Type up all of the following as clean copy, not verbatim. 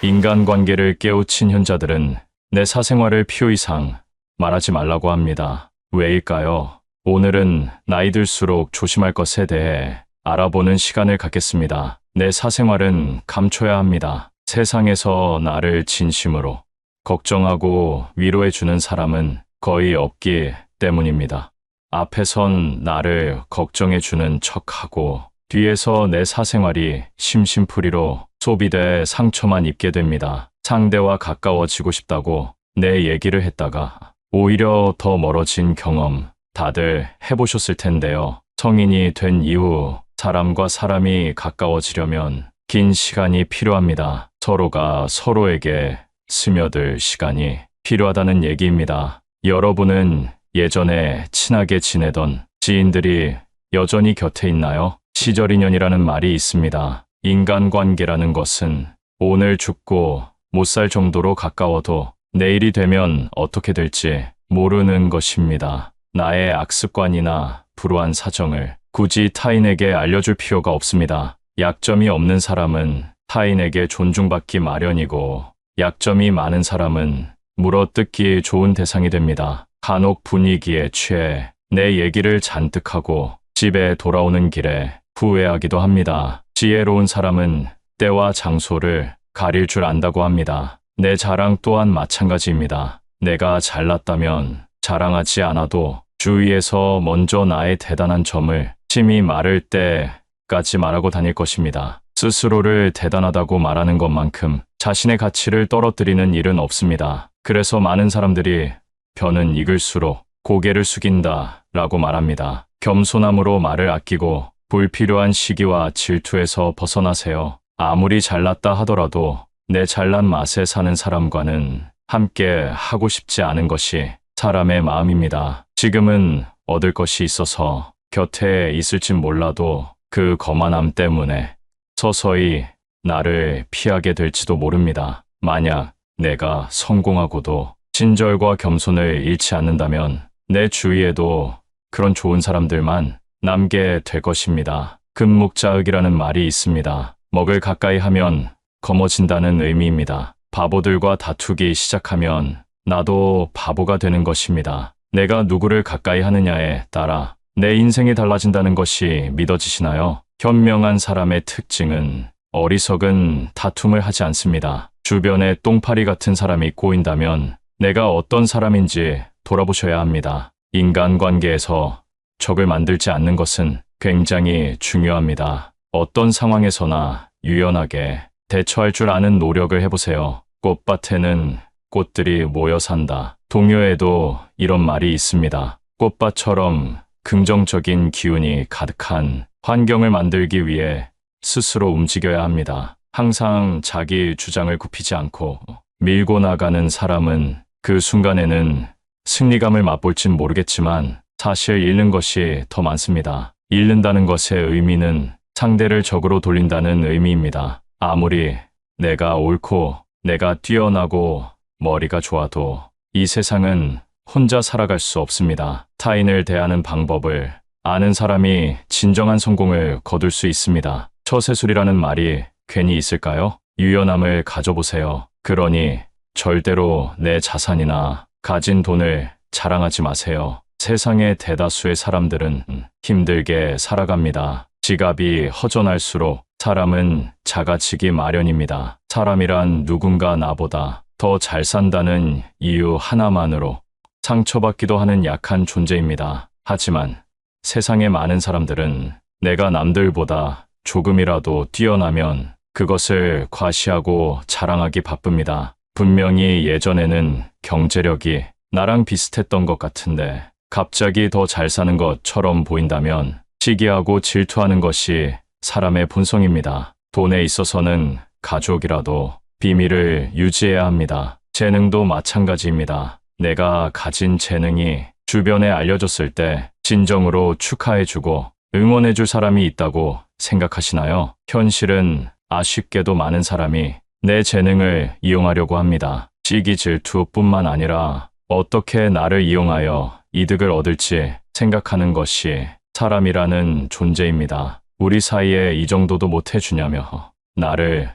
인간관계를 깨우친 현자들은 내 사생활을 필요 이상 말하지 말라고 합니다. 왜일까요? 오늘은 나이 들수록 조심할 것에 대해 알아보는 시간을 갖겠습니다. 내 사생활은 감춰야 합니다. 세상에서 나를 진심으로 걱정하고 위로해주는 사람은 거의 없기 때문입니다. 앞에선 나를 걱정해주는 척하고 뒤에서 내 사생활이 심심풀이로 소비돼 상처만 입게 됩니다. 상대와 가까워지고 싶다고 내 얘기를 했다가 오히려 더 멀어진 경험 다들 해보셨을 텐데요. 성인이 된 이후 사람과 사람이 가까워지려면 긴 시간이 필요합니다. 서로가 서로에게 스며들 시간이 필요하다는 얘기입니다. 여러분은 예전에 친하게 지내던 지인들이 여전히 곁에 있나요? 시절 인연이라는 말이 있습니다. 인간관계라는 것은 오늘 죽고 못 살 정도로 가까워도 내일이 되면 어떻게 될지 모르는 것입니다. 나의 악습관이나 불우한 사정을 굳이 타인에게 알려줄 필요가 없습니다. 약점이 없는 사람은 타인에게 존중받기 마련이고 약점이 많은 사람은 물어뜯기 좋은 대상이 됩니다. 간혹 분위기에 취해 내 얘기를 잔뜩 하고 집에 돌아오는 길에 후회하기도 합니다. 지혜로운 사람은 때와 장소를 가릴 줄 안다고 합니다. 내 자랑 또한 마찬가지입니다. 내가 잘났다면 자랑하지 않아도 주위에서 먼저 나의 대단한 점을 심히 말할 때까지 말하고 다닐 것입니다. 스스로를 대단하다고 말하는 것만큼 자신의 가치를 떨어뜨리는 일은 없습니다. 그래서 많은 사람들이 벼는 익을수록 고개를 숙인다 라고 말합니다. 겸손함으로 말을 아끼고 불필요한 시기와 질투에서 벗어나세요. 아무리 잘났다 하더라도 내 잘난 맛에 사는 사람과는 함께 하고 싶지 않은 것이 사람의 마음입니다. 지금은 얻을 것이 있어서 곁에 있을진 몰라도 그 거만함 때문에 서서히 나를 피하게 될지도 모릅니다. 만약 내가 성공하고도 친절과 겸손을 잃지 않는다면 내 주위에도 그런 좋은 사람들만 남게 될 것입니다. 금묵자흑이라는 말이 있습니다. 먹을 가까이 하면 검어진다는 의미입니다. 바보들과 다투기 시작하면 나도 바보가 되는 것입니다. 내가 누구를 가까이 하느냐에 따라 내 인생이 달라진다는 것이 믿어지시나요? 현명한 사람의 특징은 어리석은 다툼을 하지 않습니다. 주변에 똥파리 같은 사람이 꼬인다면 내가 어떤 사람인지 돌아보셔야 합니다. 인간관계에서 적을 만들지 않는 것은 굉장히 중요합니다. 어떤 상황에서나 유연하게 대처할 줄 아는 노력을 해보세요. 꽃밭에는 꽃들이 모여 산다. 동요에도 이런 말이 있습니다. 꽃밭처럼 긍정적인 기운이 가득한 환경을 만들기 위해 스스로 움직여야 합니다. 항상 자기 주장을 굽히지 않고 밀고 나가는 사람은 그 순간에는 승리감을 맛볼진 모르겠지만 사실 잃는 것이 더 많습니다. 잃는다는 것의 의미는 상대를 적으로 돌린다는 의미입니다. 아무리 내가 옳고 내가 뛰어나고 머리가 좋아도 이 세상은 혼자 살아갈 수 없습니다. 타인을 대하는 방법을 아는 사람이 진정한 성공을 거둘 수 있습니다. 처세술이라는 말이 괜히 있을까요? 유연함을 가져보세요. 그러니 절대로 내 자산이나 가진 돈을 자랑하지 마세요. 세상의 대다수의 사람들은 힘들게 살아갑니다. 지갑이 허전할수록 사람은 작아지기 마련입니다. 사람이란 누군가 나보다 더 잘 산다는 이유 하나만으로 상처받기도 하는 약한 존재입니다. 하지만 세상의 많은 사람들은 내가 남들보다 조금이라도 뛰어나면 그것을 과시하고 자랑하기 바쁩니다. 분명히 예전에는 경제력이 나랑 비슷했던 것 같은데 갑자기 더 잘 사는 것처럼 보인다면 시기하고 질투하는 것이 사람의 본성입니다. 돈에 있어서는 가족이라도 비밀을 유지해야 합니다. 재능도 마찬가지입니다. 내가 가진 재능이 주변에 알려졌을 때 진정으로 축하해주고 응원해줄 사람이 있다고 생각하시나요? 현실은 아쉽게도 많은 사람이 내 재능을 이용하려고 합니다. 시기 질투뿐만 아니라 어떻게 나를 이용하여 이득을 얻을지 생각하는 것이 사람이라는 존재입니다. 우리 사이에 이 정도도 못 해주냐며 나를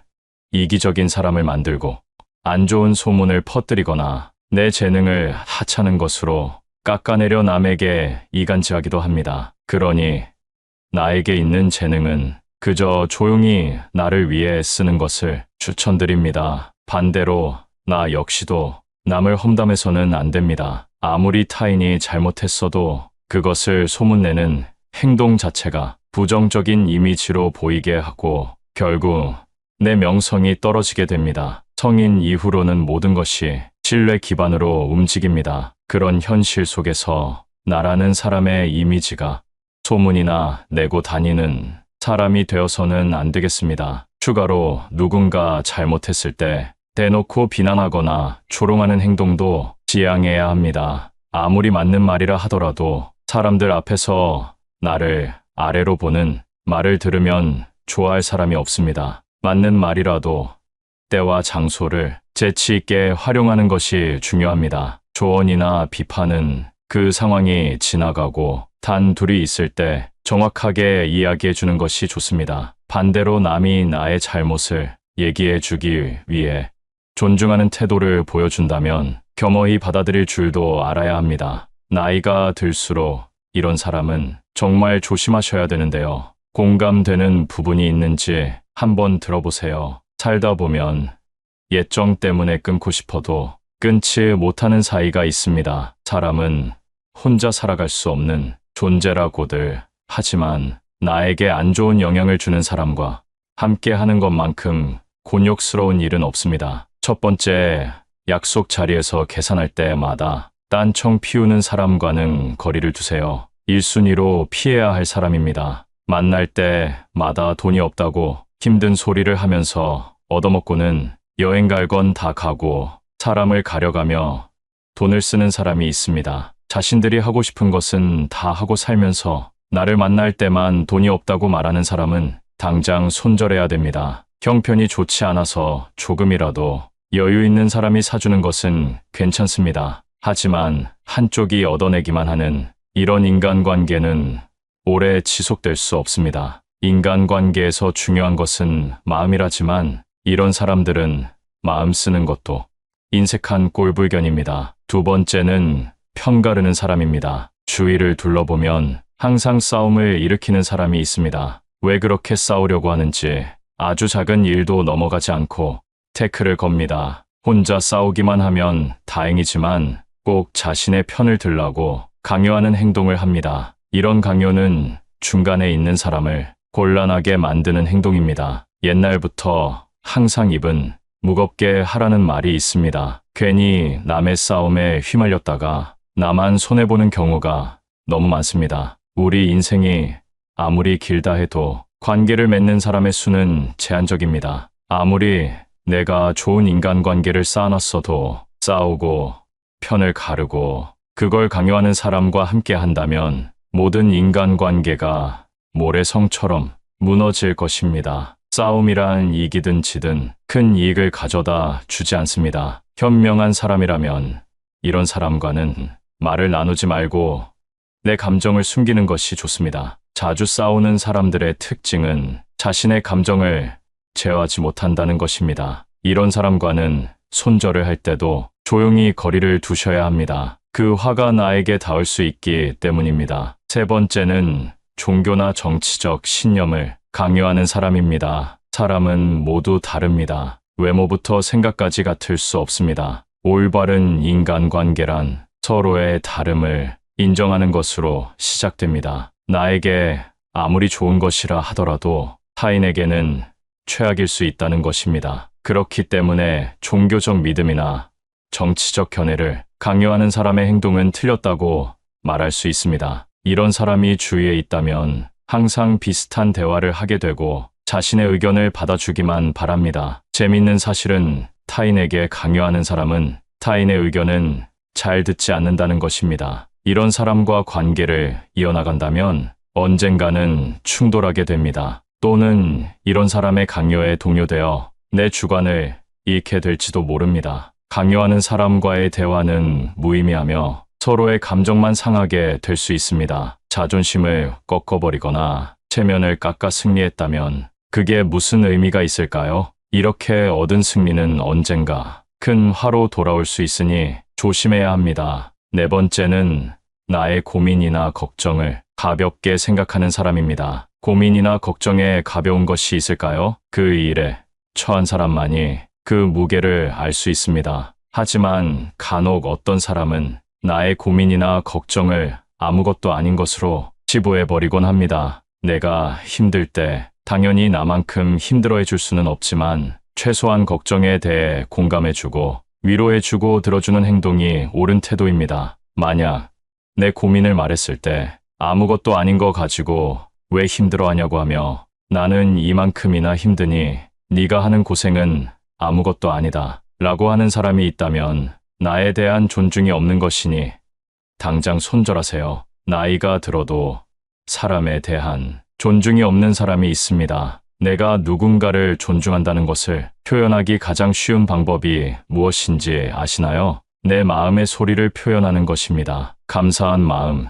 이기적인 사람을 만들고 안 좋은 소문을 퍼뜨리거나 내 재능을 하찮은 것으로 깎아내려 남에게 이간질하기도 합니다. 그러니 나에게 있는 재능은 그저 조용히 나를 위해 쓰는 것을 추천드립니다. 반대로 나 역시도 남을 험담해서는 안 됩니다. 아무리 타인이 잘못했어도 그것을 소문내는 행동 자체가 부정적인 이미지로 보이게 하고 결국 내 명성이 떨어지게 됩니다. 성인 이후로는 모든 것이 신뢰 기반으로 움직입니다. 그런 현실 속에서 나라는 사람의 이미지가 소문이나 내고 다니는 사람이 되어서는 안 되겠습니다. 추가로 누군가 잘못했을 때 대놓고 비난하거나 조롱하는 행동도 지양해야 합니다. 아무리 맞는 말이라 하더라도 사람들 앞에서 나를 아래로 보는 말을 들으면 좋아할 사람이 없습니다. 맞는 말이라도 때와 장소를 재치 있게 활용하는 것이 중요합니다. 조언이나 비판은 그 상황이 지나가고 단 둘이 있을 때 정확하게 이야기해 주는 것이 좋습니다. 반대로 남이 나의 잘못을 얘기해 주기 위해 존중하는 태도를 보여준다면 겸허히 받아들일 줄도 알아야 합니다. 나이가 들수록 이런 사람은 정말 조심하셔야 되는데요. 공감되는 부분이 있는지 한번 들어보세요. 살다 보면 예정 때문에 끊고 싶어도 끊지 못하는 사이가 있습니다. 사람은 혼자 살아갈 수 없는 존재라고들 하지만 나에게 안 좋은 영향을 주는 사람과 함께 하는 것만큼 곤욕스러운 일은 없습니다. 첫 번째, 약속 자리에서 계산할 때마다 딴청 피우는 사람과는 거리를 두세요. 1순위로 피해야 할 사람입니다. 만날 때마다 돈이 없다고 힘든 소리를 하면서 얻어먹고는 여행 갈 건 다 가고 사람을 가려가며 돈을 쓰는 사람이 있습니다. 자신들이 하고 싶은 것은 다 하고 살면서 나를 만날 때만 돈이 없다고 말하는 사람은 당장 손절해야 됩니다. 형편이 좋지 않아서 조금이라도 여유 있는 사람이 사주는 것은 괜찮습니다. 하지만 한쪽이 얻어내기만 하는 이런 인간관계는 오래 지속될 수 없습니다. 인간관계에서 중요한 것은 마음이라지만 이런 사람들은 마음 쓰는 것도 인색한 꼴불견입니다. 두 번째는 편가르는 사람입니다. 주위를 둘러보면 항상 싸움을 일으키는 사람이 있습니다. 왜 그렇게 싸우려고 하는지 아주 작은 일도 넘어가지 않고 태클을 겁니다. 혼자 싸우기만 하면 다행이지만 꼭 자신의 편을 들라고 강요하는 행동을 합니다. 이런 강요는 중간에 있는 사람을 곤란하게 만드는 행동입니다. 옛날부터 항상 입은 무겁게 하라는 말이 있습니다. 괜히 남의 싸움에 휘말렸다가 나만 손해보는 경우가 너무 많습니다. 우리 인생이 아무리 길다 해도 관계를 맺는 사람의 수는 제한적입니다. 아무리 내가 좋은 인간관계를 쌓아놨어도 싸우고 편을 가르고 그걸 강요하는 사람과 함께 한다면 모든 인간관계가 모래성처럼 무너질 것입니다. 싸움이란 이기든 지든 큰 이익을 가져다 주지 않습니다. 현명한 사람이라면 이런 사람과는 말을 나누지 말고 내 감정을 숨기는 것이 좋습니다. 자주 싸우는 사람들의 특징은 자신의 감정을 제어하지 못한다는 것입니다. 이런 사람과는 손절을 할 때도 조용히 거리를 두셔야 합니다. 그 화가 나에게 닿을 수 있기 때문입니다. 세 번째는 종교나 정치적 신념을 강요하는 사람입니다. 사람은 모두 다릅니다. 외모부터 생각까지 같을 수 없습니다. 올바른 인간관계란 서로의 다름을 인정하는 것으로 시작됩니다. 나에게 아무리 좋은 것이라 하더라도 타인에게는 최악일 수 있다는 것입니다. 그렇기 때문에 종교적 믿음이나 정치적 견해를 강요하는 사람의 행동은 틀렸다고 말할 수 있습니다. 이런 사람이 주위에 있다면 항상 비슷한 대화를 하게 되고 자신의 의견을 받아주기만 바랍니다. 재밌는 사실은 타인에게 강요하는 사람은 타인의 의견은 잘 듣지 않는다는 것입니다. 이런 사람과 관계를 이어나간다면 언젠가는 충돌하게 됩니다. 또는 이런 사람의 강요에 동요되어 내 주관을 잃게 될지도 모릅니다. 강요하는 사람과의 대화는 무의미하며 서로의 감정만 상하게 될 수 있습니다. 자존심을 꺾어버리거나 체면을 깎아 승리했다면 그게 무슨 의미가 있을까요? 이렇게 얻은 승리는 언젠가 큰 화로 돌아올 수 있으니 조심해야 합니다. 네 번째는 나의 고민이나 걱정을 가볍게 생각하는 사람입니다. 고민이나 걱정에 가벼운 것이 있을까요? 그 일에 처한 사람만이 그 무게를 알 수 있습니다. 하지만 간혹 어떤 사람은 나의 고민이나 걱정을 아무것도 아닌 것으로 치부해버리곤 합니다. 내가 힘들 때 당연히 나만큼 힘들어해 줄 수는 없지만 최소한 걱정에 대해 공감해주고 위로해주고 들어주는 행동이 옳은 태도입니다. 만약 내 고민을 말했을 때 아무것도 아닌 거 가지고 왜 힘들어하냐고 하며 나는 이만큼이나 힘드니 네가 하는 고생은 아무것도 아니다 라고 하는 사람이 있다면 나에 대한 존중이 없는 것이니 당장 손절하세요. 나이가 들어도 사람에 대한 존중이 없는 사람이 있습니다. 내가 누군가를 존중한다는 것을 표현하기 가장 쉬운 방법이 무엇인지 아시나요? 내 마음의 소리를 표현하는 것입니다. 감사한 마음,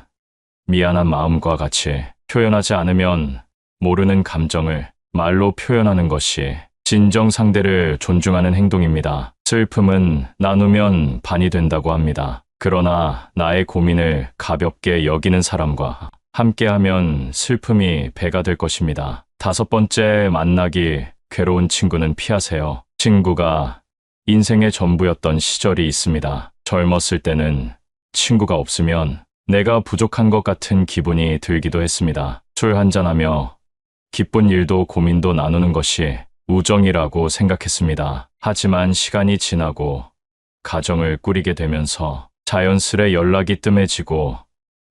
미안한 마음과 같이 표현하지 않으면 모르는 감정을 말로 표현하는 것이 진정 상대를 존중하는 행동입니다. 슬픔은 나누면 반이 된다고 합니다. 그러나 나의 고민을 가볍게 여기는 사람과 함께하면 슬픔이 배가 될 것입니다. 다섯 번째, 만나기 괴로운 친구는 피하세요. 친구가 인생의 전부였던 시절이 있습니다. 젊었을 때는 친구가 없으면 내가 부족한 것 같은 기분이 들기도 했습니다. 술 한잔하며 기쁜 일도 고민도 나누는 것이 우정이라고 생각했습니다. 하지만 시간이 지나고 가정을 꾸리게 되면서 자연스레 연락이 뜸해지고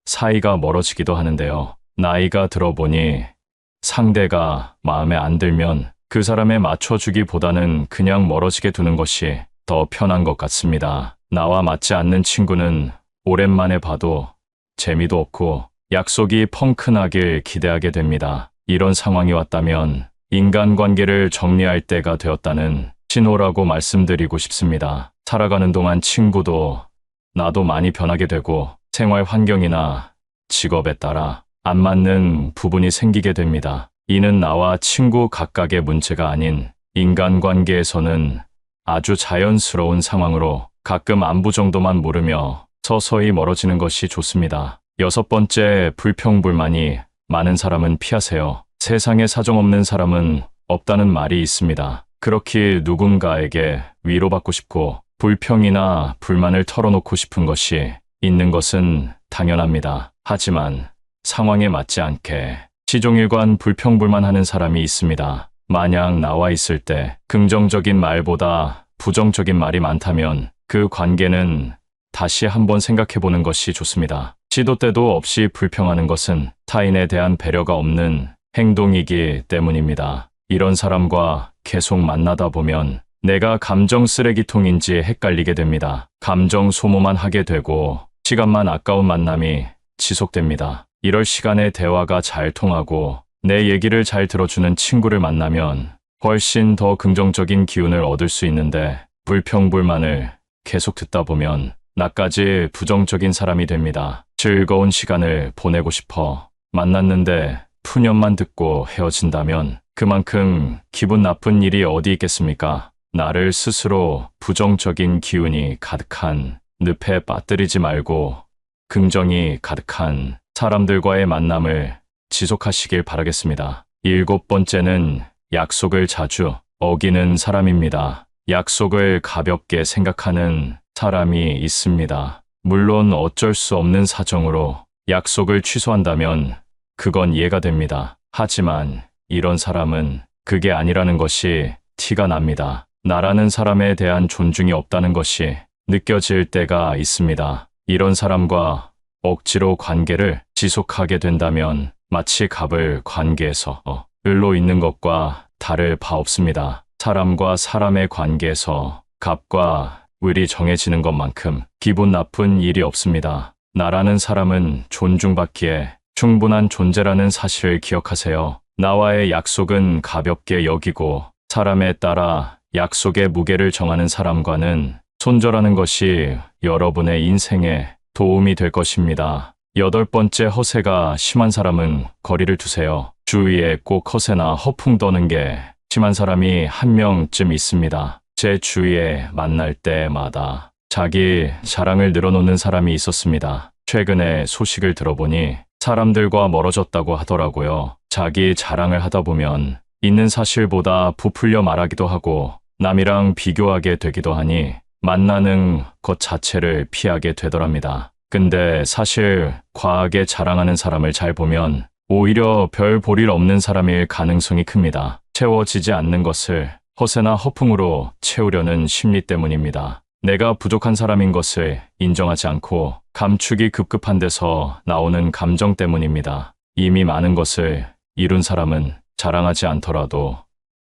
사이가 멀어지기도 하는데요. 나이가 들어보니 상대가 마음에 안 들면 그 사람에 맞춰주기보다는 그냥 멀어지게 두는 것이 더 편한 것 같습니다. 나와 맞지 않는 친구는 오랜만에 봐도 재미도 없고 약속이 펑크나길 기대하게 됩니다. 이런 상황이 왔다면 인간관계를 정리할 때가 되었다는 신호라고 말씀드리고 싶습니다. 살아가는 동안 친구도 나도 많이 변하게 되고 생활 환경이나 직업에 따라 안 맞는 부분이 생기게 됩니다. 이는 나와 친구 각각의 문제가 아닌 인간관계에서는 아주 자연스러운 상황으로 가끔 안부 정도만 물으며 서서히 멀어지는 것이 좋습니다. 여섯 번째, 불평불만이 많은 사람은 피하세요. 세상에 사정없는 사람은 없다는 말이 있습니다. 그렇게 누군가에게 위로받고 싶고 불평이나 불만을 털어놓고 싶은 것이 있는 것은 당연합니다. 하지만 상황에 맞지 않게 시종일관 불평불만하는 사람이 있습니다. 만약 나와 있을 때 긍정적인 말보다 부정적인 말이 많다면 그 관계는 다시 한번 생각해보는 것이 좋습니다. 시도 때도 없이 불평하는 것은 타인에 대한 배려가 없는 행동이기 때문입니다. 이런 사람과 계속 만나다 보면 내가 감정 쓰레기통인지 헷갈리게 됩니다. 감정 소모만 하게 되고 시간만 아까운 만남이 지속됩니다. 이럴 시간에 대화가 잘 통하고 내 얘기를 잘 들어주는 친구를 만나면 훨씬 더 긍정적인 기운을 얻을 수 있는데 불평불만을 계속 듣다 보면 나까지 부정적인 사람이 됩니다. 즐거운 시간을 보내고 싶어 만났는데 푸념만 듣고 헤어진다면 그만큼 기분 나쁜 일이 어디 있겠습니까? 나를 스스로 부정적인 기운이 가득한 늪에 빠뜨리지 말고 긍정이 가득한 사람들과의 만남을 지속하시길 바라겠습니다. 일곱 번째는 약속을 자주 어기는 사람입니다. 약속을 가볍게 생각하는 사람이 있습니다. 물론 어쩔 수 없는 사정으로 약속을 취소한다면 그건 이해가 됩니다. 하지만 이런 사람은 그게 아니라는 것이 티가 납니다. 나라는 사람에 대한 존중이 없다는 것이 느껴질 때가 있습니다. 이런 사람과 억지로 관계를 지속하게 된다면 마치 갑을 관계에서 을로 있는 것과 다를 바 없습니다. 사람과 사람의 관계에서 갑과 을이 정해지는 것만큼 기분 나쁜 일이 없습니다. 나라는 사람은 존중받기에 충분한 존재라는 사실을 기억하세요. 나와의 약속은 가볍게 여기고 사람에 따라 약속의 무게를 정하는 사람과는 손절하는 것이 여러분의 인생에 도움이 될 것입니다. 여덟 번째, 허세가 심한 사람은 거리를 두세요. 주위에 꼭 허세나 허풍 떠는 게 심한 사람이 한 명쯤 있습니다. 제 주위에 만날 때마다 자기 자랑을 늘어놓는 사람이 있었습니다. 최근에 소식을 들어보니 사람들과 멀어졌다고 하더라고요. 자기 자랑을 하다 보면 있는 사실보다 부풀려 말하기도 하고 남이랑 비교하게 되기도 하니 만나는 것 자체를 피하게 되더랍니다. 근데 사실 과하게 자랑하는 사람을 잘 보면 오히려 별 볼 일 없는 사람일 가능성이 큽니다. 채워지지 않는 것을 허세나 허풍으로 채우려는 심리 때문입니다. 내가 부족한 사람인 것을 인정하지 않고 감추기 급급한 데서 나오는 감정 때문입니다. 이미 많은 것을 이룬 사람은 자랑하지 않더라도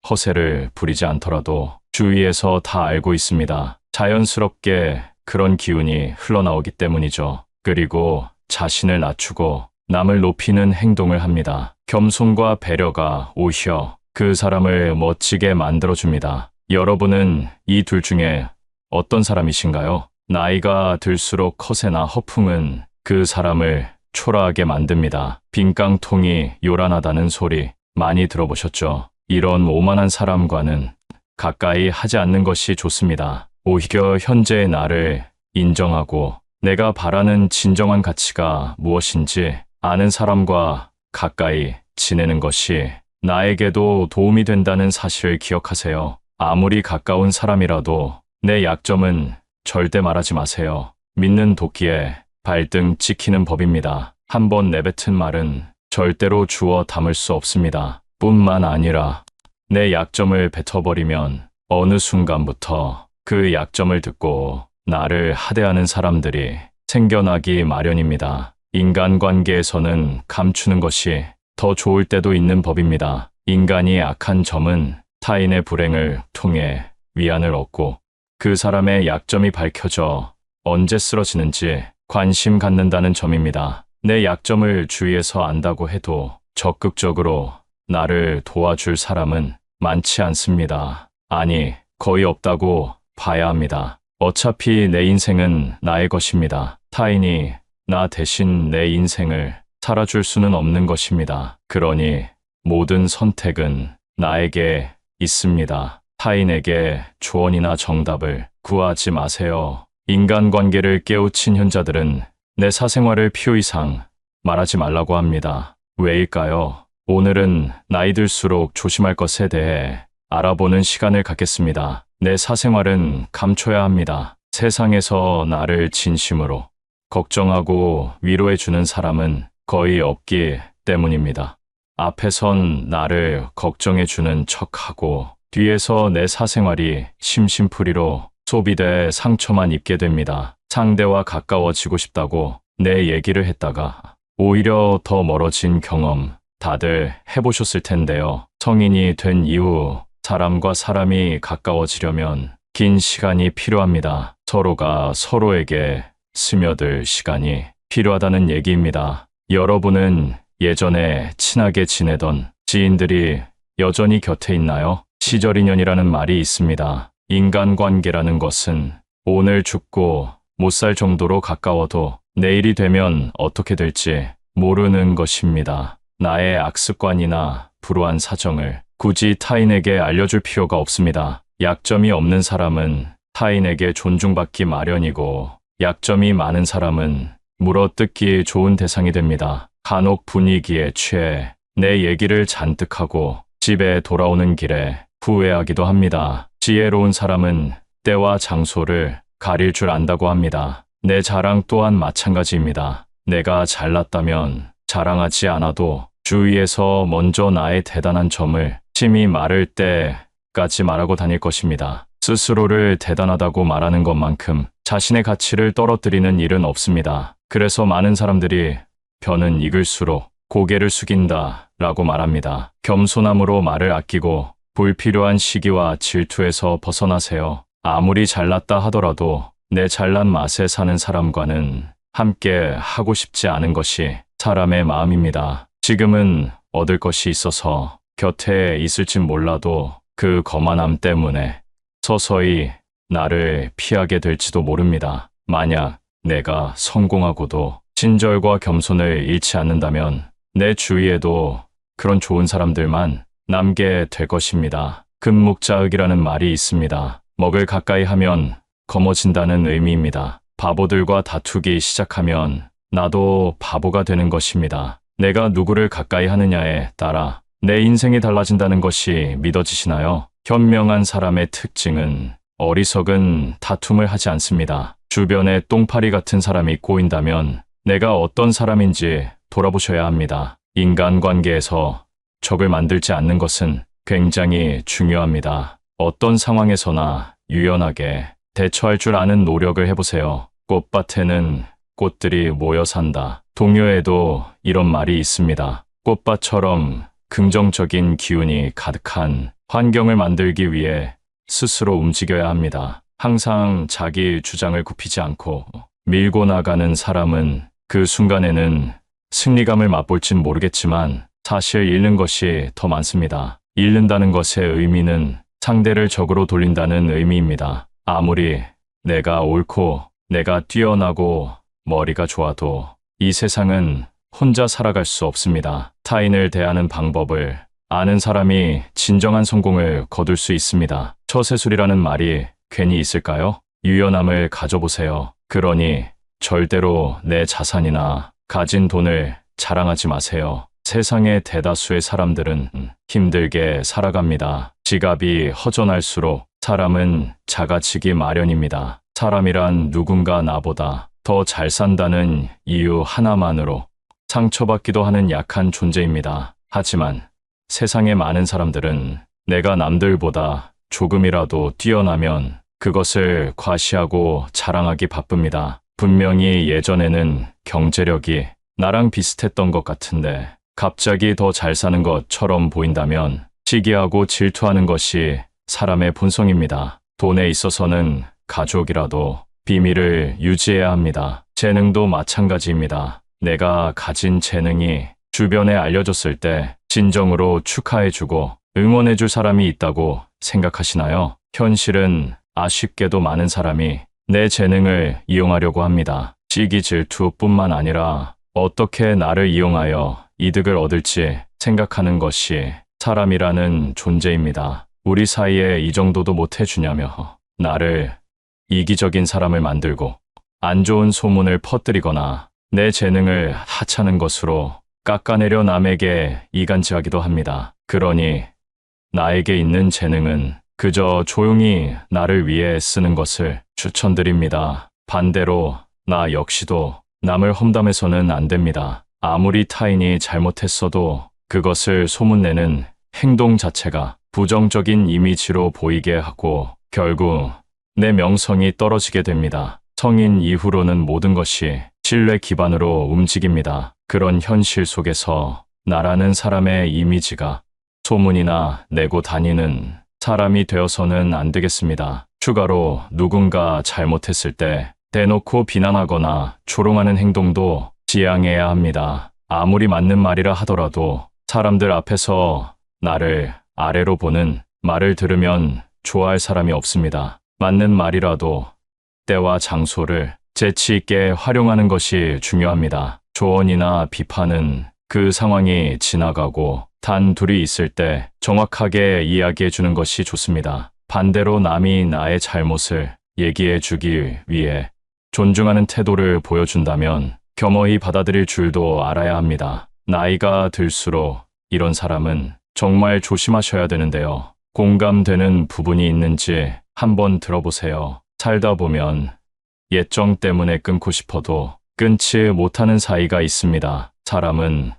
허세를 부리지 않더라도 주위에서 다 알고 있습니다. 자연스럽게 그런 기운이 흘러나오기 때문이죠. 그리고 자신을 낮추고 남을 높이는 행동을 합니다. 겸손과 배려가 오히려 그 사람을 멋지게 만들어줍니다. 여러분은 이 둘 중에 어떤 사람이신가요? 나이가 들수록 허세나 허풍은 그 사람을 초라하게 만듭니다. 빈깡통이 요란하다는 소리 많이 들어보셨죠? 이런 오만한 사람과는 가까이 하지 않는 것이 좋습니다. 오히려 현재의 나를 인정하고 내가 바라는 진정한 가치가 무엇인지 아는 사람과 가까이 지내는 것이 나에게도 도움이 된다는 사실을 기억하세요. 아무리 가까운 사람이라도 내 약점은 절대 말하지 마세요. 믿는 도끼에 발등 찍히는 법입니다. 한번 내뱉은 말은 절대로 주워 담을 수 없습니다. 뿐만 아니라 내 약점을 뱉어버리면 어느 순간부터 그 약점을 듣고 나를 하대하는 사람들이 생겨나기 마련입니다. 인간관계에서는 감추는 것이 더 좋을 때도 있는 법입니다. 인간이 악한 점은 타인의 불행을 통해 위안을 얻고 그 사람의 약점이 밝혀져 언제 쓰러지는지 관심 갖는다는 점입니다. 내 약점을 주위에서 안다고 해도 적극적으로 나를 도와줄 사람은 많지 않습니다. 아니, 거의 없다고 봐야 합니다. 어차피 내 인생은 나의 것입니다. 타인이 나 대신 내 인생을 살아줄 수는 없는 것입니다. 그러니 모든 선택은 나에게 있습니다. 타인에게 조언이나 정답을 구하지 마세요. 인간관계를 깨우친 현자들은 내 사생활을 필요 이상 말하지 말라고 합니다. 왜일까요? 오늘은 나이 들수록 조심할 것에 대해 알아보는 시간을 갖겠습니다. 내 사생활은 감춰야 합니다. 세상에서 나를 진심으로 걱정하고 위로해주는 사람은 거의 없기 때문입니다. 앞에선 나를 걱정해주는 척하고 뒤에서 내 사생활이 심심풀이로 소비돼 상처만 입게 됩니다. 상대와 가까워지고 싶다고 내 얘기를 했다가 오히려 더 멀어진 경험 다들 해보셨을 텐데요. 성인이 된 이후 사람과 사람이 가까워지려면 긴 시간이 필요합니다. 서로가 서로에게 스며들 시간이 필요하다는 얘기입니다. 여러분은 예전에 친하게 지내던 지인들이 여전히 곁에 있나요? 시절 인연이라는 말이 있습니다. 인간관계라는 것은 오늘 죽고 못 살 정도로 가까워도 내일이 되면 어떻게 될지 모르는 것입니다. 나의 악습관이나 불우한 사정을 굳이 타인에게 알려줄 필요가 없습니다. 약점이 없는 사람은 타인에게 존중받기 마련이고 약점이 많은 사람은 물어뜯기 좋은 대상이 됩니다. 간혹 분위기에 취해 내 얘기를 잔뜩 하고 집에 돌아오는 길에 후회하기도 합니다. 지혜로운 사람은 때와 장소를 가릴 줄 안다고 합니다. 내 자랑 또한 마찬가지입니다. 내가 잘났다면 자랑하지 않아도 주위에서 먼저 나의 대단한 점을 심히 말할 때까지 말하고 다닐 것입니다. 스스로를 대단하다고 말하는 것만큼 자신의 가치를 떨어뜨리는 일은 없습니다. 그래서 많은 사람들이 벼는 익을수록 고개를 숙인다 라고 말합니다. 겸손함으로 말을 아끼고 불필요한 시기와 질투에서 벗어나세요. 아무리 잘났다 하더라도 내 잘난 맛에 사는 사람과는 함께 하고 싶지 않은 것이 사람의 마음입니다. 지금은 얻을 것이 있어서 곁에 있을진 몰라도 그 거만함 때문에 서서히 나를 피하게 될지도 모릅니다. 만약 내가 성공하고도 친절과 겸손을 잃지 않는다면 내 주위에도 그런 좋은 사람들만 남게 될 것입니다. 금묵자흑이라는 말이 있습니다. 먹을 가까이 하면 검어진다는 의미입니다. 바보들과 다투기 시작하면 나도 바보가 되는 것입니다. 내가 누구를 가까이 하느냐에 따라 내 인생이 달라진다는 것이 믿어지시나요? 현명한 사람의 특징은 어리석은 다툼을 하지 않습니다. 주변에 똥파리 같은 사람이 꼬인다면 내가 어떤 사람인지 돌아보셔야 합니다. 인간관계에서 적을 만들지 않는 것은 굉장히 중요합니다. 어떤 상황에서나 유연하게 대처할 줄 아는 노력을 해보세요. 꽃밭에는 꽃들이 모여 산다. 동요에도 이런 말이 있습니다. 꽃밭처럼 긍정적인 기운이 가득한 환경을 만들기 위해 스스로 움직여야 합니다. 항상 자기 주장을 굽히지 않고 밀고 나가는 사람은 그 순간에는 승리감을 맛볼진 모르겠지만 사실 잃는 것이 더 많습니다. 잃는다는 것의 의미는 상대를 적으로 돌린다는 의미입니다. 아무리 내가 옳고 내가 뛰어나고 머리가 좋아도 이 세상은 혼자 살아갈 수 없습니다. 타인을 대하는 방법을 아는 사람이 진정한 성공을 거둘 수 있습니다. 처세술이라는 말이 괜히 있을까요? 유연함을 가져보세요. 그러니 절대로 내 자산이나 가진 돈을 자랑하지 마세요. 세상의 대다수의 사람들은 힘들게 살아갑니다. 지갑이 허전할수록 사람은 작아지기 마련입니다. 사람이란 누군가 나보다 더 잘 산다는 이유 하나만으로 상처받기도 하는 약한 존재입니다. 하지만 세상의 많은 사람들은 내가 남들보다 조금이라도 뛰어나면 그것을 과시하고 자랑하기 바쁩니다. 분명히 예전에는 경제력이 나랑 비슷했던 것 같은데 갑자기 더 잘 사는 것처럼 보인다면 시기하고 질투하는 것이 사람의 본성입니다. 돈에 있어서는 가족이라도 비밀을 유지해야 합니다. 재능도 마찬가지입니다. 내가 가진 재능이 주변에 알려졌을 때 진정으로 축하해주고 응원해줄 사람이 있다고 생각하시나요? 현실은 아쉽게도 많은 사람이 내 재능을 이용하려고 합니다. 시기 질투뿐만 아니라 어떻게 나를 이용하여 이득을 얻을지 생각하는 것이 사람이라는 존재입니다. 우리 사이에 이 정도도 못 해주냐며 나를 이기적인 사람을 만들고 안 좋은 소문을 퍼뜨리거나 내 재능을 하찮은 것으로 깎아내려 남에게 이간질하기도 합니다. 그러니 나에게 있는 재능은 그저 조용히 나를 위해 쓰는 것을 추천드립니다. 반대로 나 역시도 남을 험담해서는 안 됩니다. 아무리 타인이 잘못했어도 그것을 소문내는 행동 자체가 부정적인 이미지로 보이게 하고 결국 내 명성이 떨어지게 됩니다. 성인 이후로는 모든 것이 신뢰 기반으로 움직입니다. 그런 현실 속에서 나라는 사람의 이미지가 소문이나 내고 다니는 사람이 되어서는 안 되겠습니다. 추가로 누군가 잘못했을 때 대놓고 비난하거나 조롱하는 행동도 지양해야 합니다. 아무리 맞는 말이라 하더라도 사람들 앞에서 나를 아래로 보는 말을 들으면 좋아할 사람이 없습니다. 맞는 말이라도 때와 장소를 재치 있게 활용하는 것이 중요합니다. 조언이나 비판은 그 상황이 지나가고 단 둘이 있을 때 정확하게 이야기해 주는 것이 좋습니다. 반대로 남이 나의 잘못을 얘기해 주기 위해 존중하는 태도를 보여준다면 겸허히 받아들일 줄도 알아야 합니다. 나이가 들수록 이런 사람은 정말 조심하셔야 되는데요. 공감되는 부분이 있는지 한번 들어보세요. 살다 보면 예정 때문에 끊고 싶어도 끊지 못하는 사이가 있습니다. 사람은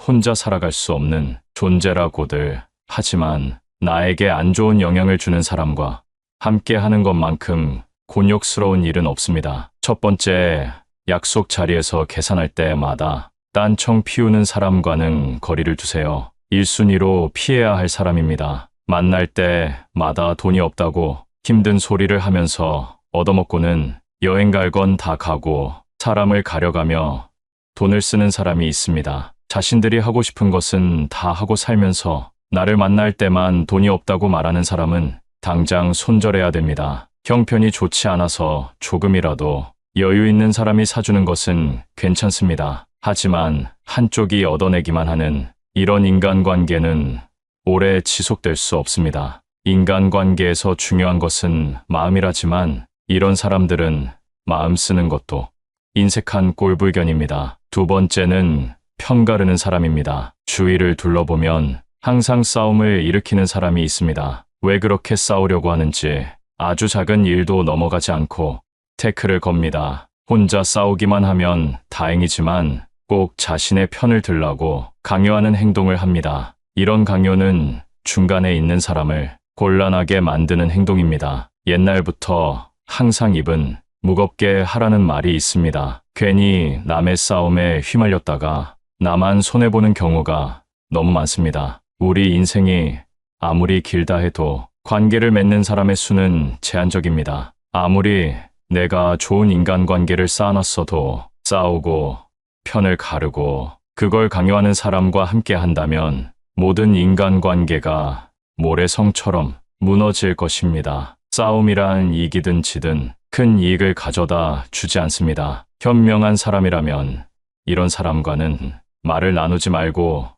혼자 살아갈 수 없는 존재라고들 하지만 나에게 안 좋은 영향을 주는 사람과 함께 하는 것만큼 곤욕스러운 일은 없습니다. 첫 번째, 약속 자리에서 계산할 때마다 딴청 피우는 사람과는 거리를 두세요. 1순위로 피해야 할 사람입니다. 만날 때마다 돈이 없다고 힘든 소리를 하면서 얻어먹고는 여행 갈 건 다 가고 사람을 가려가며 돈을 쓰는 사람이 있습니다. 자신들이 하고 싶은 것은 다 하고 살면서 나를 만날 때만 돈이 없다고 말하는 사람은 당장 손절해야 됩니다. 형편이 좋지 않아서 조금이라도 여유 있는 사람이 사주는 것은 괜찮습니다. 하지만 한쪽이 얻어내기만 하는 이런 인간관계는 오래 지속될 수 없습니다. 인간관계에서 중요한 것은 마음이라지만 이런 사람들은 마음 쓰는 것도 인색한 꼴불견입니다. 두 번째는 편가르는 사람입니다. 주위를 둘러보면 항상 싸움을 일으키는 사람이 있습니다. 왜 그렇게 싸우려고 하는지 아주 작은 일도 넘어가지 않고 태클을 겁니다. 혼자 싸우기만 하면 다행이지만 꼭 자신의 편을 들라고 강요하는 행동을 합니다. 이런 강요는 중간에 있는 사람을 곤란하게 만드는 행동입니다. 옛날부터 항상 입은 무겁게 하라는 말이 있습니다. 괜히 남의 싸움에 휘말렸다가 나만 손해보는 경우가 너무 많습니다. 우리 인생이 아무리 길다 해도 관계를 맺는 사람의 수는 제한적입니다. 아무리 내가 좋은 인간관계를 쌓아놨어도 싸우고 편을 가르고 그걸 강요하는 사람과 함께 한다면 모든 인간관계가 모래성처럼 무너질 것입니다. 싸움이란 이기든 지든 큰 이익을 가져다 주지 않습니다. 현명한 사람이라면 이런 사람과는 말을 나누지 말고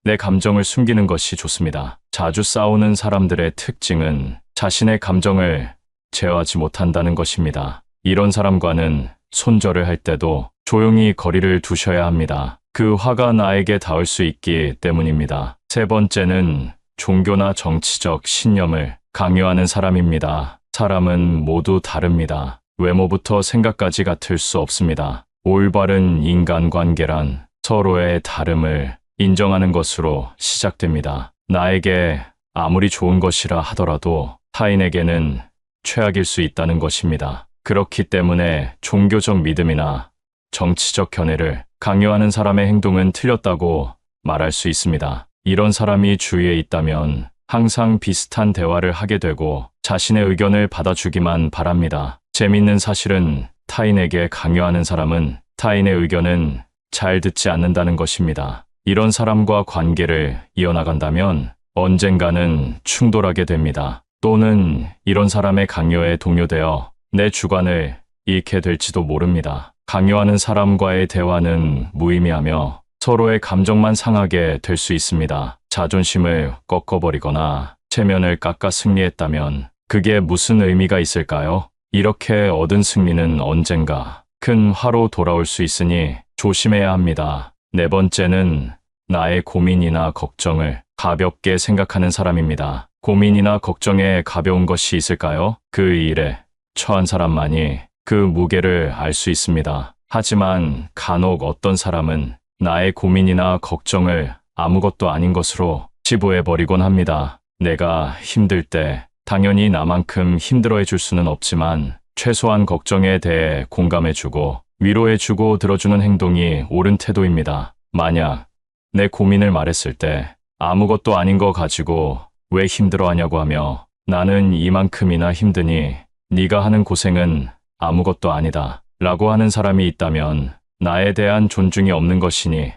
내 감정을 숨기는 것이 좋습니다. 자주 싸우는 사람들의 특징은 자신의 감정을 제어하지 못한다는 것입니다. 이런 사람과는 손절을 할 때도 조용히 거리를 두셔야 합니다. 그 화가 나에게 닿을 수 있기 때문입니다. 세 번째는 종교나 정치적 신념을 강요하는 사람입니다. 사람은 모두 다릅니다. 외모부터 생각까지 같을 수 없습니다. 올바른 인간관계란 서로의 다름을 인정하는 것으로 시작됩니다. 나에게 아무리 좋은 것이라 하더라도 타인에게는 최악일 수 있다는 것입니다. 그렇기 때문에 종교적 믿음이나 정치적 견해를 강요하는 사람의 행동은 틀렸다고 말할 수 있습니다. 이런 사람이 주위에 있다면 항상 비슷한 대화를 하게 되고 자신의 의견을 받아주기만 바랍니다. 재밌는 사실은 타인에게 강요하는 사람은 타인의 의견은 잘 듣지 않는다는 것입니다. 이런 사람과 관계를 이어나간다면 언젠가는 충돌하게 됩니다. 또는 이런 사람의 강요에 동요되어 내 주관을 잃게 될지도 모릅니다. 강요하는 사람과의 대화는 무의미하며 서로의 감정만 상하게 될 수 있습니다. 자존심을 꺾어버리거나 체면을 깎아 승리했다면 그게 무슨 의미가 있을까요? 이렇게 얻은 승리는 언젠가 큰 화로 돌아올 수 있으니 조심해야 합니다. 네 번째는 나의 고민이나 걱정을 가볍게 생각하는 사람입니다. 고민이나 걱정에 가벼운 것이 있을까요? 그 일에 처한 사람만이 그 무게를 알 수 있습니다. 하지만 간혹 어떤 사람은 나의 고민이나 걱정을 아무것도 아닌 것으로 치부해버리곤 합니다. 내가 힘들 때 당연히 나만큼 힘들어해 줄 수는 없지만 최소한 걱정에 대해 공감해주고 위로해주고 들어주는 행동이 옳은 태도입니다. 만약 내 고민을 말했을 때 아무것도 아닌 거 가지고 왜 힘들어하냐고 하며 나는 이만큼이나 힘드니 네가 하는 고생은 아무것도 아니다 라고 하는 사람이 있다면 나에 대한 존중이 없는 것이니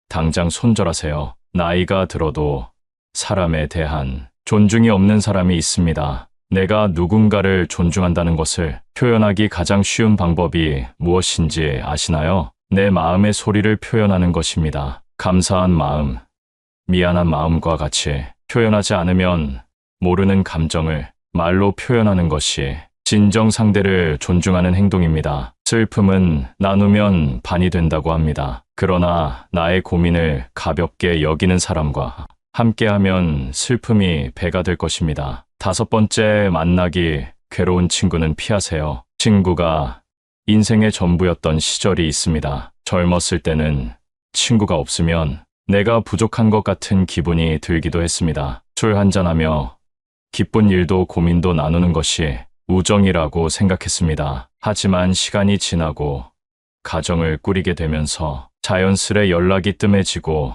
당장 손절하세요. 나이가 들어도 사람에 대한 존중이 없는 사람이 있습니다. 내가 누군가를 존중한다는 것을 표현하기 가장 쉬운 방법이 무엇인지 아시나요? 내 마음의 소리를 표현하는 것입니다. 감사한 마음, 미안한 마음과 같이 표현하지 않으면 모르는 감정을 말로 표현하는 것이 진정 상대를 존중하는 행동입니다. 슬픔은 나누면 반이 된다고 합니다. 그러나 나의 고민을 가볍게 여기는 사람과 함께하면 슬픔이 배가 될 것입니다. 다섯 번째, 만나기 괴로운 친구는 피하세요. 친구가 인생의 전부였던 시절이 있습니다. 젊었을 때는 친구가 없으면 내가 부족한 것 같은 기분이 들기도 했습니다. 술 한잔하며 기쁜 일도 고민도 나누는 것이 우정이라고 생각했습니다. 하지만 시간이 지나고 가정을 꾸리게 되면서 자연스레 연락이 뜸해지고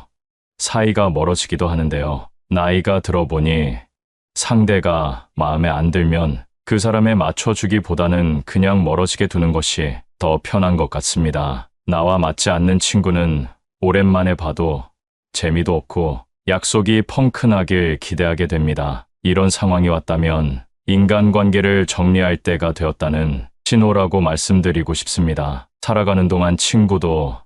사이가 멀어지기도 하는데요. 나이가 들어보니 상대가 마음에 안 들면 그 사람에 맞춰주기보다는 그냥 멀어지게 두는 것이 더 편한 것 같습니다. 나와 맞지 않는 친구는 오랜만에 봐도 재미도 없고 약속이 펑크나길 기대하게 됩니다. 이런 상황이 왔다면 인간관계를 정리할 때가 되었다는 신호라고 말씀드리고 싶습니다. 살아가는 동안 친구도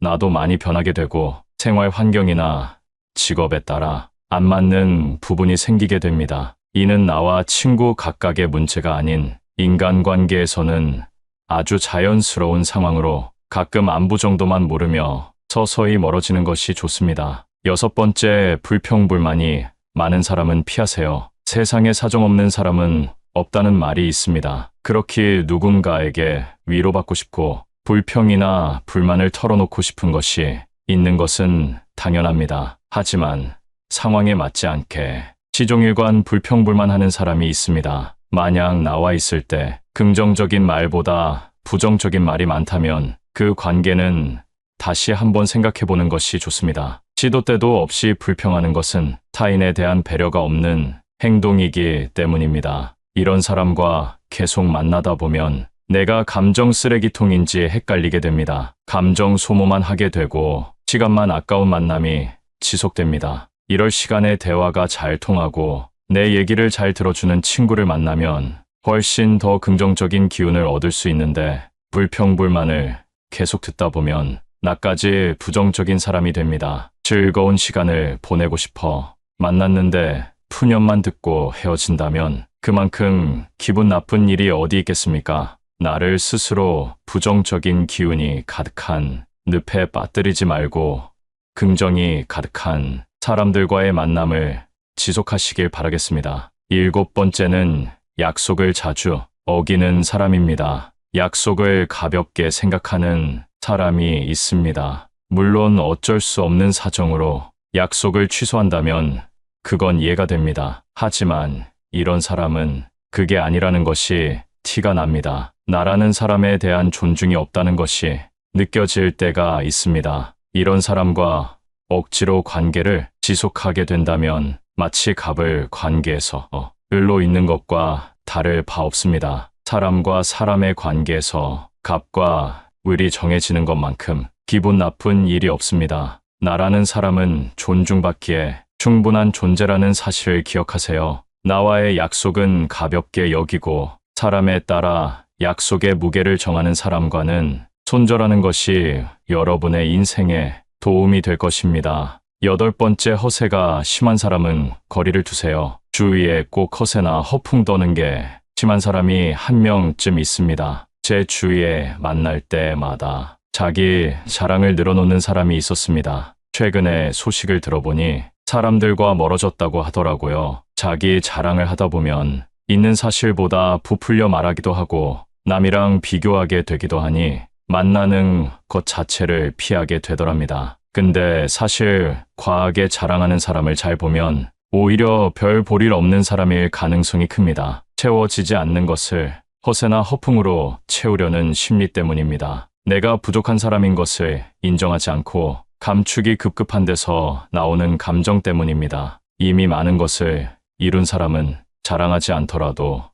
나도 많이 변하게 되고 생활 환경이나 직업에 따라 안 맞는 부분이 생기게 됩니다. 이는 나와 친구 각각의 문제가 아닌 인간관계에서는 아주 자연스러운 상황으로 가끔 안부 정도만 모르며 서서히 멀어지는 것이 좋습니다. 여섯 번째, 불평불만이 많은 사람은 피하세요. 세상에 사정없는 사람은 없다는 말이 있습니다. 그렇게 누군가에게 위로받고 싶고 불평이나 불만을 털어놓고 싶은 것이 있는 것은 당연합니다. 하지만 상황에 맞지 않게 시종일관 불평불만하는 사람이 있습니다. 만약 나와 있을 때 긍정적인 말보다 부정적인 말이 많다면 그 관계는 다시 한번 생각해보는 것이 좋습니다. 시도 때도 없이 불평하는 것은 타인에 대한 배려가 없는 행동이기 때문입니다. 이런 사람과 계속 만나다 보면 내가 감정 쓰레기통인지 헷갈리게 됩니다. 감정 소모만 하게 되고 시간만 아까운 만남이 지속됩니다. 이럴 시간에 대화가 잘 통하고 내 얘기를 잘 들어주는 친구를 만나면 훨씬 더 긍정적인 기운을 얻을 수 있는데 불평불만을 계속 듣다 보면 나까지 부정적인 사람이 됩니다. 즐거운 시간을 보내고 싶어 만났는데 푸념만 듣고 헤어진다면 그만큼 기분 나쁜 일이 어디 있겠습니까? 나를 스스로 부정적인 기운이 가득한 늪에 빠뜨리지 말고 긍정이 가득한 사람들과의 만남을 지속하시길 바라겠습니다. 일곱 번째는 약속을 자주 어기는 사람입니다. 약속을 가볍게 생각하는 사람이 있습니다. 물론 어쩔 수 없는 사정으로 약속을 취소한다면 그건 이해가 됩니다. 하지만 이런 사람은 그게 아니라는 것이 티가 납니다. 나라는 사람에 대한 존중이 없다는 것이 느껴질 때가 있습니다. 이런 사람과 억지로 관계를 지속하게 된다면 마치 갑을 관계에서 을로 있는 것과 다를 바 없습니다. 사람과 사람의 관계에서 갑과 을이 정해지는 것만큼 기분 나쁜 일이 없습니다. 나라는 사람은 존중받기에 충분한 존재라는 사실을 기억하세요. 나와의 약속은 가볍게 여기고 사람에 따라 약속의 무게를 정하는 사람과는 손절하는 것이 여러분의 인생에 도움이 될 것입니다. 여덟 번째, 허세가 심한 사람은 거리를 두세요. 주위에 꼭 허세나 허풍 떠는 게 심한 사람이 한 명쯤 있습니다. 제 주위에 만날 때마다 자기 자랑을 늘어놓는 사람이 있었습니다. 최근에 소식을 들어보니 사람들과 멀어졌다고 하더라고요. 자기 자랑을 하다 보면 있는 사실보다 부풀려 말하기도 하고 남이랑 비교하게 되기도 하니 만나는 것 자체를 피하게 되더랍니다. 근데 사실 과하게 자랑하는 사람을 잘 보면 오히려 별 볼 일 없는 사람일 가능성이 큽니다. 채워지지 않는 것을 허세나 허풍으로 채우려는 심리 때문입니다. 내가 부족한 사람인 것을 인정하지 않고 감추기 급급한 데서 나오는 감정 때문입니다. 이미 많은 것을 이룬 사람은 자랑하지 않더라도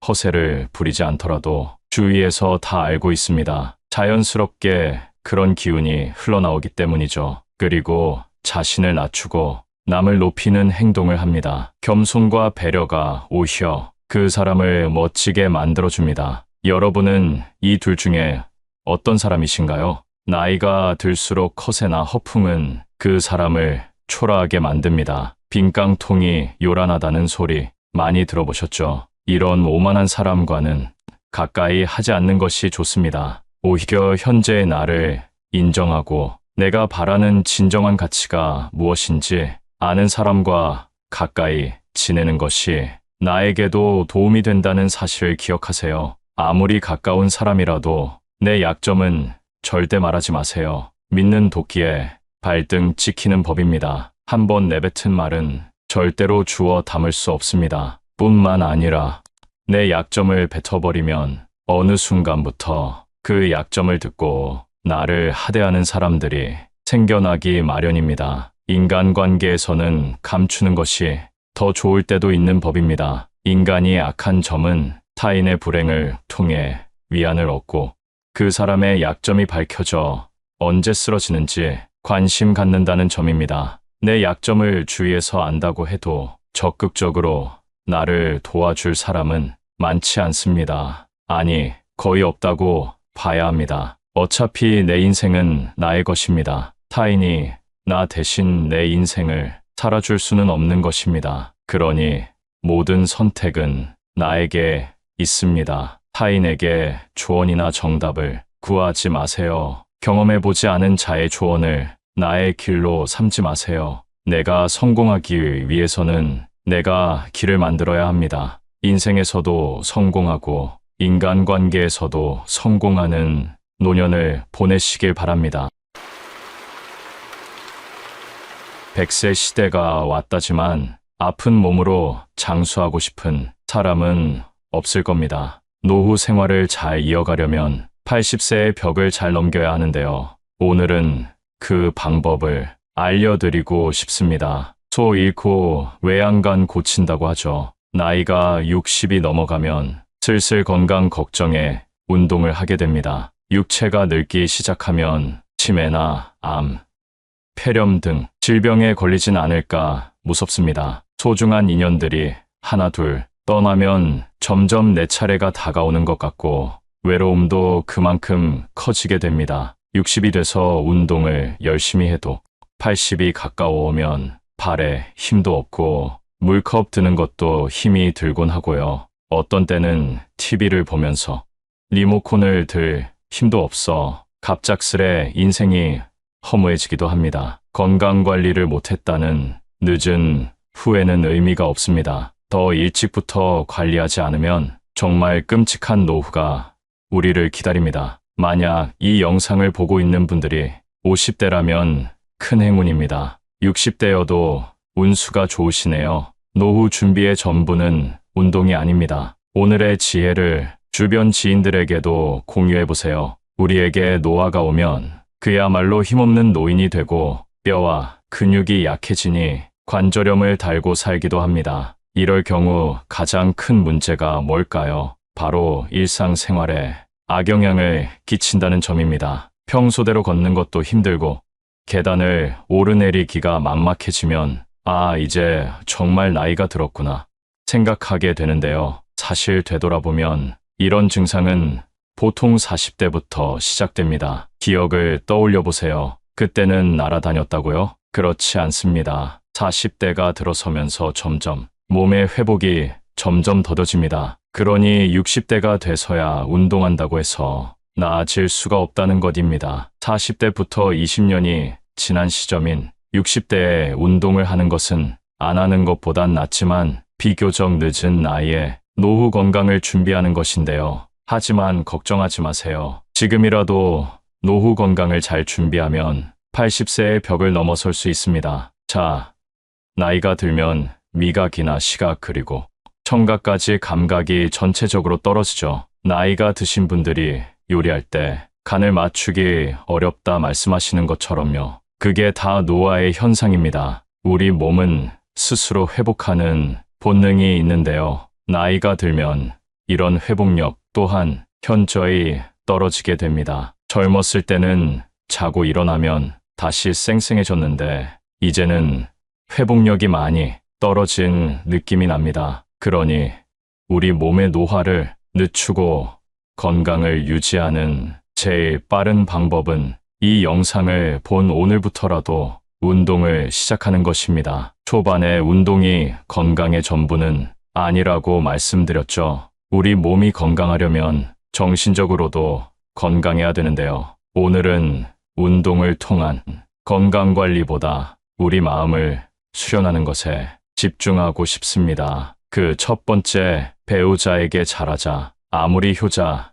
허세를 부리지 않더라도 주위에서 다 알고 있습니다. 자연스럽게 그런 기운이 흘러나오기 때문이죠. 그리고 자신을 낮추고 남을 높이는 행동을 합니다. 겸손과 배려가 오히려 그 사람을 멋지게 만들어줍니다. 여러분은 이 둘 중에 어떤 사람이신가요? 나이가 들수록 허세나 허풍은 그 사람을 초라하게 만듭니다. 빈깡통이 요란하다는 소리 많이 들어보셨죠? 이런 오만한 사람과는 가까이 하지 않는 것이 좋습니다. 오히려 현재의 나를 인정하고 내가 바라는 진정한 가치가 무엇인지 아는 사람과 가까이 지내는 것이 나에게도 도움이 된다는 사실을 기억하세요. 아무리 가까운 사람이라도 내 약점은 절대 말하지 마세요. 믿는 도끼에 발등 찍히는 법입니다. 한번 내뱉은 말은 절대로 주워 담을 수 없습니다. 뿐만 아니라 내 약점을 뱉어버리면 어느 순간부터 그 약점을 듣고 나를 하대하는 사람들이 생겨나기 마련입니다. 인간관계에서는 감추는 것이 더 좋을 때도 있는 법입니다. 인간이 악한 점은 타인의 불행을 통해 위안을 얻고 그 사람의 약점이 밝혀져 언제 쓰러지는지 관심 갖는다는 점입니다. 내 약점을 주위에서 안다고 해도 적극적으로 나를 도와줄 사람은 많지 않습니다. 아니, 거의 없다고 봐야 합니다. 어차피 내 인생은 나의 것입니다. 타인이 나 대신 내 인생을 살아줄 수는 없는 것입니다. 그러니 모든 선택은 나에게 있습니다. 타인에게 조언이나 정답을 구하지 마세요. 경험해보지 않은 자의 조언을 나의 길로 삼지 마세요. 내가 성공하기 위해서는 내가 길을 만들어야 합니다. 인생에서도 성공하고 인간관계에서도 성공하는 노년을 보내시길 바랍니다. 100세 시대가 왔다지만 아픈 몸으로 장수하고 싶은 사람은 없을 겁니다. 노후 생활을 잘 이어가려면 80세의 벽을 잘 넘겨야 하는데요. 오늘은 그 방법을 알려드리고 싶습니다. 소 잃고 외양간 고친다고 하죠. 나이가 60이 넘어가면 슬슬 건강 걱정에 운동을 하게 됩니다. 육체가 늙기 시작하면 치매나 암, 폐렴 등 질병에 걸리진 않을까 무섭습니다. 소중한 인연들이 하나 둘 떠나면 점점 내 차례가 다가오는 것 같고 외로움도 그만큼 커지게 됩니다. 60이 돼서 운동을 열심히 해도 80이 가까워오면 발에 힘도 없고 물컵 드는 것도 힘이 들곤 하고요. 어떤 때는 TV를 보면서 리모컨을 들 힘도 없어 갑작스레 인생이 허무해지기도 합니다. 건강관리를 못했다는 늦은 후회는 의미가 없습니다. 더 일찍부터 관리하지 않으면 정말 끔찍한 노후가 우리를 기다립니다. 만약 이 영상을 보고 있는 분들이 50대라면 큰 행운입니다. 60대여도 운수가 좋으시네요. 노후 준비의 전부는 운동이 아닙니다. 오늘의 지혜를 주변 지인들에게도 공유해보세요. 우리에게 노화가 오면 그야말로 힘없는 노인이 되고 뼈와 근육이 약해지니 관절염을 달고 살기도 합니다. 이럴 경우 가장 큰 문제가 뭘까요? 바로 일상생활에 악영향을 끼친다는 점입니다. 평소대로 걷는 것도 힘들고 계단을 오르내리기가 막막해지면 이제 정말 나이가 들었구나 생각하게 되는데요. 사실 되돌아보면 이런 증상은 보통 40대부터 시작됩니다. 기억을 떠올려 보세요. 그때는 날아다녔다고요? 그렇지 않습니다. 40대가 들어서면서 점점 몸의 회복이 점점 더뎌집니다. 그러니 60대가 돼서야 운동한다고 해서 나아질 수가 없다는 것입니다. 40대부터 20년이 지난 시점인 60대에 운동을 하는 것은 안 하는 것보단 낫지만 비교적 늦은 나이에 노후 건강을 준비하는 것인데요. 하지만 걱정하지 마세요. 지금이라도 노후 건강을 잘 준비하면 80세의 벽을 넘어설 수 있습니다. 자, 나이가 들면 미각이나 시각 그리고 청각까지 감각이 전체적으로 떨어지죠. 나이가 드신 분들이 요리할 때 간을 맞추기 어렵다 말씀하시는 것처럼요. 그게 다 노화의 현상입니다. 우리 몸은 스스로 회복하는 본능이 있는데요. 나이가 들면 이런 회복력 또한 현저히 떨어지게 됩니다. 젊었을 때는 자고 일어나면 다시 쌩쌩해졌는데 이제는 회복력이 많이 떨어진 느낌이 납니다. 그러니 우리 몸의 노화를 늦추고 건강을 유지하는 제일 빠른 방법은 이 영상을 본 오늘부터라도 운동을 시작하는 것입니다. 초반에 운동이 건강의 전부는 아니라고 말씀드렸죠. 우리 몸이 건강하려면 정신적으로도 건강해야 되는데요. 오늘은 운동을 통한 건강관리보다 우리 마음을 수련하는 것에 집중하고 싶습니다. 그 첫 번째, 배우자에게 잘하자. 아무리 효자,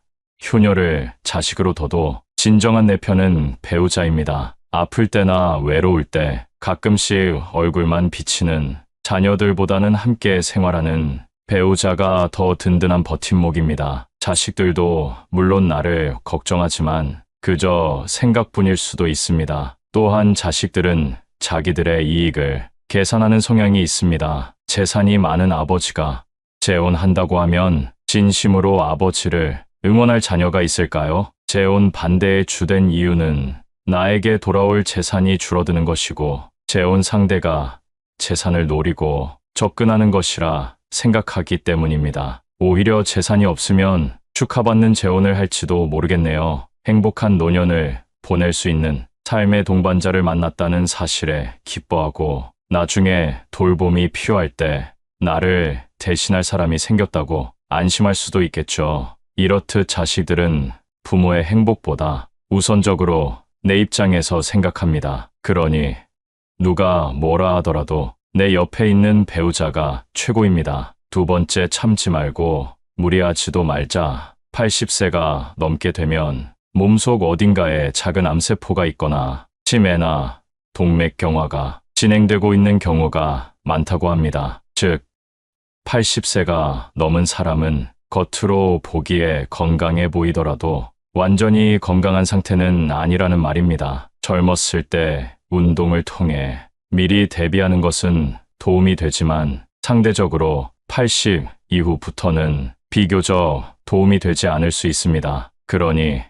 효녀를 자식으로 둬도 진정한 내 편은 배우자입니다. 아플 때나 외로울 때 가끔씩 얼굴만 비치는 자녀들보다는 함께 생활하는 배우자가 더 든든한 버팀목입니다. 자식들도 물론 나를 걱정하지만 그저 생각뿐일 수도 있습니다. 또한 자식들은 자기들의 이익을 계산하는 성향이 있습니다. 재산이 많은 아버지가 재혼한다고 하면 진심으로 아버지를 응원할 자녀가 있을까요? 재혼 반대의 주된 이유는 나에게 돌아올 재산이 줄어드는 것이고 재혼 상대가 재산을 노리고 접근하는 것이라 생각하기 때문입니다. 오히려 재산이 없으면 축하받는 재혼을 할지도 모르겠네요. 행복한 노년을 보낼 수 있는 삶의 동반자를 만났다는 사실에 기뻐하고 나중에 돌봄이 필요할 때 나를 대신할 사람이 생겼다고 안심할 수도 있겠죠. 이렇듯 자식들은 부모의 행복보다 우선적으로 내 입장에서 생각합니다. 그러니 누가 뭐라 하더라도 내 옆에 있는 배우자가 최고입니다. 두 번째, 참지 말고 무리하지도 말자. 80세가 넘게 되면 몸속 어딘가에 작은 암세포가 있거나 치매나 동맥경화가 진행되고 있는 경우가 많다고 합니다. 즉, 80세가 넘은 사람은 겉으로 보기에 건강해 보이더라도 완전히 건강한 상태는 아니라는 말입니다. 젊었을 때 운동을 통해 미리 대비하는 것은 도움이 되지만 상대적으로 80 이후부터는 비교적 도움이 되지 않을 수 있습니다. 그러니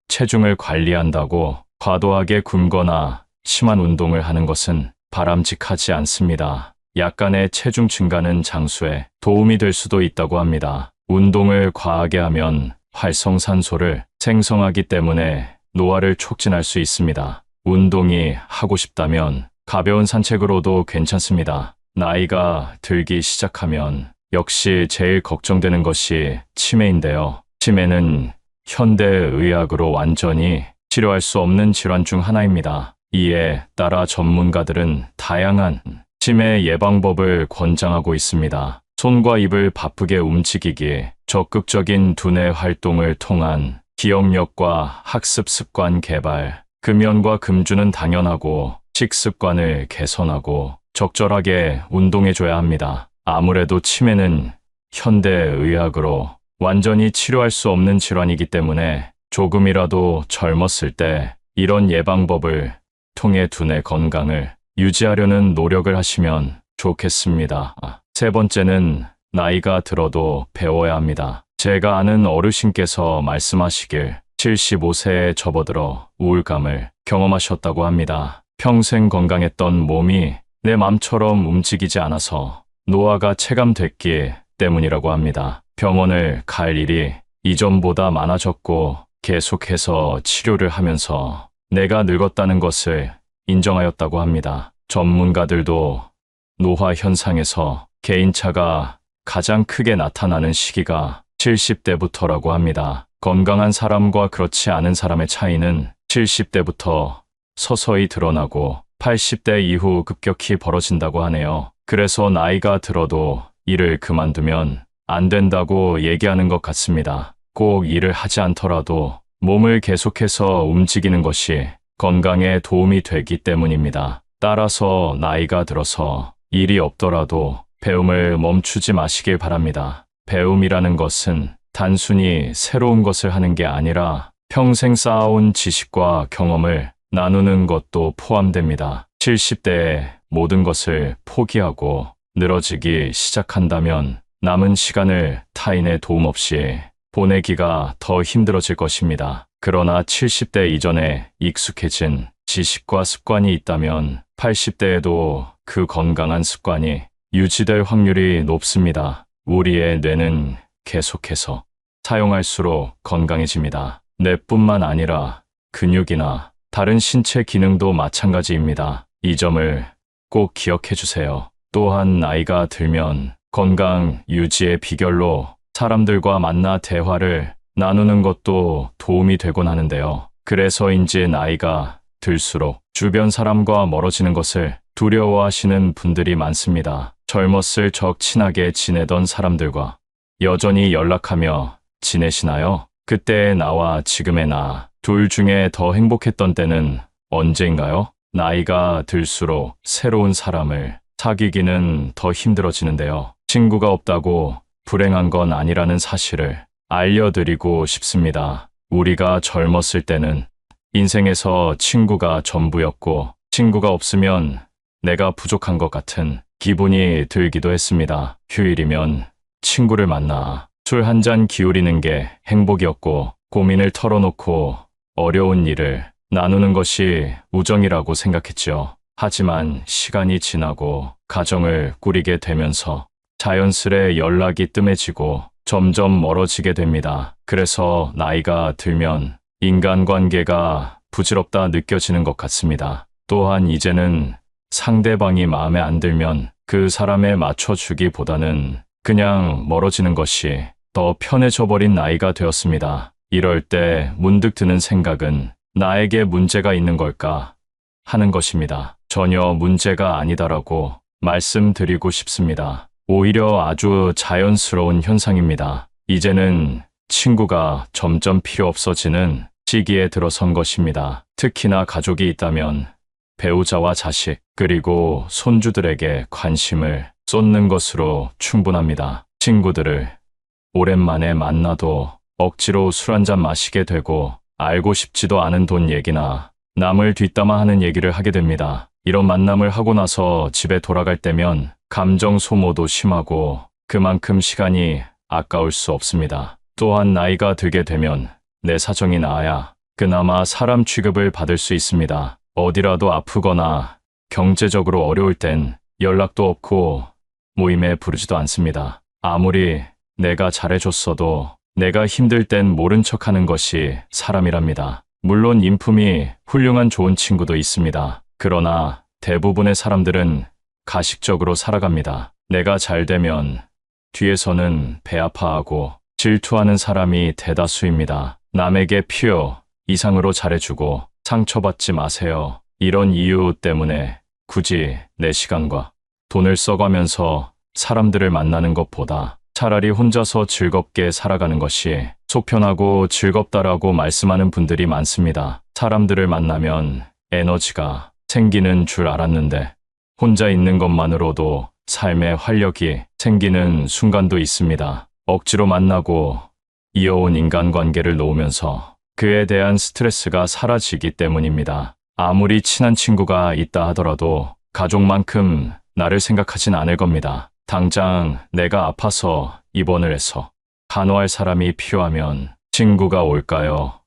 체중을 관리한다고 과도하게 굶거나 심한 운동을 하는 것은 바람직하지 않습니다. 약간의 체중 증가는 장수에 도움이 될 수도 있다고 합니다. 운동을 과하게 하면 활성산소를 생성하기 때문에 노화를 촉진할 수 있습니다. 운동이 하고 싶다면 가벼운 산책으로도 괜찮습니다. 나이가 들기 시작하면 역시 제일 걱정되는 것이 치매인데요. 치매는 현대의학으로 완전히 치료할 수 없는 질환 중 하나입니다. 이에 따라 전문가들은 다양한 치매 예방법을 권장하고 있습니다. 손과 입을 바쁘게 움직이기, 적극적인 두뇌 활동을 통한 기억력과 학습 습관 개발, 금연과 금주는 당연하고 식습관을 개선하고 적절하게 운동해줘야 합니다. 아무래도 치매는 현대의학으로 완전히 치료할 수 없는 질환이기 때문에 조금이라도 젊었을 때 이런 예방법을 통해 두뇌 건강을 유지하려는 노력을 하시면 좋겠습니다. 세 번째는 나이가 들어도 배워야 합니다. 제가 아는 어르신께서 말씀하시길 75세에 접어들어 우울감을 경험하셨다고 합니다. 평생 건강했던 몸이 내 맘처럼 움직이지 않아서 노화가 체감됐기 때문이라고 합니다. 병원을 갈 일이 이전보다 많아졌고 계속해서 치료를 하면서 내가 늙었다는 것을 인정하였다고 합니다. 전문가들도 노화 현상에서 개인차가 가장 크게 나타나는 시기가 70대부터라고 합니다. 건강한 사람과 그렇지 않은 사람의 차이는 70대부터 서서히 드러나고 80대 이후 급격히 벌어진다고 하네요. 그래서 나이가 들어도 일을 그만두면 안 된다고 얘기하는 것 같습니다. 꼭 일을 하지 않더라도 몸을 계속해서 움직이는 것이 건강에 도움이 되기 때문입니다. 따라서 나이가 들어서 일이 없더라도 배움을 멈추지 마시길 바랍니다. 배움이라는 것은 단순히 새로운 것을 하는 게 아니라 평생 쌓아온 지식과 경험을 나누는 것도 포함됩니다. 70대에 모든 것을 포기하고 늘어지기 시작한다면 남은 시간을 타인의 도움 없이 보내기가 더 힘들어질 것입니다. 그러나 70대 이전에 익숙해진 지식과 습관이 있다면 80대에도 그 건강한 습관이 유지될 확률이 높습니다. 우리의 뇌는 계속해서 사용할수록 건강해집니다. 뇌뿐만 아니라 근육이나 다른 신체 기능도 마찬가지입니다. 이 점을 꼭 기억해 주세요. 또한 나이가 들면 건강 유지의 비결로 사람들과 만나 대화를 나누는 것도 도움이 되곤 하는데요. 그래서인지 나이가 들수록 주변 사람과 멀어지는 것을 두려워하시는 분들이 많습니다. 젊었을 적 친하게 지내던 사람들과 여전히 연락하며 지내시나요? 그때의 나와 지금의 나, 둘 중에 더 행복했던 때는 언제인가요? 나이가 들수록 새로운 사람을 사귀기는 더 힘들어지는데요. 친구가 없다고 불행한 건 아니라는 사실을 알려드리고 싶습니다. 우리가 젊었을 때는 인생에서 친구가 전부였고 친구가 없으면 내가 부족한 것 같은 기분이 들기도 했습니다. 휴일이면 친구를 만나 술 한 잔 기울이는 게 행복이었고 고민을 털어놓고 어려운 일을 나누는 것이 우정이라고 생각했죠. 하지만 시간이 지나고 가정을 꾸리게 되면서 자연스레 연락이 뜸해지고 점점 멀어지게 됩니다. 그래서 나이가 들면 인간관계가 부질없다 느껴지는 것 같습니다. 또한 이제는 상대방이 마음에 안 들면 그 사람에 맞춰주기보다는 그냥 멀어지는 것이 더 편해져 버린 나이가 되었습니다. 이럴 때 문득 드는 생각은 나에게 문제가 있는 걸까 하는 것입니다. 전혀 문제가 아니다라고 말씀드리고 싶습니다. 오히려 아주 자연스러운 현상입니다. 이제는 친구가 점점 필요 없어지는 시기에 들어선 것입니다. 특히나 가족이 있다면 배우자와 자식, 그리고 손주들에게 관심을 쏟는 것으로 충분합니다. 친구들을 오랜만에 만나도 억지로 술 한잔 마시게 되고 알고 싶지도 않은 돈 얘기나 남을 뒷담화하는 얘기를 하게 됩니다. 이런 만남을 하고 나서 집에 돌아갈 때면 감정 소모도 심하고 그만큼 시간이 아까울 수 없습니다. 또한 나이가 들게 되면 내 사정이 나아야 그나마 사람 취급을 받을 수 있습니다. 어디라도 아프거나 경제적으로 어려울 땐 연락도 없고 모임에 부르지도 않습니다. 아무리 내가 잘해줬어도 내가 힘들 땐 모른 척하는 것이 사람이랍니다. 물론 인품이 훌륭한 좋은 친구도 있습니다. 그러나 대부분의 사람들은 가식적으로 살아갑니다. 내가 잘 되면 뒤에서는 배 아파하고 질투하는 사람이 대다수입니다. 남에게 필요 이상으로 잘해주고 상처받지 마세요. 이런 이유 때문에 굳이 내 시간과 돈을 써가면서 사람들을 만나는 것보다 차라리 혼자서 즐겁게 살아가는 것이 속편하고 즐겁다라고 말씀하는 분들이 많습니다. 사람들을 만나면 에너지가 생기는 줄 알았는데 혼자 있는 것만으로도 삶에 활력이 생기는 순간도 있습니다. 억지로 만나고 이어온 인간관계를 놓으면서 그에 대한 스트레스가 사라지기 때문입니다. 아무리 친한 친구가 있다 하더라도 가족만큼 나를 생각하진 않을 겁니다. 당장 내가 아파서 입원을 해서 간호할 사람이 필요하면 친구가 올까요?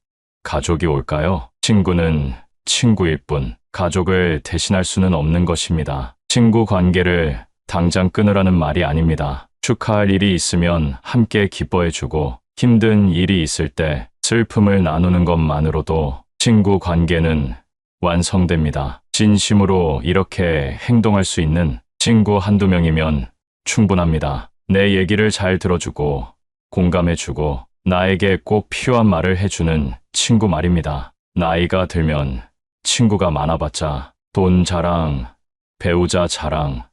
가족이 올까요? 친구는 친구일 뿐 가족을 대신할 수는 없는 것입니다. 친구 관계를 당장 끊으라는 말이 아닙니다. 축하할 일이 있으면 함께 기뻐해주고 힘든 일이 있을 때 슬픔을 나누는 것만으로도 친구 관계는 완성됩니다. 진심으로 이렇게 행동할 수 있는 친구 한두 명이면 충분합니다. 내 얘기를 잘 들어주고 공감해주고 나에게 꼭 필요한 말을 해주는 친구 말입니다. 나이가 들면 친구가 많아봤자 돈 자랑, 배우자 자랑,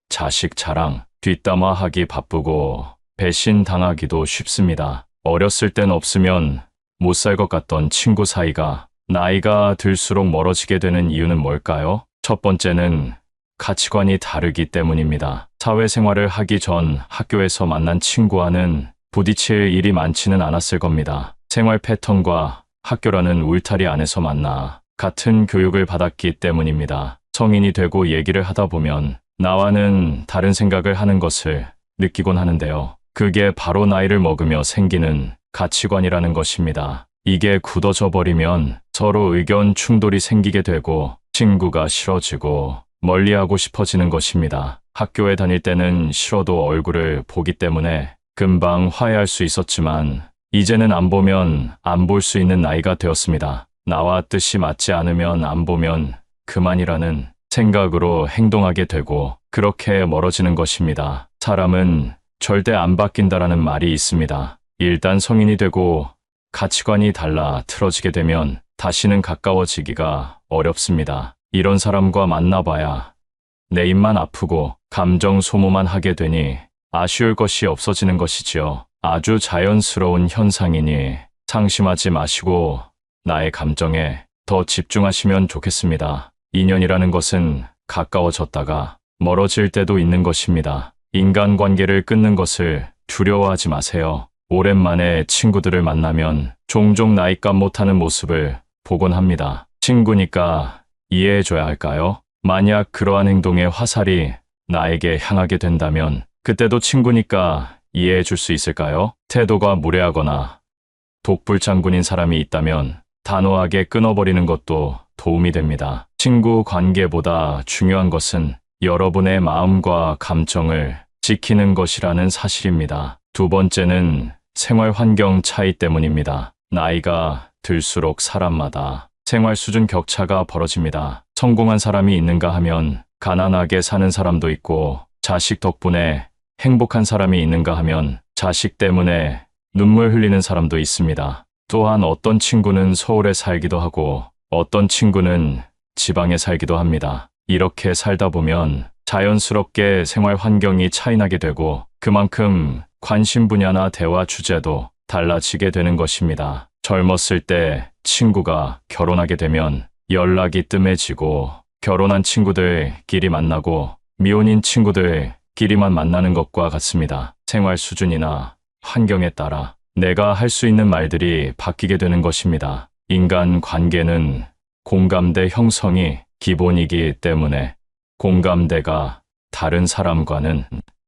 자식 자랑, 뒷담화하기 바쁘고 배신당하기도 쉽습니다. 어렸을 땐 없으면 못 살 것 같던 친구 사이가 나이가 들수록 멀어지게 되는 이유는 뭘까요? 첫 번째는 가치관이 다르기 때문입니다. 사회생활을 하기 전 학교에서 만난 친구와는 부딪힐 일이 많지는 않았을 겁니다. 생활 패턴과 학교라는 울타리 안에서 만나 같은 교육을 받았기 때문입니다. 성인이 되고 얘기를 하다 보면 나와는 다른 생각을 하는 것을 느끼곤 하는데요. 그게 바로 나이를 먹으며 생기는 가치관이라는 것입니다. 이게 굳어져 버리면 서로 의견 충돌이 생기게 되고 친구가 싫어지고 멀리하고 싶어지는 것입니다. 학교에 다닐 때는 싫어도 얼굴을 보기 때문에 금방 화해할 수 있었지만 이제는 안 보면 안 볼 수 있는 나이가 되었습니다. 나와 뜻이 맞지 않으면 안 보면 그만이라는 생각으로 행동하게 되고 그렇게 멀어지는 것입니다. 사람은 절대 안 바뀐다라는 말이 있습니다. 일단 성인이 되고 가치관이 달라 틀어지게 되면 다시는 가까워지기가 어렵습니다. 이런 사람과 만나봐야 내 입만 아프고 감정 소모만 하게 되니 아쉬울 것이 없어지는 것이지요. 아주 자연스러운 현상이니 상심하지 마시고 나의 감정에 더 집중하시면 좋겠습니다. 인연이라는 것은 가까워졌다가 멀어질 때도 있는 것입니다. 인간관계를 끊는 것을 두려워하지 마세요. 오랜만에 친구들을 만나면 종종 나이값 못하는 모습을 보곤 합니다. 친구니까 이해해줘야 할까요? 만약 그러한 행동의 화살이 나에게 향하게 된다면 그때도 친구니까 이해해줄 수 있을까요? 태도가 무례하거나 독불장군인 사람이 있다면 단호하게 끊어버리는 것도 도움이 됩니다. 친구 관계보다 중요한 것은 여러분의 마음과 감정을 지키는 것이라는 사실입니다. 두 번째는 생활 환경 차이 때문입니다. 나이가 들수록 사람마다 생활 수준 격차가 벌어집니다. 성공한 사람이 있는가 하면 가난하게 사는 사람도 있고 자식 덕분에 행복한 사람이 있는가 하면 자식 때문에 눈물 흘리는 사람도 있습니다. 또한 어떤 친구는 서울에 살기도 하고 어떤 친구는 지방에 살기도 합니다. 이렇게 살다 보면 자연스럽게 생활 환경이 차이나게 되고 그만큼 관심 분야나 대화 주제도 달라지게 되는 것입니다. 젊었을 때 친구가 결혼하게 되면 연락이 뜸해지고 결혼한 친구들끼리 만나고 미혼인 친구들끼리만 만나는 것과 같습니다. 생활 수준이나 환경에 따라 내가 할 수 있는 말들이 바뀌게 되는 것입니다. 인간 관계는 공감대 형성이 기본이기 때문에 공감대가 다른 사람과는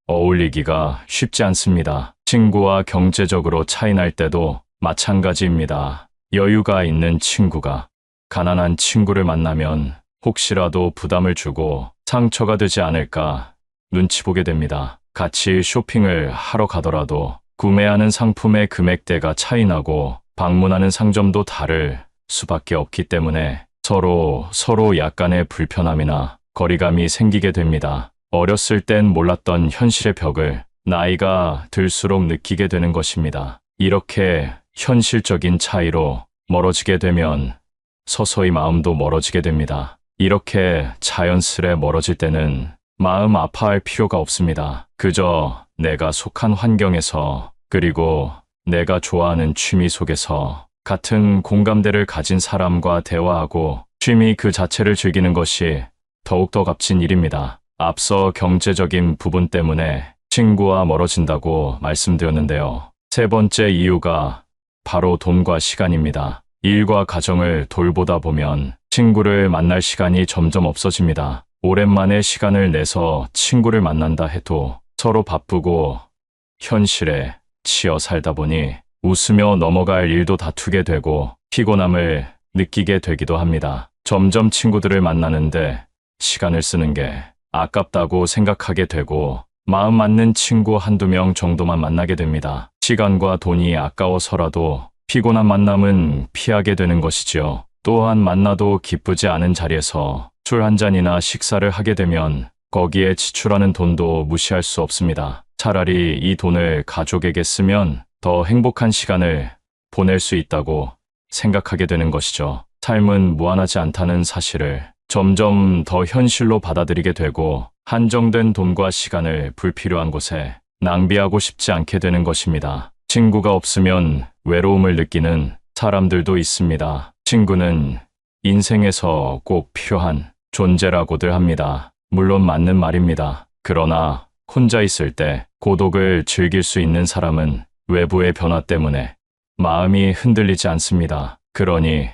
어울리기가 쉽지 않습니다. 친구와 경제적으로 차이날 때도 마찬가지입니다. 여유가 있는 친구가 가난한 친구를 만나면 혹시라도 부담을 주고 상처가 되지 않을까 눈치 보게 됩니다. 같이 쇼핑을 하러 가더라도 구매하는 상품의 금액대가 차이나고 방문하는 상점도 다를 수밖에 없기 때문에 서로 약간의 불편함이나 거리감이 생기게 됩니다. 어렸을 땐 몰랐던 현실의 벽을 나이가 들수록 느끼게 되는 것입니다. 이렇게 현실적인 차이로 멀어지게 되면 서서히 마음도 멀어지게 됩니다. 이렇게 자연스레 멀어질 때는 마음 아파할 필요가 없습니다. 그저 내가 속한 환경에서 그리고 내가 좋아하는 취미 속에서 같은 공감대를 가진 사람과 대화하고 취미 그 자체를 즐기는 것이 더욱더 값진 일입니다. 앞서 경제적인 부분 때문에 친구와 멀어진다고 말씀드렸는데요. 세 번째 이유가 바로 돈과 시간입니다. 일과 가정을 돌보다 보면 친구를 만날 시간이 점점 없어집니다. 오랜만에 시간을 내서 친구를 만난다 해도 서로 바쁘고 현실에 치여 살다 보니 웃으며 넘어갈 일도 다투게 되고 피곤함을 느끼게 되기도 합니다. 점점 친구들을 만나는데 시간을 쓰는 게 아깝다고 생각하게 되고 마음 맞는 친구 한두 명 정도만 만나게 됩니다. 시간과 돈이 아까워서라도 피곤한 만남은 피하게 되는 것이지요. 또한 만나도 기쁘지 않은 자리에서 술 한 잔이나 식사를 하게 되면 거기에 지출하는 돈도 무시할 수 없습니다. 차라리 이 돈을 가족에게 쓰면 더 행복한 시간을 보낼 수 있다고 생각하게 되는 것이죠. 삶은 무한하지 않다는 사실을 점점 더 현실로 받아들이게 되고 한정된 돈과 시간을 불필요한 곳에 낭비하고 싶지 않게 되는 것입니다. 친구가 없으면 외로움을 느끼는 사람들도 있습니다. 친구는 인생에서 꼭 필요한 존재라고들 합니다. 물론 맞는 말입니다. 그러나 혼자 있을 때 고독을 즐길 수 있는 사람은 외부의 변화 때문에 마음이 흔들리지 않습니다. 그러니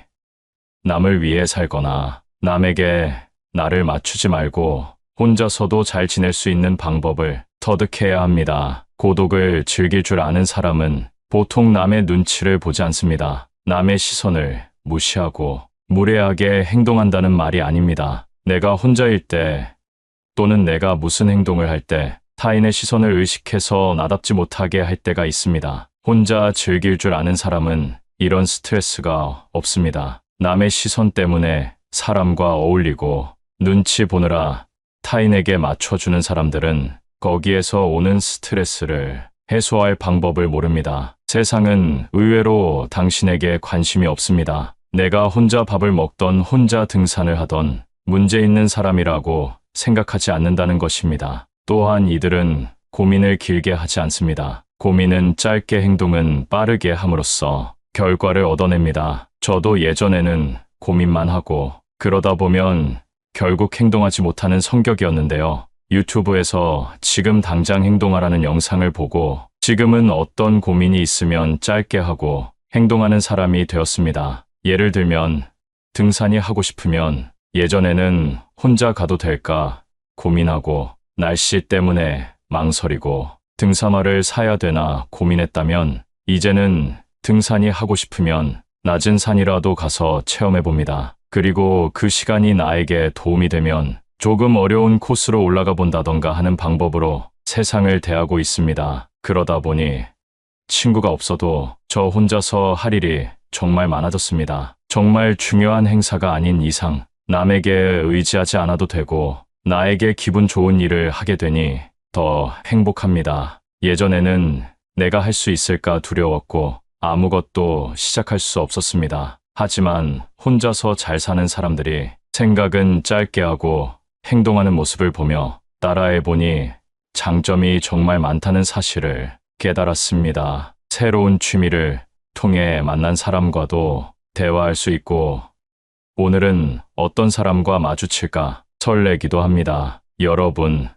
남을 위해 살거나 남에게 나를 맞추지 말고 혼자서도 잘 지낼 수 있는 방법을 터득해야 합니다. 고독을 즐길 줄 아는 사람은 보통 남의 눈치를 보지 않습니다. 남의 시선을 무시하고 무례하게 행동한다는 말이 아닙니다. 내가 혼자일 때 또는 내가 무슨 행동을 할 때 타인의 시선을 의식해서 나답지 못하게 할 때가 있습니다. 혼자 즐길 줄 아는 사람은 이런 스트레스가 없습니다. 남의 시선 때문에 사람과 어울리고 눈치 보느라 타인에게 맞춰주는 사람들은 거기에서 오는 스트레스를 해소할 방법을 모릅니다. 세상은 의외로 당신에게 관심이 없습니다. 내가 혼자 밥을 먹던 혼자 등산을 하던 문제 있는 사람이라고 생각하지 않는다는 것입니다. 또한 이들은 고민을 길게 하지 않습니다. 고민은 짧게 행동은 빠르게 함으로써 결과를 얻어냅니다. 저도 예전에는 고민만 하고 그러다 보면 결국 행동하지 못하는 성격이었는데요. 유튜브에서 지금 당장 행동하라는 영상을 보고 지금은 어떤 고민이 있으면 짧게 하고 행동하는 사람이 되었습니다. 예를 들면 등산이 하고 싶으면 예전에는 혼자 가도 될까 고민하고 날씨 때문에 망설이고 등산화를 사야 되나 고민했다면 이제는 등산이 하고 싶으면 낮은 산이라도 가서 체험해봅니다. 그리고 그 시간이 나에게 도움이 되면 조금 어려운 코스로 올라가 본다던가 하는 방법으로 세상을 대하고 있습니다. 그러다 보니 친구가 없어도 저 혼자서 할 일이 정말 많아졌습니다. 정말 중요한 행사가 아닌 이상 남에게 의지하지 않아도 되고 나에게 기분 좋은 일을 하게 되니 더 행복합니다. 예전에는 내가 할 수 있을까 두려웠고 아무것도 시작할 수 없었습니다. 하지만 혼자서 잘 사는 사람들이 생각은 짧게 하고 행동하는 모습을 보며 따라해보니 장점이 정말 많다는 사실을 깨달았습니다. 새로운 취미를 통해 만난 사람과도 대화할 수 있고 오늘은 어떤 사람과 마주칠까 설레기도 합니다. 여러분,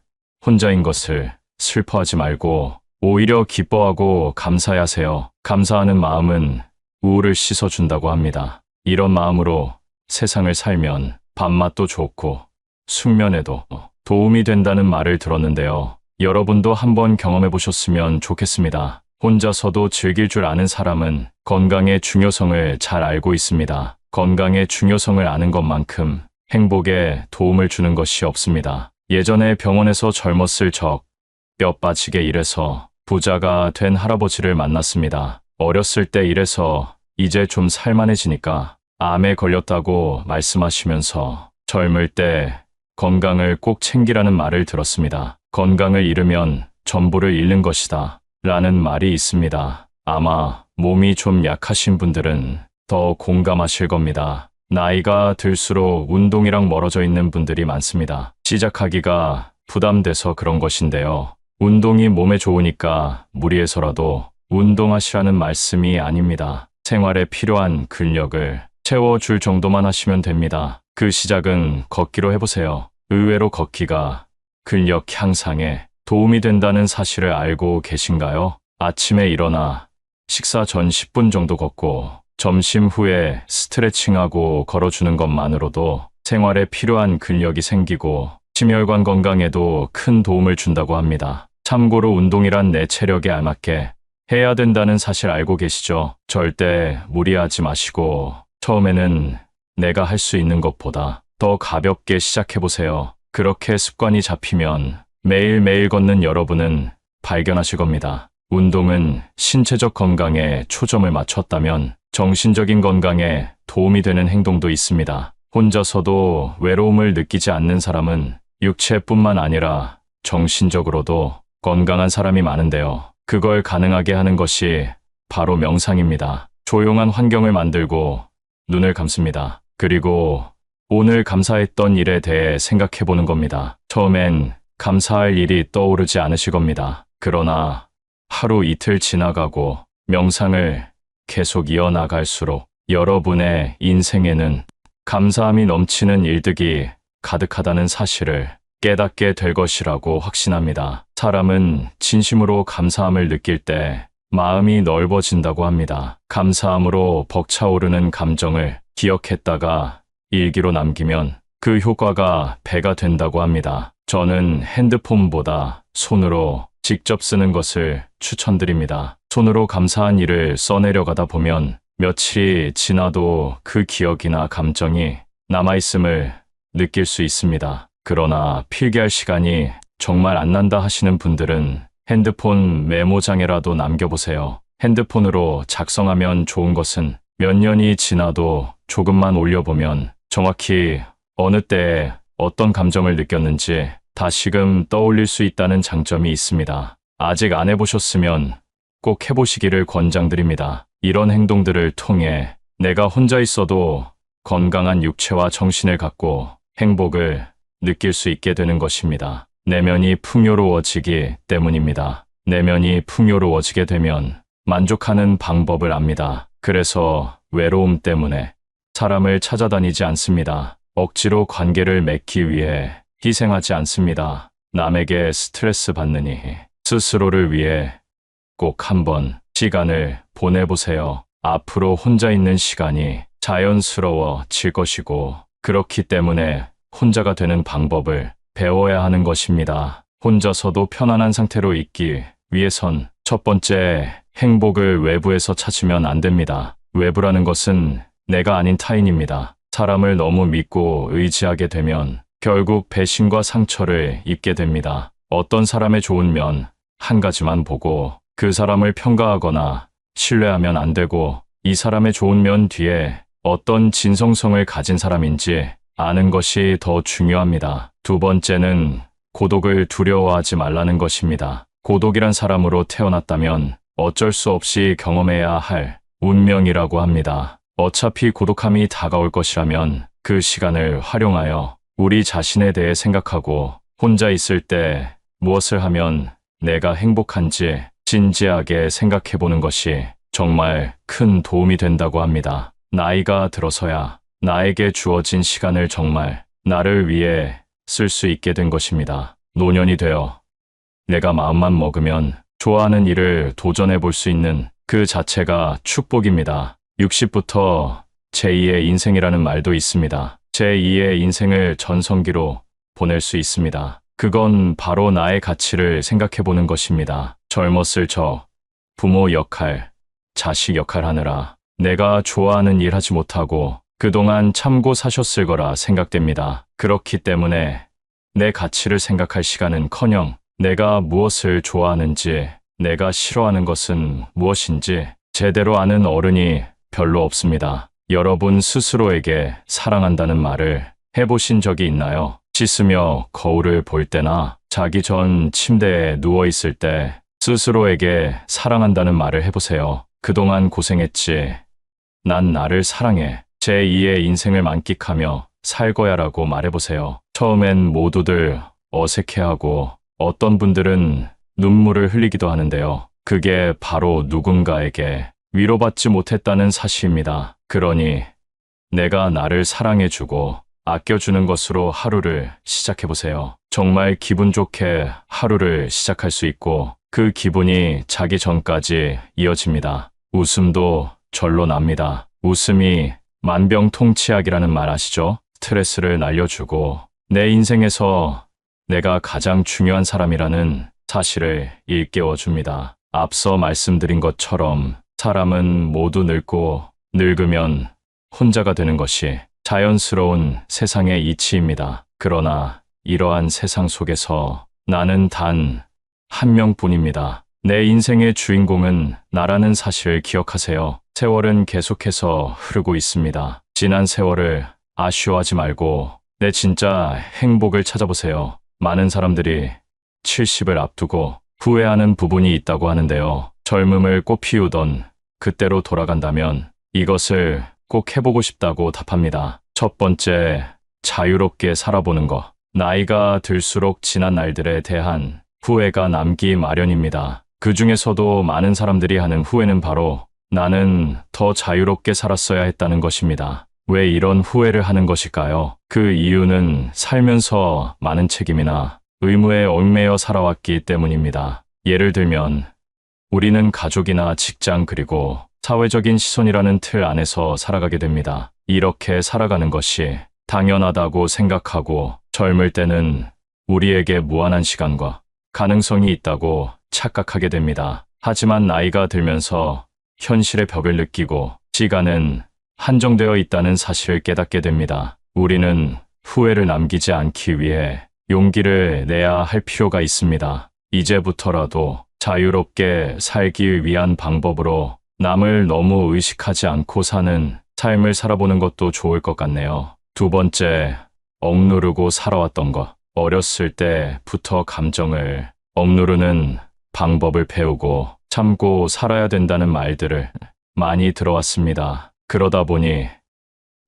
혼자인 것을 슬퍼하지 말고 오히려 기뻐하고 감사하세요. 감사하는 마음은 우울을 씻어준다고 합니다. 이런 마음으로 세상을 살면 밥맛도 좋고 숙면에도 도움이 된다는 말을 들었는데요. 여러분도 한번 경험해 보셨으면 좋겠습니다. 혼자서도 즐길 줄 아는 사람은 건강의 중요성을 잘 알고 있습니다. 건강의 중요성을 아는 것만큼 행복에 도움을 주는 것이 없습니다. 예전에 병원에서 젊었을 적 뼈 빠지게 일해서 부자가 된 할아버지를 만났습니다. 어렸을 때 일해서 이제 좀 살만해지니까 암에 걸렸다고 말씀하시면서 젊을 때 건강을 꼭 챙기라는 말을 들었습니다. 건강을 잃으면 전부를 잃는 것이다 라는 말이 있습니다. 아마 몸이 좀 약하신 분들은 더 공감하실 겁니다. 나이가 들수록 운동이랑 멀어져 있는 분들이 많습니다. 시작하기가 부담돼서 그런 것인데요. 운동이 몸에 좋으니까 무리해서라도 운동하시라는 말씀이 아닙니다. 생활에 필요한 근력을 채워줄 정도만 하시면 됩니다. 그 시작은 걷기로 해보세요. 의외로 걷기가 근력 향상에 도움이 된다는 사실을 알고 계신가요? 아침에 일어나 식사 전 10분 정도 걷고 점심 후에 스트레칭하고 걸어주는 것만으로도 생활에 필요한 근력이 생기고 심혈관 건강에도 큰 도움을 준다고 합니다. 참고로 운동이란 내 체력에 알맞게 해야 된다는 사실 알고 계시죠? 절대 무리하지 마시고 처음에는 내가 할 수 있는 것보다 더 가볍게 시작해보세요. 그렇게 습관이 잡히면 매일매일 걷는 여러분은 발견하실 겁니다. 운동은 신체적 건강에 초점을 맞췄다면 정신적인 건강에 도움이 되는 행동도 있습니다. 혼자서도 외로움을 느끼지 않는 사람은 육체뿐만 아니라 정신적으로도 건강한 사람이 많은데요. 그걸 가능하게 하는 것이 바로 명상입니다. 조용한 환경을 만들고 눈을 감습니다. 그리고 오늘 감사했던 일에 대해 생각해 보는 겁니다. 처음엔 감사할 일이 떠오르지 않으실 겁니다. 그러나 하루 이틀 지나가고 명상을 계속 이어나갈수록 여러분의 인생에는 감사함이 넘치는 일들이 가득하다는 사실을 깨닫게 될 것이라고 확신합니다. 사람은 진심으로 감사함을 느낄 때 마음이 넓어진다고 합니다. 감사함으로 벅차오르는 감정을 기억했다가 일기로 남기면 그 효과가 배가 된다고 합니다. 저는 핸드폰보다 손으로 직접 쓰는 것을 추천드립니다. 손으로 감사한 일을 써내려가다 보면 며칠이 지나도 그 기억이나 감정이 남아있음을 느낄 수 있습니다. 그러나 필기할 시간이 정말 안 난다 하시는 분들은 핸드폰 메모장에라도 남겨보세요. 핸드폰으로 작성하면 좋은 것은 몇 년이 지나도 조금만 올려보면 정확히 어느 때에 어떤 감정을 느꼈는지 다시금 떠올릴 수 있다는 장점이 있습니다. 아직 안 해보셨으면 꼭 해보시기를 권장드립니다. 이런 행동들을 통해 내가 혼자 있어도 건강한 육체와 정신을 갖고 행복을 느낄 수 있게 되는 것입니다. 내면이 풍요로워지기 때문입니다. 내면이 풍요로워지게 되면 만족하는 방법을 압니다. 그래서 외로움 때문에 사람을 찾아다니지 않습니다. 억지로 관계를 맺기 위해 희생하지 않습니다. 남에게 스트레스 받느니 스스로를 위해 꼭 한번 시간을 보내보세요. 앞으로 혼자 있는 시간이 자연스러워질 것이고 그렇기 때문에 혼자가 되는 방법을 배워야 하는 것입니다. 혼자서도 편안한 상태로 있기 위해선 첫 번째, 행복을 외부에서 찾으면 안 됩니다. 외부라는 것은 내가 아닌 타인입니다. 사람을 너무 믿고 의지하게 되면 결국 배신과 상처를 입게 됩니다. 어떤 사람의 좋은 면 한 가지만 보고 그 사람을 평가하거나 신뢰하면 안 되고 이 사람의 좋은 면 뒤에 어떤 진성성을 가진 사람인지 아는 것이 더 중요합니다. 두 번째는 고독을 두려워하지 말라는 것입니다. 고독이란 사람으로 태어났다면 어쩔 수 없이 경험해야 할 운명이라고 합니다. 어차피 고독함이 다가올 것이라면 그 시간을 활용하여 우리 자신에 대해 생각하고 혼자 있을 때 무엇을 하면 내가 행복한지 진지하게 생각해 보는 것이 정말 큰 도움이 된다고 합니다. 나이가 들어서야 나에게 주어진 시간을 정말 나를 위해 쓸 수 있게 된 것입니다. 노년이 되어 내가 마음만 먹으면 좋아하는 일을 도전해 볼 수 있는 그 자체가 축복입니다. 60부터 제2의 인생이라는 말도 있습니다. 제2의 인생을 전성기로 보낼 수 있습니다. 그건 바로 나의 가치를 생각해 보는 것입니다. 젊었을 적 부모 역할, 자식 역할 하느라 내가 좋아하는 일 하지 못하고 그동안 참고 사셨을 거라 생각됩니다. 그렇기 때문에 내 가치를 생각할 시간은커녕 내가 무엇을 좋아하는지, 내가 싫어하는 것은 무엇인지 제대로 아는 어른이 별로 없습니다. 여러분 스스로에게 사랑한다는 말을 해보신 적이 있나요? 씻으며 거울을 볼 때나 자기 전 침대에 누워있을 때 스스로에게 사랑한다는 말을 해보세요. 그동안 고생했지. 난 나를 사랑해. 제2의 인생을 만끽하며 살 거야라고 말해보세요. 처음엔 모두들 어색해하고 어떤 분들은 눈물을 흘리기도 하는데요. 그게 바로 누군가에게 위로받지 못했다는 사실입니다. 그러니 내가 나를 사랑해주고 아껴주는 것으로 하루를 시작해보세요. 정말 기분 좋게 하루를 시작할 수 있고 그 기분이 자기 전까지 이어집니다. 웃음도 절로 납니다. 웃음이 만병통치약이라는 말 아시죠? 스트레스를 날려주고 내 인생에서 내가 가장 중요한 사람이라는 사실을 일깨워줍니다. 앞서 말씀드린 것처럼 사람은 모두 늙고 늙으면 혼자가 되는 것이 자연스러운 세상의 이치입니다. 그러나 이러한 세상 속에서 나는 단 한 명뿐입니다. 내 인생의 주인공은 나라는 사실을 기억하세요. 세월은 계속해서 흐르고 있습니다. 지난 세월을 아쉬워하지 말고 내 진짜 행복을 찾아보세요. 많은 사람들이 70을 앞두고 후회하는 부분이 있다고 하는데요. 젊음을 꽃피우던 그때로 돌아간다면 이것을 꼭 해보고 싶다고 답합니다. 첫 번째, 자유롭게 살아보는 것. 나이가 들수록 지난 날들에 대한 후회가 남기 마련입니다. 그 중에서도 많은 사람들이 하는 후회는 바로 나는 더 자유롭게 살았어야 했다는 것입니다. 왜 이런 후회를 하는 것일까요? 그 이유는 살면서 많은 책임이나 의무에 얽매여 살아왔기 때문입니다. 예를 들면 우리는 가족이나 직장 그리고 사회적인 시선이라는 틀 안에서 살아가게 됩니다. 이렇게 살아가는 것이 당연하다고 생각하고 젊을 때는 우리에게 무한한 시간과 가능성이 있다고 착각하게 됩니다. 하지만 나이가 들면서 현실의 벽을 느끼고 시간은 한정되어 있다는 사실을 깨닫게 됩니다. 우리는 후회를 남기지 않기 위해 용기를 내야 할 필요가 있습니다. 이제부터라도 자유롭게 살기 위한 방법으로 남을 너무 의식하지 않고 사는 삶을 살아보는 것도 좋을 것 같네요. 두 번째, 억누르고 살아왔던 것. 어렸을 때부터 감정을 억누르는 방법을 배우고 참고 살아야 된다는 말들을 많이 들어왔습니다. 그러다 보니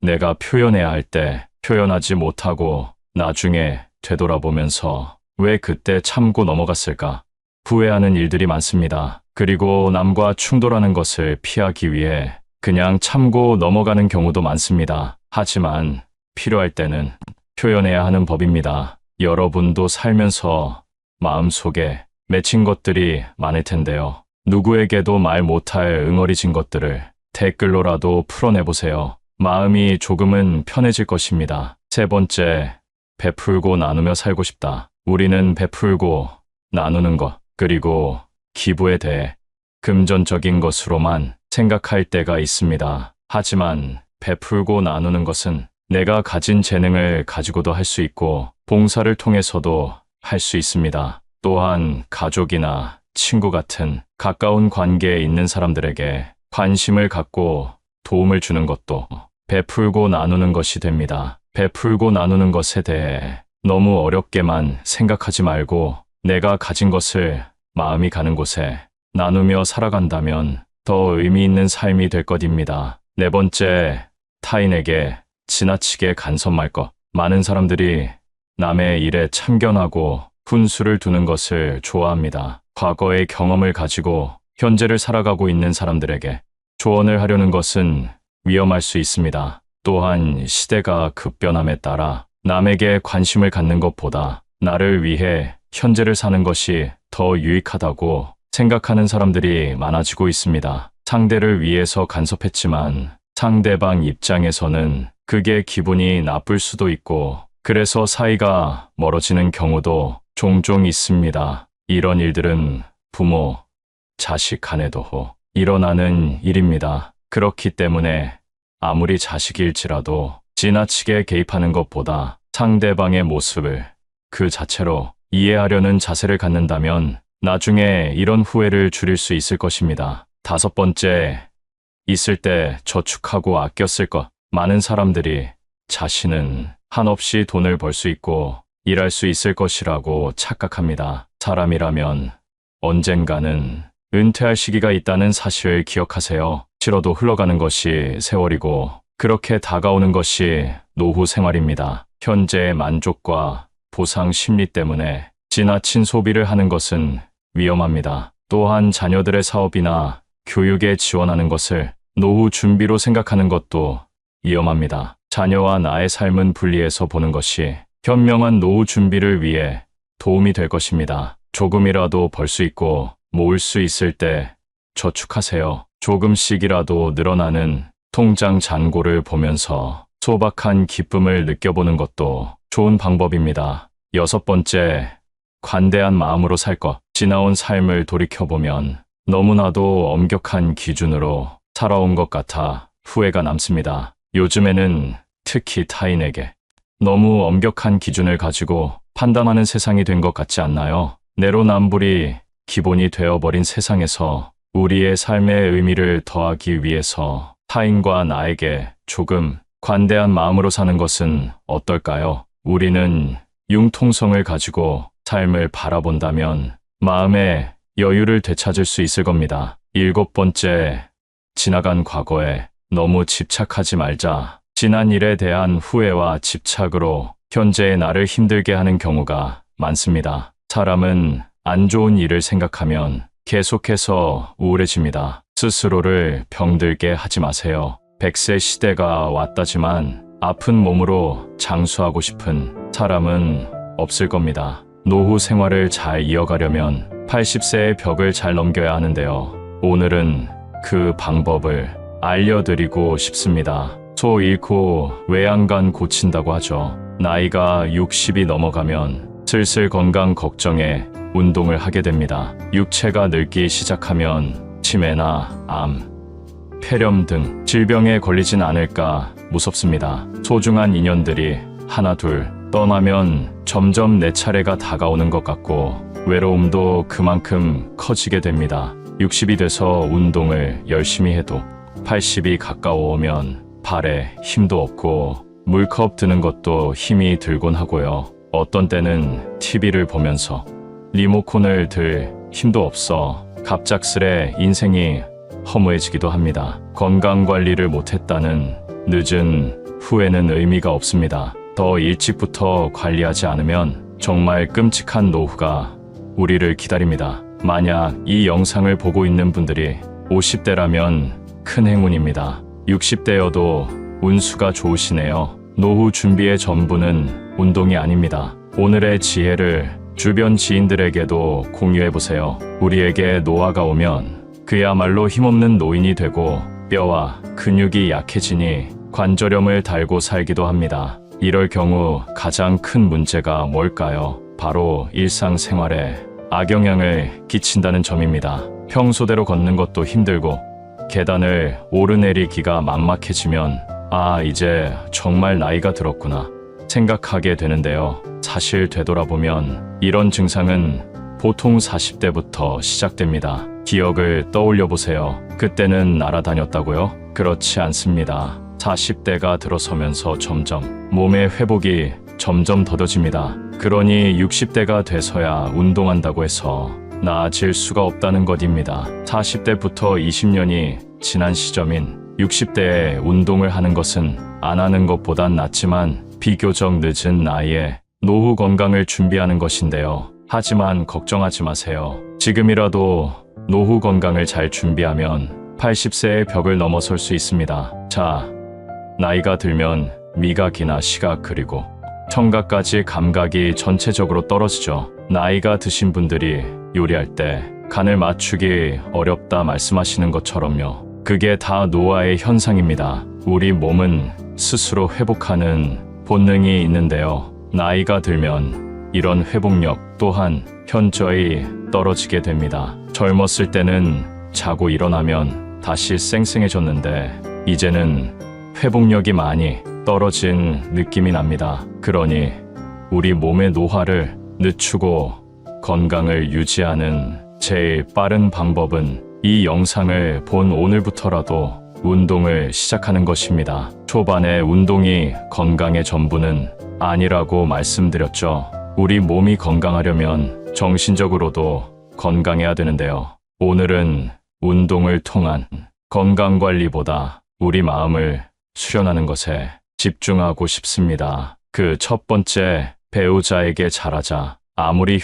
내가 표현해야 할 때 표현하지 못하고 나중에 되돌아보면서 왜 그때 참고 넘어갔을까? 후회하는 일들이 많습니다. 그리고 남과 충돌하는 것을 피하기 위해 그냥 참고 넘어가는 경우도 많습니다. 하지만 필요할 때는 표현해야 하는 법입니다. 여러분도 살면서 마음속에 맺힌 것들이 많을 텐데요. 누구에게도 말 못할 응어리진 것들을 댓글로라도 풀어내보세요. 마음이 조금은 편해질 것입니다. 세 번째, 베풀고 나누며 살고 싶다. 우리는 베풀고 나누는 것, 그리고 기부에 대해 금전적인 것으로만 생각할 때가 있습니다. 하지만 베풀고 나누는 것은 내가 가진 재능을 가지고도 할 수 있고 봉사를 통해서도 할 수 있습니다. 또한 가족이나 친구 같은 가까운 관계에 있는 사람들에게 관심을 갖고 도움을 주는 것도 베풀고 나누는 것이 됩니다. 베풀고 나누는 것에 대해 너무 어렵게만 생각하지 말고 내가 가진 것을 마음이 가는 곳에 나누며 살아간다면 더 의미 있는 삶이 될 것입니다. 네 번째, 타인에게 지나치게 간섭할 것. 많은 사람들이 남의 일에 참견하고 훈수를 두는 것을 좋아합니다. 과거의 경험을 가지고 현재를 살아가고 있는 사람들에게 조언을 하려는 것은 위험할 수 있습니다. 또한 시대가 급변함에 따라 남에게 관심을 갖는 것보다 나를 위해 현재를 사는 것이 더 유익하다고 생각하는 사람들이 많아지고 있습니다. 상대를 위해서 간섭했지만 상대방 입장에서는 그게 기분이 나쁠 수도 있고 그래서 사이가 멀어지는 경우도 종종 있습니다. 이런 일들은 부모, 자식 간에도 일어나는 일입니다. 그렇기 때문에 아무리 자식일지라도 지나치게 개입하는 것보다 상대방의 모습을 그 자체로 이해하려는 자세를 갖는다면 나중에 이런 후회를 줄일 수 있을 것입니다. 다섯 번째, 있을 때 저축하고 아껴 쓸 것. 많은 사람들이 자신은 한없이 돈을 벌 수 있고 일할 수 있을 것이라고 착각합니다. 사람이라면 언젠가는 은퇴할 시기가 있다는 사실을 기억하세요. 싫어도 흘러가는 것이 세월이고 그렇게 다가오는 것이 노후 생활입니다. 현재의 만족과 보상 심리 때문에 지나친 소비를 하는 것은 위험합니다. 또한 자녀들의 사업이나 교육에 지원하는 것을 노후 준비로 생각하는 것도 위험합니다. 자녀와 나의 삶은 분리해서 보는 것이 현명한 노후 준비를 위해 도움이 될 것입니다. 조금이라도 벌 수 있고 모을 수 있을 때 저축하세요. 조금씩이라도 늘어나는 통장 잔고를 보면서 소박한 기쁨을 느껴보는 것도 좋은 방법입니다. 여섯 번째, 관대한 마음으로 살 것. 지나온 삶을 돌이켜보면 너무나도 엄격한 기준으로 살아온 것 같아 후회가 남습니다. 요즘에는 특히 타인에게 너무 엄격한 기준을 가지고 판단하는 세상이 된 것 같지 않나요? 내로남불이 기본이 되어버린 세상에서 우리의 삶의 의미를 더하기 위해서 타인과 나에게 조금 관대한 마음으로 사는 것은 어떨까요? 우리는 융통성을 가지고 삶을 바라본다면 마음의 여유를 되찾을 수 있을 겁니다. 일곱 번째, 지나간 과거에 너무 집착하지 말자. 지난 일에 대한 후회와 집착으로 현재의 나를 힘들게 하는 경우가 많습니다. 사람은 안 좋은 일을 생각하면 계속해서 우울해집니다. 스스로를 병들게 하지 마세요. 100세 시대가 왔다지만 아픈 몸으로 장수하고 싶은 사람은 없을 겁니다. 노후 생활을 잘 이어가려면 80세의 벽을 잘 넘겨야 하는데요. 오늘은 그 방법을 알려드리고 싶습니다. 소 잃고 외양간 고친다고 하죠. 나이가 60이 넘어가면 슬슬 건강 걱정에 운동을 하게 됩니다. 육체가 늙기 시작하면 치매나 암, 폐렴 등 질병에 걸리진 않을까 무섭습니다. 소중한 인연들이 하나 둘 떠나면 점점 내 차례가 다가오는 것 같고 외로움도 그만큼 커지게 됩니다. 60이 돼서 운동을 열심히 해도 80이 가까워오면 발에 힘도 없고 물컵 드는 것도 힘이 들곤 하고요. 어떤 때는 TV를 보면서 리모컨을 들 힘도 없어 갑작스레 인생이 허무해지기도 합니다. 건강관리를 못했다는 늦은 후회는 의미가 없습니다. 더 일찍부터 관리하지 않으면 정말 끔찍한 노후가 우리를 기다립니다. 만약 이 영상을 보고 있는 분들이 50대라면 큰 행운입니다. 60대여도 운수가 좋으시네요. 노후 준비의 전부는 운동이 아닙니다. 오늘의 지혜를 주변 지인들에게도 공유해보세요. 우리에게 노화가 오면 그야말로 힘없는 노인이 되고 뼈와 근육이 약해지니 관절염을 달고 살기도 합니다. 이럴 경우 가장 큰 문제가 뭘까요? 바로 일상생활에 악영향을 끼친다는 점입니다. 평소대로 걷는 것도 힘들고 계단을 오르내리기가 막막해지면 이제 정말 나이가 들었구나 생각하게 되는데요. 사실 되돌아보면 이런 증상은 보통 40대부터 시작됩니다. 기억을 떠올려 보세요. 그때는 날아다녔다고요? 그렇지 않습니다. 40대가 들어서면서 점점 몸의 회복이 점점 더뎌집니다. 그러니 60대가 돼서야 운동한다고 해서 나아질 수가 없다는 것입니다. 40대부터 20년이 지난 시점인 60대에 운동을 하는 것은 안 하는 것보단 낫지만 비교적 늦은 나이에 노후 건강을 준비하는 것인데요. 하지만 걱정하지 마세요. 지금이라도 노후 건강을 잘 준비하면 80세의 벽을 넘어설 수 있습니다. 자, 나이가 들면 미각이나 시각 그리고 청각까지 감각이 전체적으로 떨어지죠. 나이가 드신 분들이 요리할 때 간을 맞추기 어렵다 말씀하시는 것처럼요. 그게 다 노화의 현상입니다. 우리 몸은 스스로 회복하는 본능이 있는데요. 나이가 들면 이런 회복력 또한 현저히 떨어지게 됩니다. 젊었을 때는 자고 일어나면 다시 쌩쌩해졌는데 이제는 회복력이 많이 떨어진 느낌이 납니다. 그러니 우리 몸의 노화를 늦추고 건강을 유지하는 제일 빠른 방법은 이 영상을 본 오늘부터라도 운동을 시작하는 것입니다. 초반에 운동이 건강의 전부는 아니라고 말씀드렸죠. 우리 몸이 건강하려면 정신적으로도 건강해야 되는데요. 오늘은 운동을 통한 건강관리보다 우리 마음을 수련하는 것에 집중하고 싶습니다. 그 첫 번째, 배우자에게 잘하자. 아무리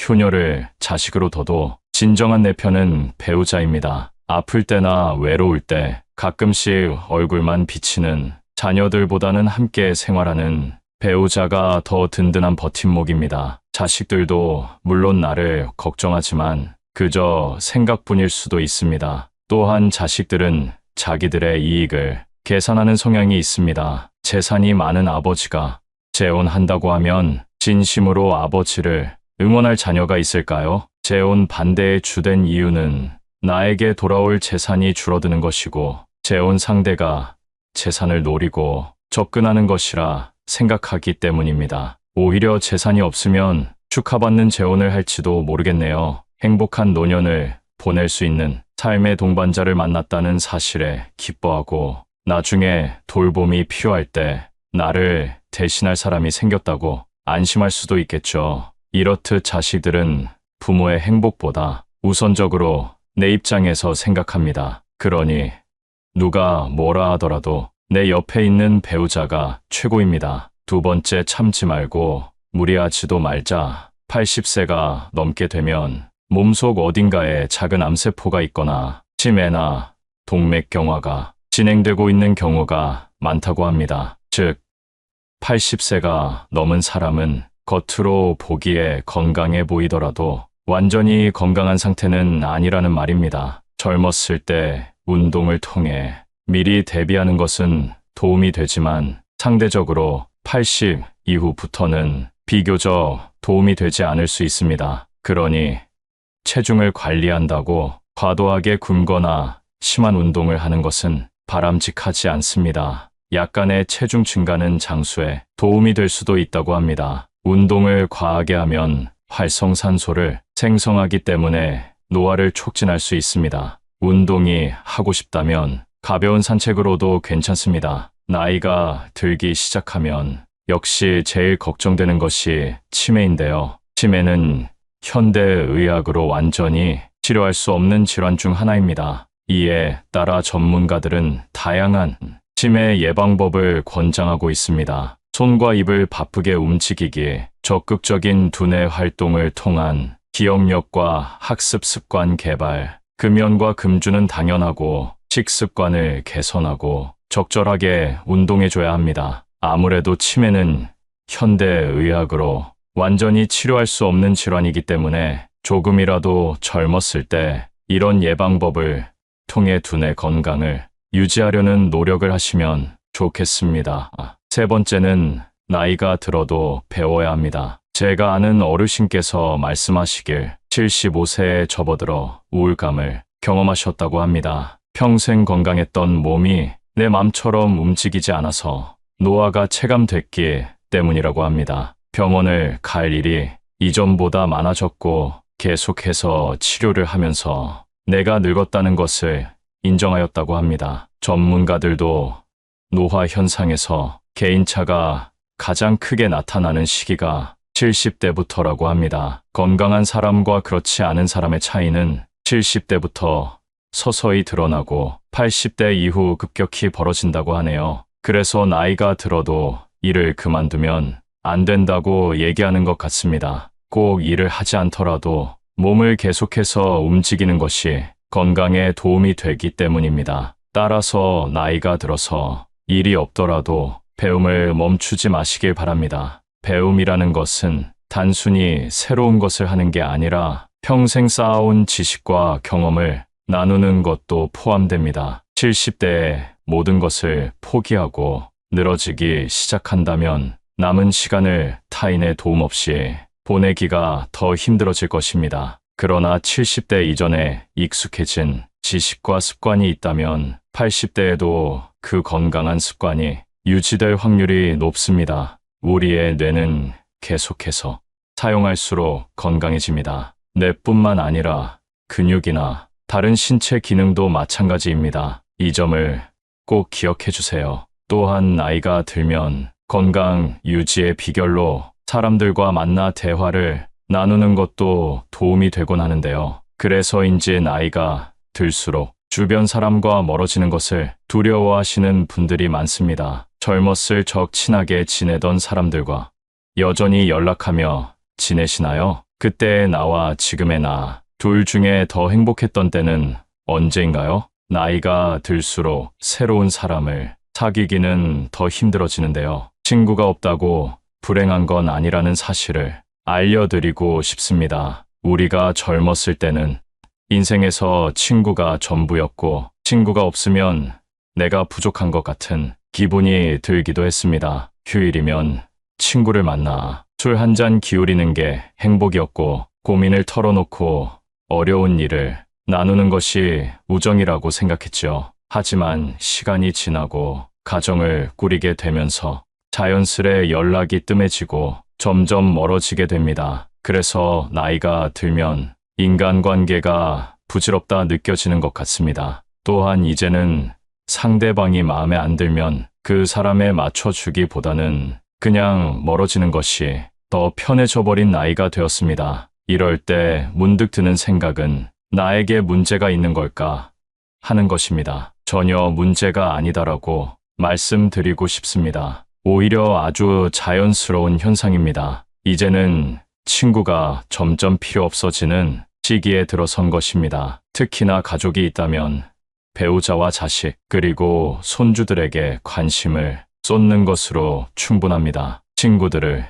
효녀를 자식으로 둬도 진정한 내 편은 배우자입니다. 아플 때나 외로울 때 가끔씩 얼굴만 비치는 자녀들보다는 함께 생활하는 배우자가 더 든든한 버팀목입니다. 자식들도 물론 나를 걱정하지만 그저 생각뿐일 수도 있습니다. 또한 자식들은 자기들의 이익을 계산하는 성향이 있습니다. 재산이 많은 아버지가 재혼한다고 하면 진심으로 아버지를 응원할 자녀가 있을까요? 재혼 반대의 주된 이유는 나에게 돌아올 재산이 줄어드는 것이고 재혼 상대가 재산을 노리고 접근하는 것이라 생각하기 때문입니다. 오히려 재산이 없으면 축하받는 재혼을 할지도 모르겠네요. 행복한 노년을 보낼 수 있는 삶의 동반자를 만났다는 사실에 기뻐하고 나중에 돌봄이 필요할 때 나를 대신할 사람이 생겼다고 안심할 수도 있겠죠. 이렇듯 자식들은 부모의 행복보다 우선적으로 내 입장에서 생각합니다. 그러니 누가 뭐라 하더라도 내 옆에 있는 배우자가 최고입니다. 두 번째, 참지 말고 무리하지도 말자. 80세가 넘게 되면 몸속 어딘가에 작은 암세포가 있거나 치매나 동맥경화가 진행되고 있는 경우가 많다고 합니다. 즉, 80세가 넘은 사람은 겉으로 보기에 건강해 보이더라도 완전히 건강한 상태는 아니라는 말입니다. 젊었을 때 운동을 통해 미리 대비하는 것은 도움이 되지만 상대적으로 80 이후부터는 비교적 도움이 되지 않을 수 있습니다. 그러니 체중을 관리한다고 과도하게 굶거나 심한 운동을 하는 것은 바람직하지 않습니다. 약간의 체중 증가는 장수에 도움이 될 수도 있다고 합니다. 운동을 과하게 하면 활성산소를 생성하기 때문에 노화를 촉진할 수 있습니다. 운동이 하고 싶다면 가벼운 산책으로도 괜찮습니다. 나이가 들기 시작하면 역시 제일 걱정되는 것이 치매인데요. 치매는 현대의학으로 완전히 치료할 수 없는 질환 중 하나입니다. 이에 따라 전문가들은 다양한 치매 예방법을 권장하고 있습니다. 손과 입을 바쁘게 움직이기, 적극적인 두뇌 활동을 통한 기억력과 학습 습관 개발, 금연과 금주는 당연하고 식습관을 개선하고 적절하게 운동해줘야 합니다. 아무래도 치매는 현대의학으로 완전히 치료할 수 없는 질환이기 때문에 조금이라도 젊었을 때 이런 예방법을 통해 두뇌 건강을 유지하려는 노력을 하시면 좋겠습니다. 세 번째는 나이가 들어도 배워야 합니다. 제가 아는 어르신께서 말씀하시길 75세에 접어들어 우울감을 경험하셨다고 합니다. 평생 건강했던 몸이 내 맘처럼 움직이지 않아서 노화가 체감됐기 때문이라고 합니다. 병원을 갈 일이 이전보다 많아졌고 계속해서 치료를 하면서 내가 늙었다는 것을 인정하였다고 합니다. 전문가들도 노화 현상에서 개인차가 가장 크게 나타나는 시기가 70대부터라고 합니다. 건강한 사람과 그렇지 않은 사람의 차이는 70대부터 서서히 드러나고 80대 이후 급격히 벌어진다고 하네요. 그래서 나이가 들어도 일을 그만두면 안 된다고 얘기하는 것 같습니다. 꼭 일을 하지 않더라도 몸을 계속해서 움직이는 것이 건강에 도움이 되기 때문입니다. 따라서 나이가 들어서 일이 없더라도 배움을 멈추지 마시길 바랍니다. 배움이라는 것은 단순히 새로운 것을 하는 게 아니라 평생 쌓아온 지식과 경험을 나누는 것도 포함됩니다. 70대에 모든 것을 포기하고 늘어지기 시작한다면 남은 시간을 타인의 도움 없이 보내기가 더 힘들어질 것입니다. 그러나 70대 이전에 익숙해진 지식과 습관이 있다면 80대에도 그 건강한 습관이 유지될 확률이 높습니다. 우리의 뇌는 계속해서 사용할수록 건강해집니다. 뇌뿐만 아니라 근육이나 다른 신체 기능도 마찬가지입니다. 이 점을 꼭 기억해 주세요. 또한 나이가 들면 건강 유지의 비결로 사람들과 만나 대화를 나누는 것도 도움이 되곤 하는데요. 그래서인지 나이가 들수록 주변 사람과 멀어지는 것을 두려워하시는 분들이 많습니다. 젊었을 적 친하게 지내던 사람들과 여전히 연락하며 지내시나요? 그때의 나와 지금의 나, 둘 중에 더 행복했던 때는 언제인가요? 나이가 들수록 새로운 사람을 사귀기는 더 힘들어지는데요. 친구가 없다고 불행한 건 아니라는 사실을 알려드리고 싶습니다. 우리가 젊었을 때는 인생에서 친구가 전부였고 친구가 없으면 내가 부족한 것 같은 기분이 들기도 했습니다. 휴일이면 친구를 만나 술 한 잔 기울이는 게 행복이었고 고민을 털어놓고 어려운 일을 나누는 것이 우정이라고 생각했죠. 하지만 시간이 지나고 가정을 꾸리게 되면서 자연스레 연락이 뜸해지고 점점 멀어지게 됩니다. 그래서 나이가 들면 인간관계가 부질없다 느껴지는 것 같습니다. 또한 이제는 상대방이 마음에 안 들면 그 사람에 맞춰주기보다는 그냥 멀어지는 것이 더 편해져 버린 나이가 되었습니다. 이럴 때 문득 드는 생각은 나에게 문제가 있는 걸까 하는 것입니다. 전혀 문제가 아니다라고 말씀드리고 싶습니다. 오히려 아주 자연스러운 현상입니다. 이제는 친구가 점점 필요 없어지는 시기에 들어선 것입니다. 특히나 가족이 있다면 배우자와 자식 그리고 손주들에게 관심을 쏟는 것으로 충분합니다. 친구들을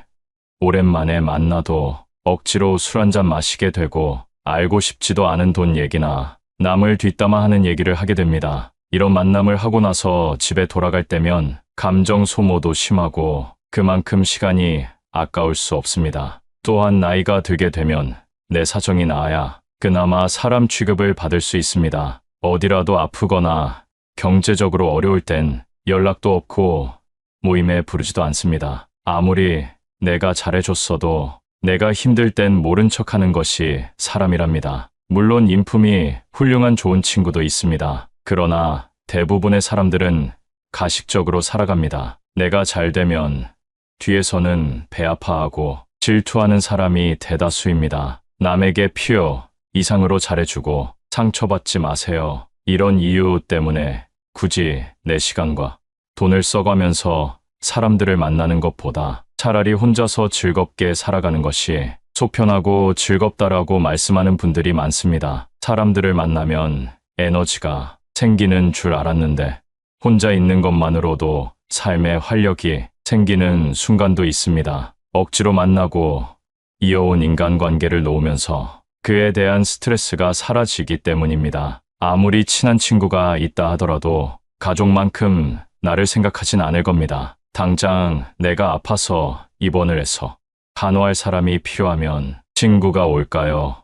오랜만에 만나도 억지로 술 한잔 마시게 되고 알고 싶지도 않은 돈 얘기나 남을 뒷담화하는 얘기를 하게 됩니다. 이런 만남을 하고 나서 집에 돌아갈 때면 감정 소모도 심하고 그만큼 시간이 아까울 수 없습니다. 또한 나이가 들게 되면 내 사정이 나아야 그나마 사람 취급을 받을 수 있습니다. 어디라도 아프거나 경제적으로 어려울 땐 연락도 없고 모임에 부르지도 않습니다. 아무리 내가 잘해줬어도 내가 힘들 땐 모른 척하는 것이 사람이랍니다. 물론 인품이 훌륭한 좋은 친구도 있습니다. 그러나 대부분의 사람들은 가식적으로 살아갑니다. 내가 잘 되면 뒤에서는 배 아파하고 질투하는 사람이 대다수입니다. 남에게 필요 이상으로 잘해주고 상처받지 마세요. 이런 이유 때문에 굳이 내 시간과 돈을 써가면서 사람들을 만나는 것보다 차라리 혼자서 즐겁게 살아가는 것이 속편하고 즐겁다라고 말씀하는 분들이 많습니다. 사람들을 만나면 에너지가 생기는 줄 알았는데 혼자 있는 것만으로도 삶의 활력이 생기는 순간도 있습니다. 억지로 만나고 이어온 인간관계를 놓으면서 그에 대한 스트레스가 사라지기 때문입니다. 아무리 친한 친구가 있다 하더라도 가족만큼 나를 생각하진 않을 겁니다. 당장 내가 아파서 입원을 해서 간호할 사람이 필요하면 친구가 올까요?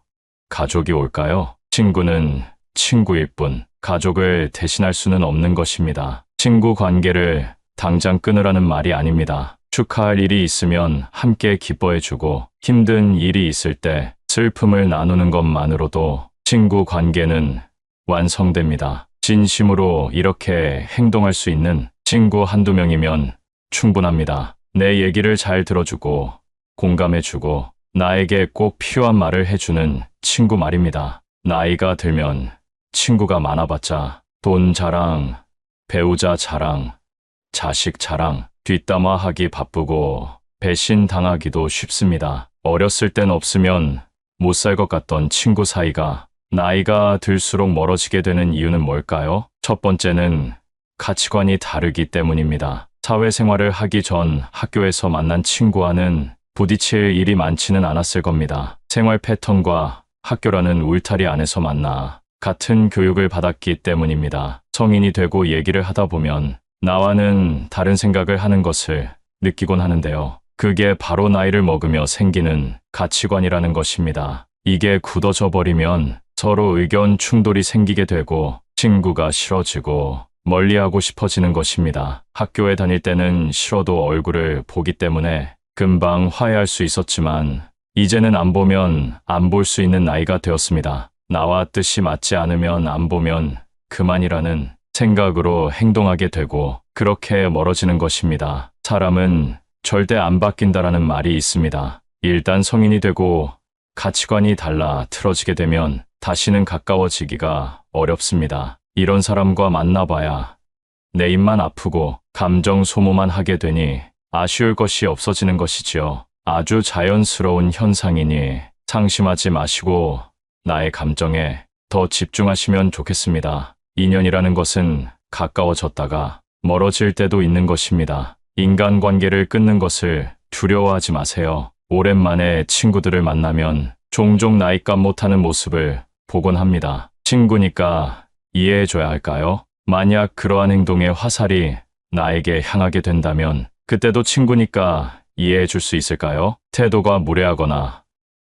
가족이 올까요? 친구는 친구일 뿐 가족을 대신할 수는 없는 것입니다. 친구 관계를 당장 끊으라는 말이 아닙니다. 축하할 일이 있으면 함께 기뻐해주고 힘든 일이 있을 때 슬픔을 나누는 것만으로도 친구 관계는 완성됩니다. 진심으로 이렇게 행동할 수 있는 친구 한두 명이면 충분합니다. 내 얘기를 잘 들어주고 공감해주고 나에게 꼭 필요한 말을 해주는 친구 말입니다. 나이가 들면 친구가 많아봤자 돈 자랑, 배우자 자랑, 자식 자랑, 뒷담화하기 바쁘고 배신당하기도 쉽습니다. 어렸을 땐 없으면 못 살 것 같던 친구 사이가 나이가 들수록 멀어지게 되는 이유는 뭘까요? 첫 번째는 가치관이 다르기 때문입니다. 사회생활을 하기 전 학교에서 만난 친구와는 부딪힐 일이 많지는 않았을 겁니다. 생활 패턴과 학교라는 울타리 안에서 만나 같은 교육을 받았기 때문입니다. 성인이 되고 얘기를 하다 보면 나와는 다른 생각을 하는 것을 느끼곤 하는데요. 그게 바로 나이를 먹으며 생기는 가치관이라는 것입니다. 이게 굳어져 버리면 서로 의견 충돌이 생기게 되고 친구가 싫어지고 멀리하고 싶어지는 것입니다. 학교에 다닐 때는 싫어도 얼굴을 보기 때문에 금방 화해할 수 있었지만 이제는 안 보면 안 볼 수 있는 나이가 되었습니다. 나와 뜻이 맞지 않으면 안 보면 그만이라는 생각으로 행동하게 되고 그렇게 멀어지는 것입니다. 사람은 절대 안 바뀐다라는 말이 있습니다. 일단 성인이 되고 가치관이 달라 틀어지게 되면 다시는 가까워지기가 어렵습니다. 이런 사람과 만나봐야 내 입만 아프고 감정 소모만 하게 되니 아쉬울 것이 없어지는 것이지요. 아주 자연스러운 현상이니 상심하지 마시고 나의 감정에 더 집중하시면 좋겠습니다. 인연이라는 것은 가까워졌다가 멀어질 때도 있는 것입니다. 인간관계를 끊는 것을 두려워하지 마세요. 오랜만에 친구들을 만나면 종종 나이값 못하는 모습을 보곤 합니다. 친구니까 이해해줘야 할까요? 만약 그러한 행동의 화살이 나에게 향하게 된다면 그때도 친구니까 이해해줄 수 있을까요? 태도가 무례하거나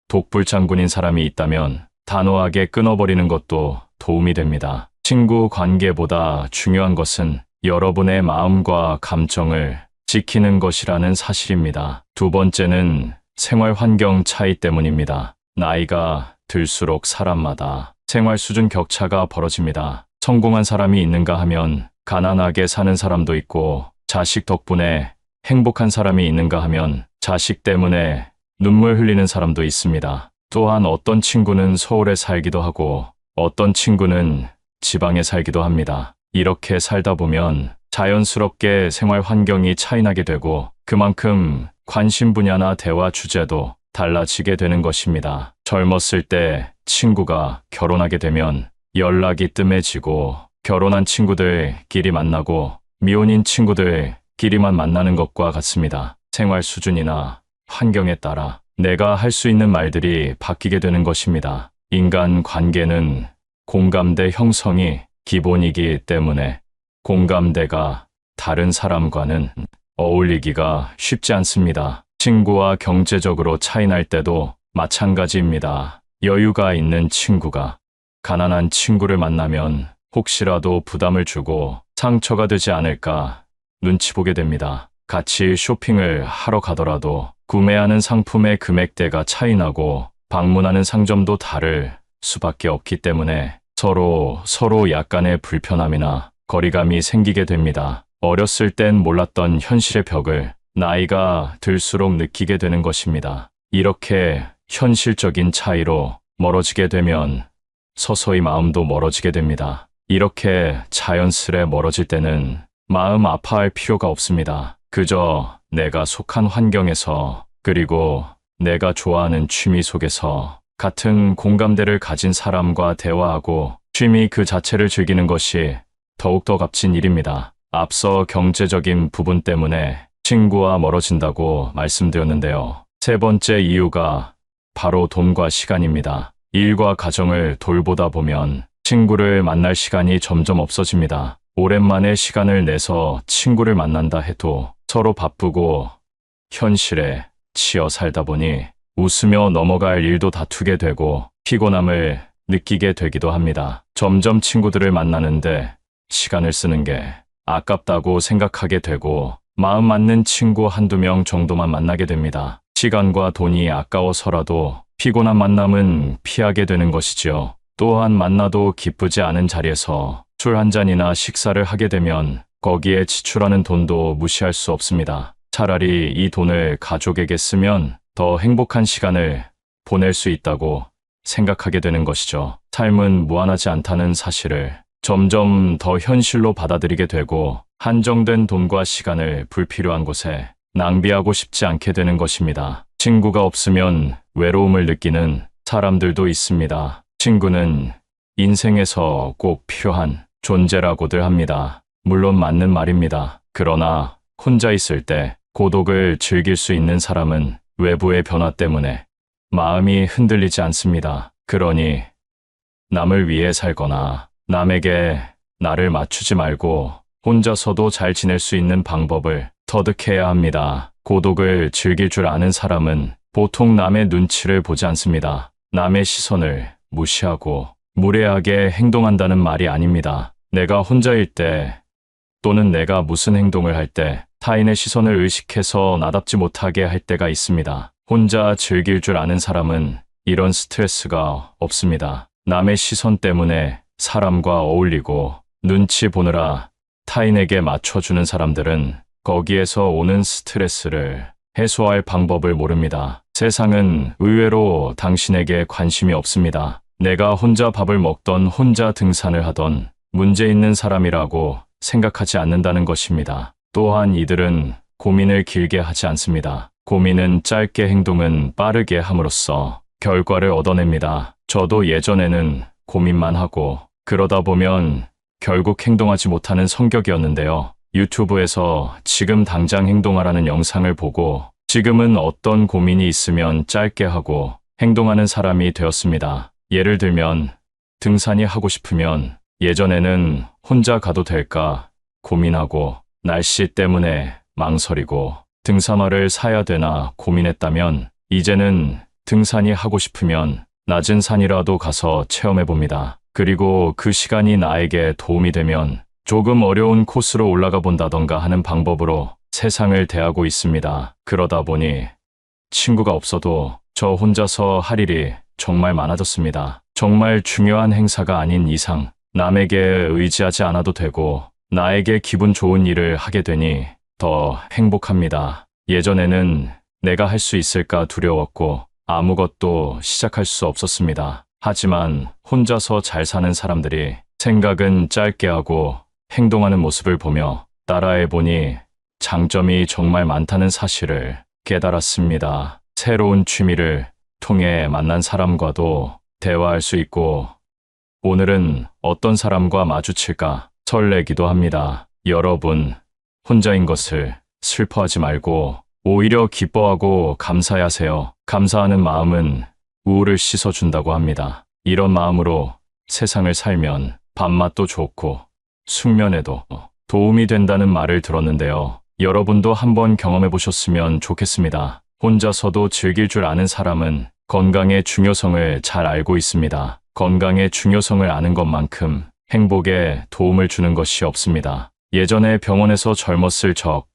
독불장군인 사람이 있다면 단호하게 끊어버리는 것도 도움이 됩니다. 친구 관계보다 중요한 것은 여러분의 마음과 감정을 지키는 것이라는 사실입니다. 두 번째는 생활 환경 차이 때문입니다. 나이가 들수록 사람마다 생활 수준 격차가 벌어집니다. 성공한 사람이 있는가 하면 가난하게 사는 사람도 있고 자식 덕분에 행복한 사람이 있는가 하면 자식 때문에 눈물 흘리는 사람도 있습니다. 또한 어떤 친구는 서울에 살기도 하고 어떤 친구는 지방에 살기도 합니다. 이렇게 살다 보면 자연스럽게 생활 환경이 차이나게 되고 그만큼 관심 분야나 대화 주제도 달라지게 되는 것입니다. 젊었을 때 친구가 결혼하게 되면 연락이 뜸해지고 결혼한 친구들끼리 만나고 미혼인 친구들끼리만 만나는 것과 같습니다. 생활 수준이나 환경에 따라 내가 할 수 있는 말들이 바뀌게 되는 것입니다. 인간 관계는 공감대 형성이 기본이기 때문에 공감대가 다른 사람과는 어울리기가 쉽지 않습니다. 친구와 경제적으로 차이 날 때도 마찬가지입니다. 여유가 있는 친구가 가난한 친구를 만나면 혹시라도 부담을 주고 상처가 되지 않을까 눈치 보게 됩니다. 같이 쇼핑을 하러 가더라도 구매하는 상품의 금액대가 차이나고 방문하는 상점도 다를 수밖에 없기 때문에 서로 약간의 불편함이나 거리감이 생기게 됩니다. 어렸을 땐 몰랐던 현실의 벽을 나이가 들수록 느끼게 되는 것입니다. 이렇게 현실적인 차이로 멀어지게 되면 서서히 마음도 멀어지게 됩니다. 이렇게 자연스레 멀어질 때는 마음 아파할 필요가 없습니다. 그저 내가 속한 환경에서 그리고 내가 좋아하는 취미 속에서 같은 공감대를 가진 사람과 대화하고 취미 그 자체를 즐기는 것이 더욱더 값진 일입니다. 앞서 경제적인 부분 때문에 친구와 멀어진다고 말씀드렸는데요. 세 번째 이유가 바로 돈과 시간입니다. 일과 가정을 돌보다 보면 친구를 만날 시간이 점점 없어집니다. 오랜만에 시간을 내서 친구를 만난다 해도 서로 바쁘고 현실에 치여 살다 보니 웃으며 넘어갈 일도 다투게 되고 피곤함을 느끼게 되기도 합니다. 점점 친구들을 만나는데 시간을 쓰는 게 아깝다고 생각하게 되고 마음 맞는 친구 한두 명 정도만 만나게 됩니다. 시간과 돈이 아까워서라도 피곤한 만남은 피하게 되는 것이지요. 또한 만나도 기쁘지 않은 자리에서 술 한 잔이나 식사를 하게 되면 거기에 지출하는 돈도 무시할 수 없습니다. 차라리 이 돈을 가족에게 쓰면 더 행복한 시간을 보낼 수 있다고 생각하게 되는 것이죠. 삶은 무한하지 않다는 사실을 점점 더 현실로 받아들이게 되고 한정된 돈과 시간을 불필요한 곳에 낭비하고 싶지 않게 되는 것입니다. 친구가 없으면 외로움을 느끼는 사람들도 있습니다. 친구는 인생에서 꼭 필요한 존재라고들 합니다. 물론 맞는 말입니다. 그러나 혼자 있을 때 고독을 즐길 수 있는 사람은 외부의 변화 때문에 마음이 흔들리지 않습니다. 그러니 남을 위해 살거나 남에게 나를 맞추지 말고 혼자서도 잘 지낼 수 있는 방법을 터득해야 합니다. 고독을 즐길 줄 아는 사람은 보통 남의 눈치를 보지 않습니다. 남의 시선을 무시하고 무례하게 행동한다는 말이 아닙니다. 내가 혼자일 때 또는 내가 무슨 행동을 할 때 타인의 시선을 의식해서 나답지 못하게 할 때가 있습니다. 혼자 즐길 줄 아는 사람은 이런 스트레스가 없습니다. 남의 시선 때문에 사람과 어울리고 눈치 보느라 타인에게 맞춰주는 사람들은 거기에서 오는 스트레스를 해소할 방법을 모릅니다. 세상은 의외로 당신에게 관심이 없습니다. 내가 혼자 밥을 먹던 혼자 등산을 하던 문제 있는 사람이라고 생각하지 않는다는 것입니다. 또한 이들은 고민을 길게 하지 않습니다. 고민은 짧게 행동은 빠르게 함으로써 결과를 얻어냅니다. 저도 예전에는 고민만 하고 그러다 보면 결국 행동하지 못하는 성격이었는데요. 유튜브에서 지금 당장 행동하라는 영상을 보고 지금은 어떤 고민이 있으면 짧게 하고 행동하는 사람이 되었습니다. 예를 들면 등산이 하고 싶으면 예전에는 혼자 가도 될까 고민하고 날씨 때문에 망설이고 등산화를 사야 되나 고민했다면 이제는 등산이 하고 싶으면 낮은 산이라도 가서 체험해 봅니다. 그리고 그 시간이 나에게 도움이 되면 조금 어려운 코스로 올라가 본다던가 하는 방법으로 세상을 대하고 있습니다. 그러다 보니 친구가 없어도 저 혼자서 할 일이 정말 많아졌습니다. 정말 중요한 행사가 아닌 이상 남에게 의지하지 않아도 되고 나에게 기분 좋은 일을 하게 되니 더 행복합니다. 예전에는 내가 할 수 있을까 두려웠고 아무것도 시작할 수 없었습니다. 하지만 혼자서 잘 사는 사람들이 생각은 짧게 하고 행동하는 모습을 보며 따라해 보니 장점이 정말 많다는 사실을 깨달았습니다. 새로운 취미를 통해 만난 사람과도 대화할 수 있고 오늘은 어떤 사람과 마주칠까 설레기도 합니다. 여러분, 혼자인 것을 슬퍼하지 말고 오히려 기뻐하고 감사하세요. 감사하는 마음은 우울을 씻어준다고 합니다. 이런 마음으로 세상을 살면 밥맛도 좋고 숙면에도 도움이 된다는 말을 들었는데요. 여러분도 한번 경험해 보셨으면 좋겠습니다. 혼자서도 즐길 줄 아는 사람은 건강의 중요성을 잘 알고 있습니다. 건강의 중요성을 아는 것만큼 행복에 도움을 주는 것이 없습니다. 예전에 병원에서 젊었을 적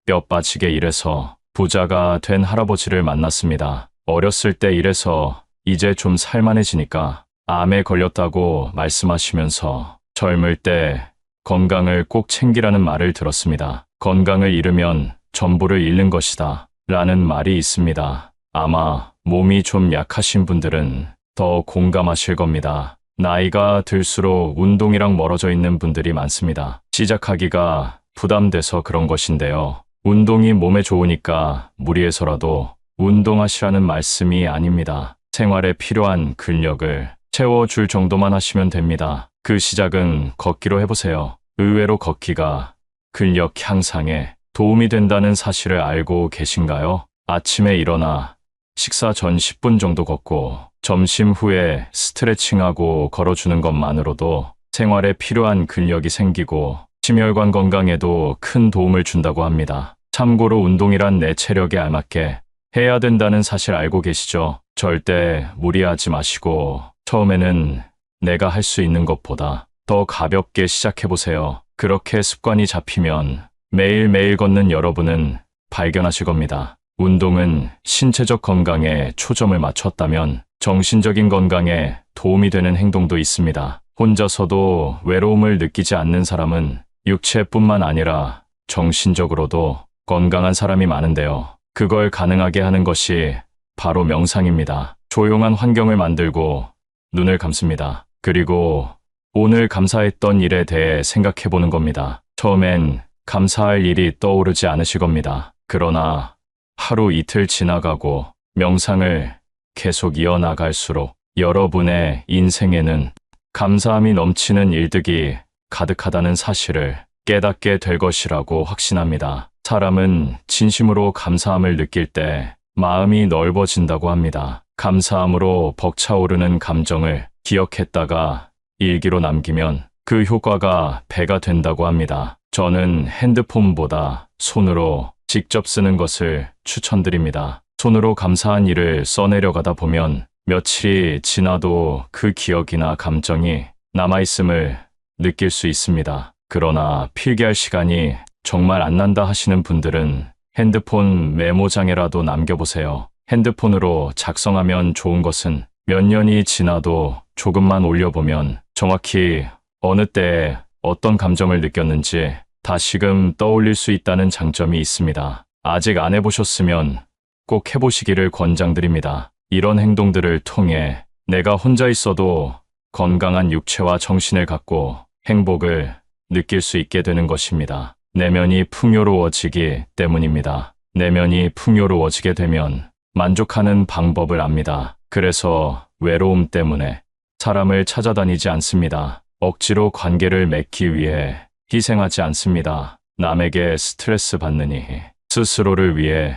뼈 빠지게 일해서 부자가 된 할아버지를 만났습니다. 어렸을 때 일해서 이제 좀 살만해지니까 암에 걸렸다고 말씀하시면서 젊을 때 건강을 꼭 챙기라는 말을 들었습니다. 건강을 잃으면 전부를 잃는 것이다 라는 말이 있습니다. 아마 몸이 좀 약하신 분들은 더 공감하실 겁니다. 나이가 들수록 운동이랑 멀어져 있는 분들이 많습니다. 시작하기가 부담돼서 그런 것인데요. 운동이 몸에 좋으니까 무리해서라도 운동하시라는 말씀이 아닙니다. 생활에 필요한 근력을 채워줄 정도만 하시면 됩니다. 그 시작은 걷기로 해보세요. 의외로 걷기가 근력 향상에 도움이 된다는 사실을 알고 계신가요? 아침에 일어나 식사 전 10분 정도 걷고 점심 후에 스트레칭하고 걸어주는 것만으로도 생활에 필요한 근력이 생기고 심혈관 건강에도 큰 도움을 준다고 합니다. 참고로 운동이란 내 체력에 알맞게 해야 된다는 사실 알고 계시죠? 절대 무리하지 마시고 처음에는 내가 할 수 있는 것보다 더 가볍게 시작해보세요. 그렇게 습관이 잡히면 매일매일 걷는 여러분은 발견하실 겁니다. 운동은 신체적 건강에 초점을 맞췄다면 정신적인 건강에 도움이 되는 행동도 있습니다. 혼자서도 외로움을 느끼지 않는 사람은 육체뿐만 아니라 정신적으로도 건강한 사람이 많은데요. 그걸 가능하게 하는 것이 바로 명상입니다. 조용한 환경을 만들고 눈을 감습니다. 그리고 오늘 감사했던 일에 대해 생각해 보는 겁니다. 처음엔 감사할 일이 떠오르지 않으실 겁니다. 그러나 하루 이틀 지나가고 명상을 계속 이어나갈수록 여러분의 인생에는 감사함이 넘치는 일들이 가득하다는 사실을 깨닫게 될 것이라고 확신합니다. 사람은 진심으로 감사함을 느낄 때 마음이 넓어진다고 합니다. 감사함으로 벅차오르는 감정을 기억했다가 일기로 남기면 그 효과가 배가 된다고 합니다. 저는 핸드폰보다 손으로 직접 쓰는 것을 추천드립니다. 손으로 감사한 일을 써내려가다 보면 며칠이 지나도 그 기억이나 감정이 남아있음을 느낄 수 있습니다. 그러나 필기할 시간이 정말 안 난다 하시는 분들은 핸드폰 메모장에라도 남겨보세요. 핸드폰으로 작성하면 좋은 것은 몇 년이 지나도 조금만 올려보면 정확히 어느 때에 어떤 감정을 느꼈는지 다시금 떠올릴 수 있다는 장점이 있습니다. 아직 안 해보셨으면 꼭 해보시기를 권장드립니다. 이런 행동들을 통해 내가 혼자 있어도 건강한 육체와 정신을 갖고 행복을 느낄 수 있게 되는 것입니다. 내면이 풍요로워지기 때문입니다. 내면이 풍요로워지게 되면 만족하는 방법을 압니다. 그래서 외로움 때문에 사람을 찾아다니지 않습니다. 억지로 관계를 맺기 위해 희생하지 않습니다. 남에게 스트레스 받느니 스스로를 위해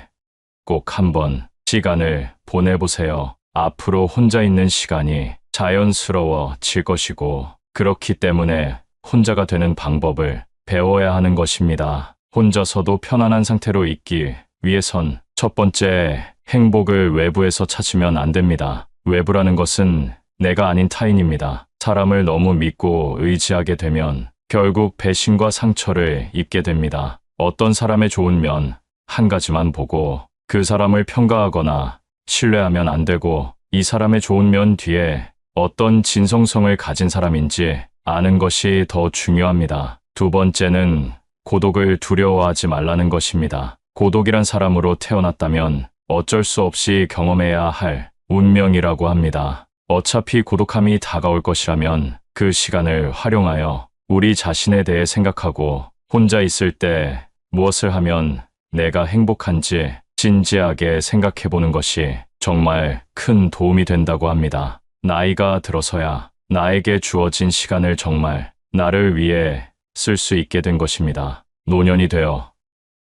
꼭 한번 시간을 보내보세요. 앞으로 혼자 있는 시간이 자연스러워질 것이고 그렇기 때문에 혼자가 되는 방법을 배워야 하는 것입니다. 혼자서도 편안한 상태로 있기 위해선 첫 번째, 행복을 외부에서 찾으면 안 됩니다. 외부라는 것은 내가 아닌 타인입니다. 사람을 너무 믿고 의지하게 되면 결국 배신과 상처를 입게 됩니다. 어떤 사람의 좋은 면 한 가지만 보고 그 사람을 평가하거나 신뢰하면 안 되고 이 사람의 좋은 면 뒤에 어떤 진성성을 가진 사람인지 아는 것이 더 중요합니다. 두 번째는 고독을 두려워하지 말라는 것입니다. 고독이란 사람으로 태어났다면 어쩔 수 없이 경험해야 할 운명이라고 합니다. 어차피 고독함이 다가올 것이라면 그 시간을 활용하여 우리 자신에 대해 생각하고 혼자 있을 때 무엇을 하면 내가 행복한지 진지하게 생각해 보는 것이 정말 큰 도움이 된다고 합니다. 나이가 들어서야 나에게 주어진 시간을 정말 나를 위해 쓸 수 있게 된 것입니다. 노년이 되어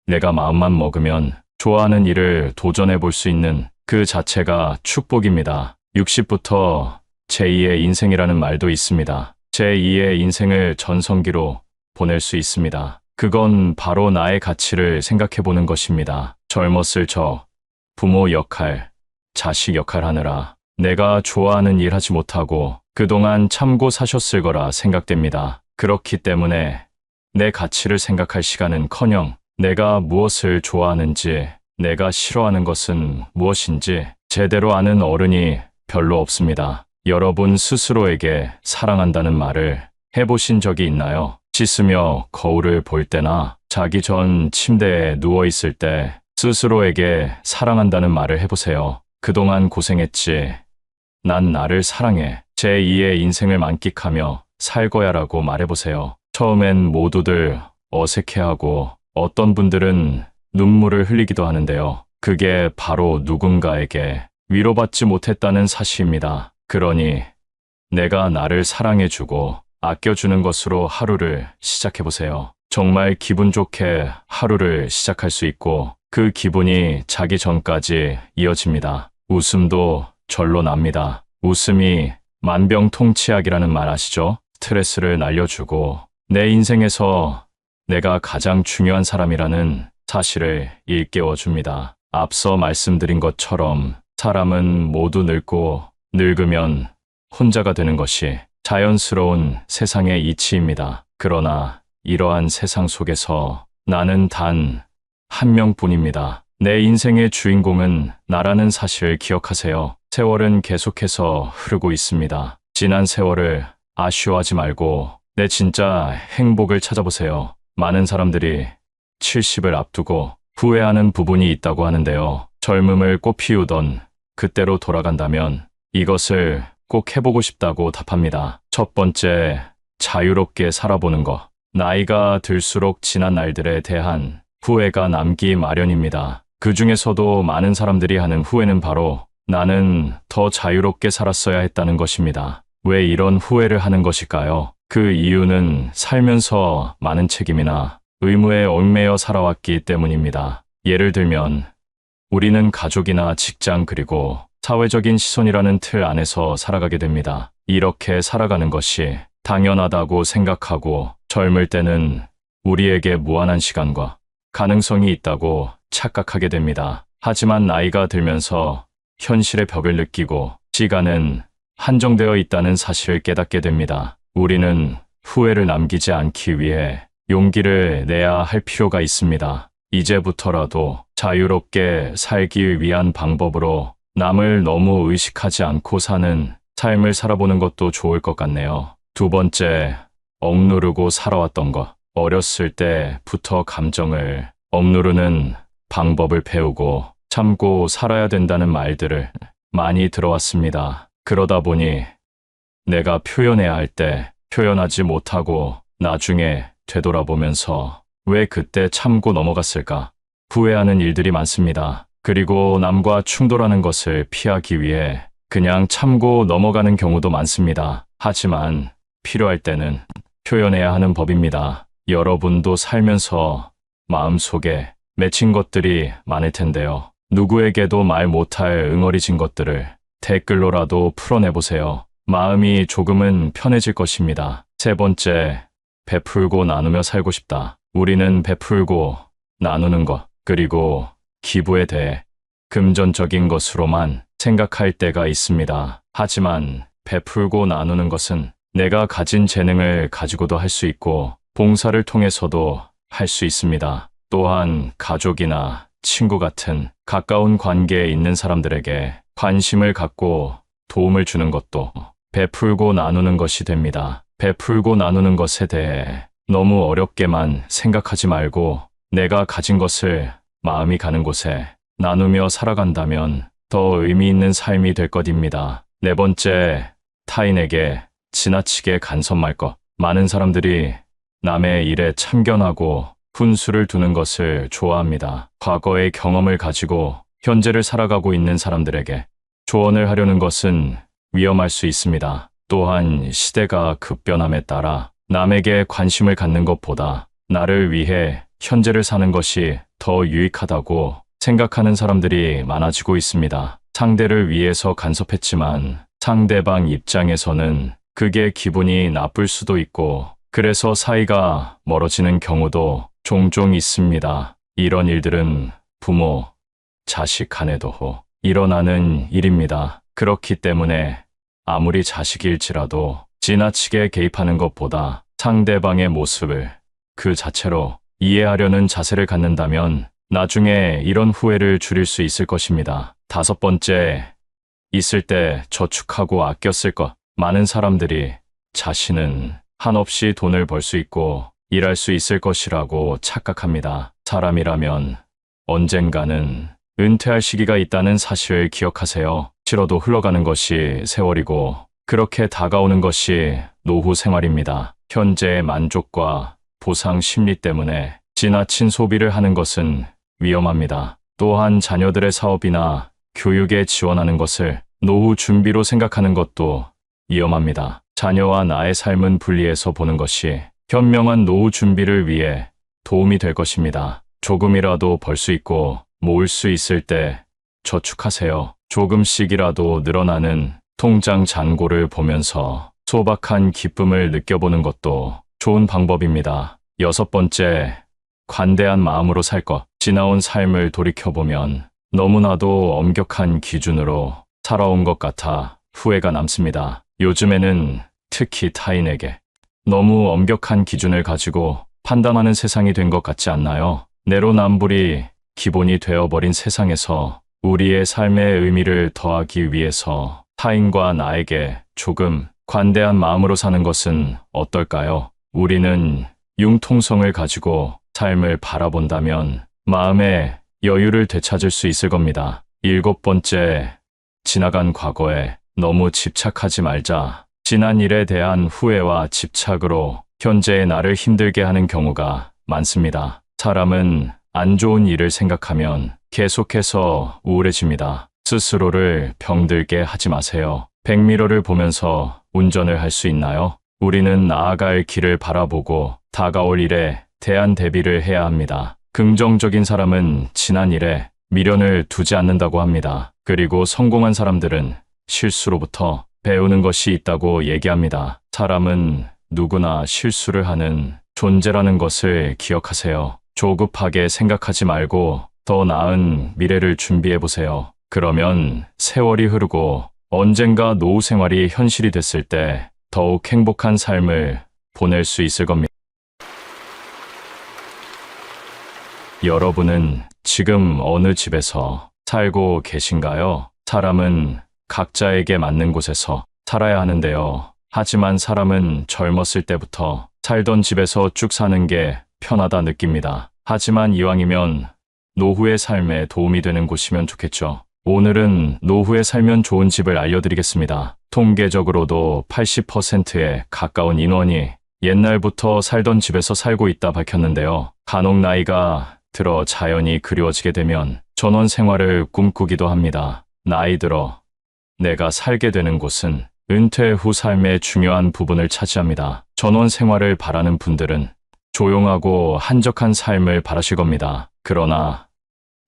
내가 마음만 먹으면 좋아하는 일을 도전해 볼 수 있는 그 자체가 축복입니다. 60부터 제2의 인생이라는 말도 있습니다. 제2의 인생을 전성기로 보낼 수 있습니다. 그건 바로 나의 가치를 생각해 보는 것입니다. 젊었을 적 부모 역할, 자식 역할 하느라 내가 좋아하는 일 하지 못하고 그동안 참고 사셨을 거라 생각됩니다. 그렇기 때문에 내 가치를 생각할 시간은커녕 내가 무엇을 좋아하는지, 내가 싫어하는 것은 무엇인지 제대로 아는 어른이 별로 없습니다. 여러분 스스로에게 사랑한다는 말을 해보신 적이 있나요? 씻으며 거울을 볼 때나 자기 전 침대에 누워있을 때 스스로에게 사랑한다는 말을 해보세요. 그동안 고생했지. 난 나를 사랑해. 제2의 인생을 만끽하며 살 거야라고 말해보세요. 처음엔 모두들 어색해하고 어떤 분들은 눈물을 흘리기도 하는데요. 그게 바로 누군가에게 위로받지 못했다는 사실입니다. 그러니 내가 나를 사랑해주고 아껴주는 것으로 하루를 시작해보세요. 정말 기분 좋게 하루를 시작할 수 있고 그 기분이 자기 전까지 이어집니다. 웃음도 절로 납니다. 웃음이 만병통치약이라는 말 아시죠? 스트레스를 날려주고 내 인생에서 내가 가장 중요한 사람이라는 사실을 일깨워줍니다. 앞서 말씀드린 것처럼 사람은 모두 늙고 늙으면 혼자가 되는 것이 자연스러운 세상의 이치입니다. 그러나 이러한 세상 속에서 나는 단 한 명뿐입니다. 내 인생의 주인공은 나라는 사실을 기억하세요. 세월은 계속해서 흐르고 있습니다. 지난 세월을 아쉬워하지 말고 내 진짜 행복을 찾아보세요. 많은 사람들이 70을 앞두고 후회하는 부분이 있다고 하는데요. 젊음을 꽃 피우던 그때로 돌아간다면 이것을 꼭 해보고 싶다고 답합니다. 첫 번째, 자유롭게 살아보는 것. 나이가 들수록 지난 날들에 대한 후회가 남기 마련입니다. 그 중에서도 많은 사람들이 하는 후회는 바로 나는 더 자유롭게 살았어야 했다는 것입니다. 왜 이런 후회를 하는 것일까요? 그 이유는 살면서 많은 책임이나 의무에 얽매여 살아왔기 때문입니다. 예를 들면 우리는 가족이나 직장 그리고 사회적인 시선이라는 틀 안에서 살아가게 됩니다. 이렇게 살아가는 것이 당연하다고 생각하고 젊을 때는 우리에게 무한한 시간과 가능성이 있다고 착각하게 됩니다. 하지만 나이가 들면서 현실의 벽을 느끼고 시간은 한정되어 있다는 사실을 깨닫게 됩니다. 우리는 후회를 남기지 않기 위해 용기를 내야 할 필요가 있습니다. 이제부터라도 자유롭게 살기 위한 방법으로 남을 너무 의식하지 않고 사는 삶을 살아보는 것도 좋을 것 같네요. 두 번째, 억누르고 살아왔던 것. 어렸을 때부터 감정을 억누르는 방법을 배우고 참고 살아야 된다는 말들을 많이 들어왔습니다. 그러다 보니 내가 표현해야 할 때 표현하지 못하고 나중에 되돌아보면서 왜 그때 참고 넘어갔을까 후회하는 일들이 많습니다. 그리고 남과 충돌하는 것을 피하기 위해 그냥 참고 넘어가는 경우도 많습니다. 하지만 필요할 때는 표현해야 하는 법입니다. 여러분도 살면서 마음속에 맺힌 것들이 많을 텐데요. 누구에게도 말 못할 응어리진 것들을 댓글로라도 풀어내보세요. 마음이 조금은 편해질 것입니다. 세 번째, 베풀고 나누며 살고 싶다. 우리는 베풀고 나누는 것, 그리고 기부에 대해 금전적인 것으로만 생각할 때가 있습니다. 하지만 베풀고 나누는 것은 내가 가진 재능을 가지고도 할 수 있고 봉사를 통해서도 할 수 있습니다. 또한 가족이나 친구 같은 가까운 관계에 있는 사람들에게 관심을 갖고 도움을 주는 것도 베풀고 나누는 것이 됩니다. 베풀고 나누는 것에 대해 너무 어렵게만 생각하지 말고 내가 가진 것을 마음이 가는 곳에 나누며 살아간다면 더 의미 있는 삶이 될 것입니다. 네 번째, 타인에게 지나치게 간섭 말 것. 많은 사람들이 남의 일에 참견하고 훈수를 두는 것을 좋아합니다. 과거의 경험을 가지고 현재를 살아가고 있는 사람들에게 조언을 하려는 것은 위험할 수 있습니다. 또한 시대가 급변함에 따라 남에게 관심을 갖는 것보다 나를 위해 현재를 사는 것이 더 유익하다고 생각하는 사람들이 많아지고 있습니다. 상대를 위해서 간섭했지만 상대방 입장에서는 그게 기분이 나쁠 수도 있고 그래서 사이가 멀어지는 경우도 종종 있습니다. 이런 일들은 부모, 자식 간에도 일어나는 일입니다. 그렇기 때문에 아무리 자식일지라도 지나치게 개입하는 것보다 상대방의 모습을 그 자체로 이해하려는 자세를 갖는다면 나중에 이런 후회를 줄일 수 있을 것입니다. 다섯 번째, 있을 때 저축하고 아껴 쓸 것. 많은 사람들이 자신은 한없이 돈을 벌 수 있고 일할 수 있을 것이라고 착각합니다. 사람이라면 언젠가는 은퇴할 시기가 있다는 사실을 기억하세요. 싫어도 흘러가는 것이 세월이고 그렇게 다가오는 것이 노후 생활입니다. 현재의 만족과 보상 심리 때문에 지나친 소비를 하는 것은 위험합니다. 또한 자녀들의 사업이나 교육에 지원하는 것을 노후 준비로 생각하는 것도 위험합니다. 자녀와 나의 삶은 분리해서 보는 것이 현명한 노후 준비를 위해 도움이 될 것입니다. 조금이라도 벌 수 있고 모을 수 있을 때 저축하세요. 조금씩이라도 늘어나는 통장 잔고를 보면서 소박한 기쁨을 느껴보는 것도 좋은 방법입니다. 여섯 번째, 관대한 마음으로 살 것. 지나온 삶을 돌이켜보면 너무나도 엄격한 기준으로 살아온 것 같아 후회가 남습니다. 요즘에는 특히 타인에게 너무 엄격한 기준을 가지고 판단하는 세상이 된 것 같지 않나요? 내로남불이 기본이 되어버린 세상에서 우리의 삶의 의미를 더하기 위해서 타인과 나에게 조금 관대한 마음으로 사는 것은 어떨까요? 우리는 융통성을 가지고 삶을 바라본다면 마음의 여유를 되찾을 수 있을 겁니다. 7번째, 지나간 과거에 너무 집착하지 말자. 지난 일에 대한 후회와 집착으로 현재의 나를 힘들게 하는 경우가 많습니다. 사람은 안 좋은 일을 생각하면 계속해서 우울해집니다. 스스로를 병들게 하지 마세요. 백미러를 보면서 운전을 할 수 있나요? 우리는 나아갈 길을 바라보고 다가올 일에 대한 대비를 해야 합니다. 긍정적인 사람은 지난 일에 미련을 두지 않는다고 합니다. 그리고 성공한 사람들은 실수로부터 배우는 것이 있다고 얘기합니다. 사람은 누구나 실수를 하는 존재라는 것을 기억하세요. 조급하게 생각하지 말고 더 나은 미래를 준비해 보세요. 그러면 세월이 흐르고 언젠가 노후 생활이 현실이 됐을 때 더욱 행복한 삶을 보낼 수 있을 겁니다. 여러분은 지금 어느 집에서 살고 계신가요? 사람은 각자에게 맞는 곳에서 살아야 하는데요. 하지만 사람은 젊었을 때부터 살던 집에서 쭉 사는 게 편하다 느낍니다. 하지만 이왕이면 노후의 삶에 도움이 되는 곳이면 좋겠죠. 오늘은 노후에 살면 좋은 집을 알려드리겠습니다. 통계적으로도 80%에 가까운 인원이 옛날부터 살던 집에서 살고 있다 밝혔는데요. 간혹 나이가 들어 자연이 그리워지게 되면 전원 생활을 꿈꾸기도 합니다. 나이 들어 내가 살게 되는 곳은 은퇴 후 삶의 중요한 부분을 차지합니다. 전원 생활을 바라는 분들은 조용하고 한적한 삶을 바라실 겁니다. 그러나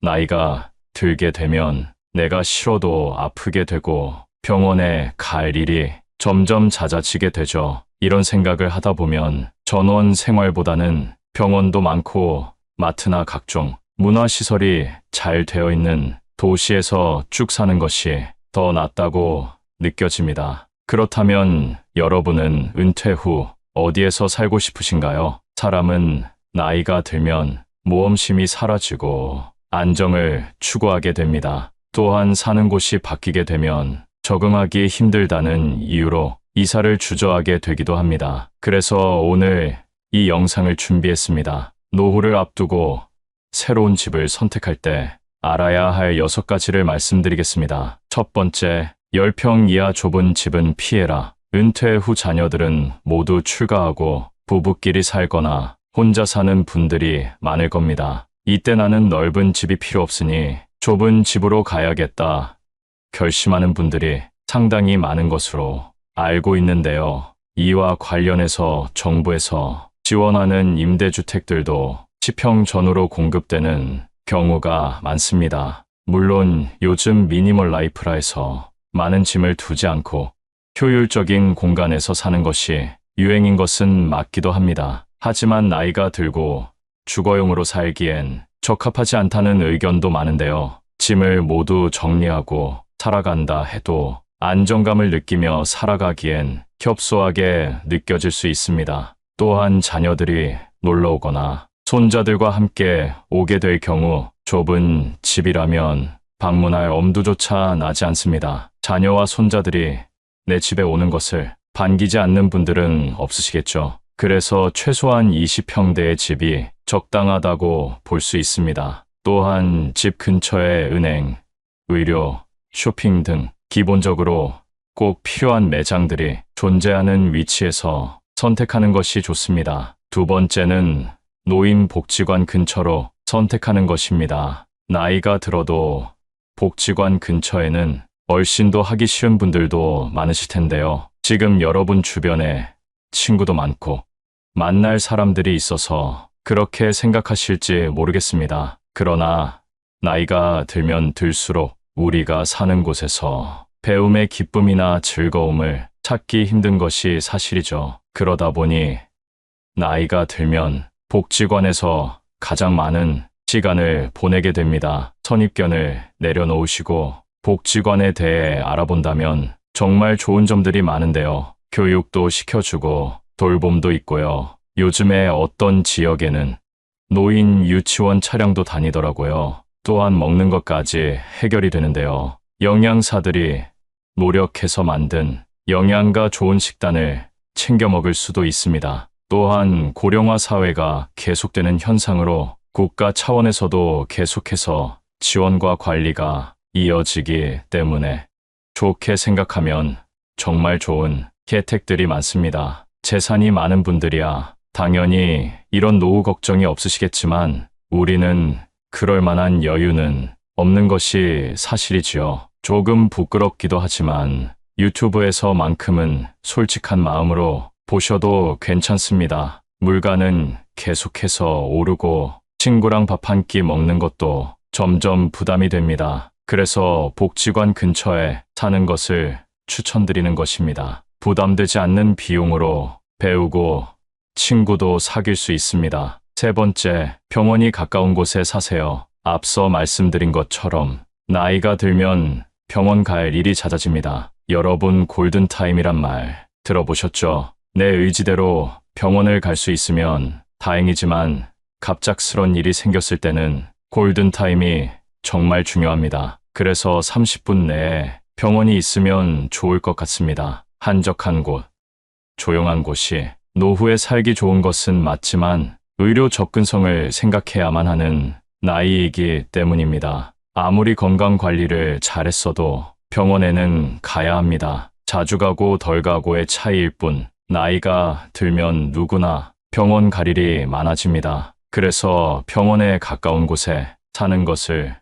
나이가 들게 되면 내가 싫어도 아프게 되고 병원에 갈 일이 점점 잦아지게 되죠. 이런 생각을 하다 보면 전원 생활보다는 병원도 많고 마트나 각종 문화시설이 잘 되어 있는 도시에서 쭉 사는 것이 더 낫다고 느껴집니다. 그렇다면 여러분은 은퇴 후 어디에서 살고 싶으신가요? 사람은 나이가 들면 모험심이 사라지고 안정을 추구하게 됩니다. 또한 사는 곳이 바뀌게 되면 적응하기 힘들다는 이유로 이사를 주저하게 되기도 합니다. 그래서 오늘 이 영상을 준비했습니다. 노후를 앞두고 새로운 집을 선택할 때 알아야 할 6가지를 말씀드리겠습니다. 첫 번째, 10평 이하 좁은 집은 피해라. 은퇴 후 자녀들은 모두 출가하고 부부끼리 살거나 혼자 사는 분들이 많을 겁니다. 이때 나는 넓은 집이 필요 없으니 좁은 집으로 가야겠다 결심하는 분들이 상당히 많은 것으로 알고 있는데요. 이와 관련해서 정부에서 지원하는 임대주택들도 10평 전후로 공급되는 경우가 많습니다. 물론 요즘 미니멀 라이프라 해서 많은 짐을 두지 않고 효율적인 공간에서 사는 것이 유행인 것은 맞기도 합니다. 하지만 나이가 들고 주거용으로 살기엔 적합하지 않다는 의견도 많은데요. 짐을 모두 정리하고 살아간다 해도 안정감을 느끼며 살아가기엔 협소하게 느껴질 수 있습니다. 또한 자녀들이 놀러 오거나 손자들과 함께 오게 될 경우 좁은 집이라면 방문할 엄두조차 나지 않습니다. 자녀와 손자들이 내 집에 오는 것을 반기지 않는 분들은 없으시겠죠. 그래서 최소한 20평대의 집이 적당하다고 볼 수 있습니다. 또한 집 근처에 은행, 의료, 쇼핑 등 기본적으로 꼭 필요한 매장들이 존재하는 위치에서 선택하는 것이 좋습니다. 두 번째는 노인복지관 근처로 선택하는 것입니다. 나이가 들어도 복지관 근처에는 얼씬도 하기 싫은 분들도 많으실 텐데요. 지금 여러분 주변에 친구도 많고 만날 사람들이 있어서 그렇게 생각하실지 모르겠습니다. 그러나 나이가 들면 들수록 우리가 사는 곳에서 배움의 기쁨이나 즐거움을 찾기 힘든 것이 사실이죠. 그러다 보니 나이가 들면 복지관에서 가장 많은 시간을 보내게 됩니다. 선입견을 내려놓으시고 복지관에 대해 알아본다면 정말 좋은 점들이 많은데요. 교육도 시켜주고 돌봄도 있고요. 요즘에 어떤 지역에는 노인 유치원 차량도 다니더라고요. 또한 먹는 것까지 해결이 되는데요. 영양사들이 노력해서 만든 영양가 좋은 식단을 챙겨 먹을 수도 있습니다. 또한 고령화 사회가 계속되는 현상으로 국가 차원에서도 계속해서 지원과 관리가 이어지기 때문에 좋게 생각하면 정말 좋은 혜택들이 많습니다. 재산이 많은 분들이야 당연히 이런 노후 걱정이 없으시겠지만 우리는 그럴 만한 여유는 없는 것이 사실이지요. 조금 부끄럽기도 하지만 유튜브에서만큼은 솔직한 마음으로 보셔도 괜찮습니다. 물가는 계속해서 오르고 친구랑 밥 한 끼 먹는 것도 점점 부담이 됩니다. 그래서 복지관 근처에 사는 것을 추천드리는 것입니다. 부담되지 않는 비용으로 배우고 친구도 사귈 수 있습니다. 세 번째, 병원이 가까운 곳에 사세요. 앞서 말씀드린 것처럼 나이가 들면 병원 갈 일이 잦아집니다. 여러분 골든타임이란 말 들어보셨죠? 내 의지대로 병원을 갈 수 있으면 다행이지만 갑작스런 일이 생겼을 때는 골든타임이 정말 중요합니다. 그래서 30분 내에 병원이 있으면 좋을 것 같습니다. 한적한 곳, 조용한 곳이 노후에 살기 좋은 것은 맞지만 의료 접근성을 생각해야만 하는 나이이기 때문입니다. 아무리 건강 관리를 잘했어도 병원에는 가야 합니다. 자주 가고 덜 가고의 차이일 뿐 나이가 들면 누구나 병원 갈 일이 많아집니다. 그래서 병원에 가까운 곳에 사는 것을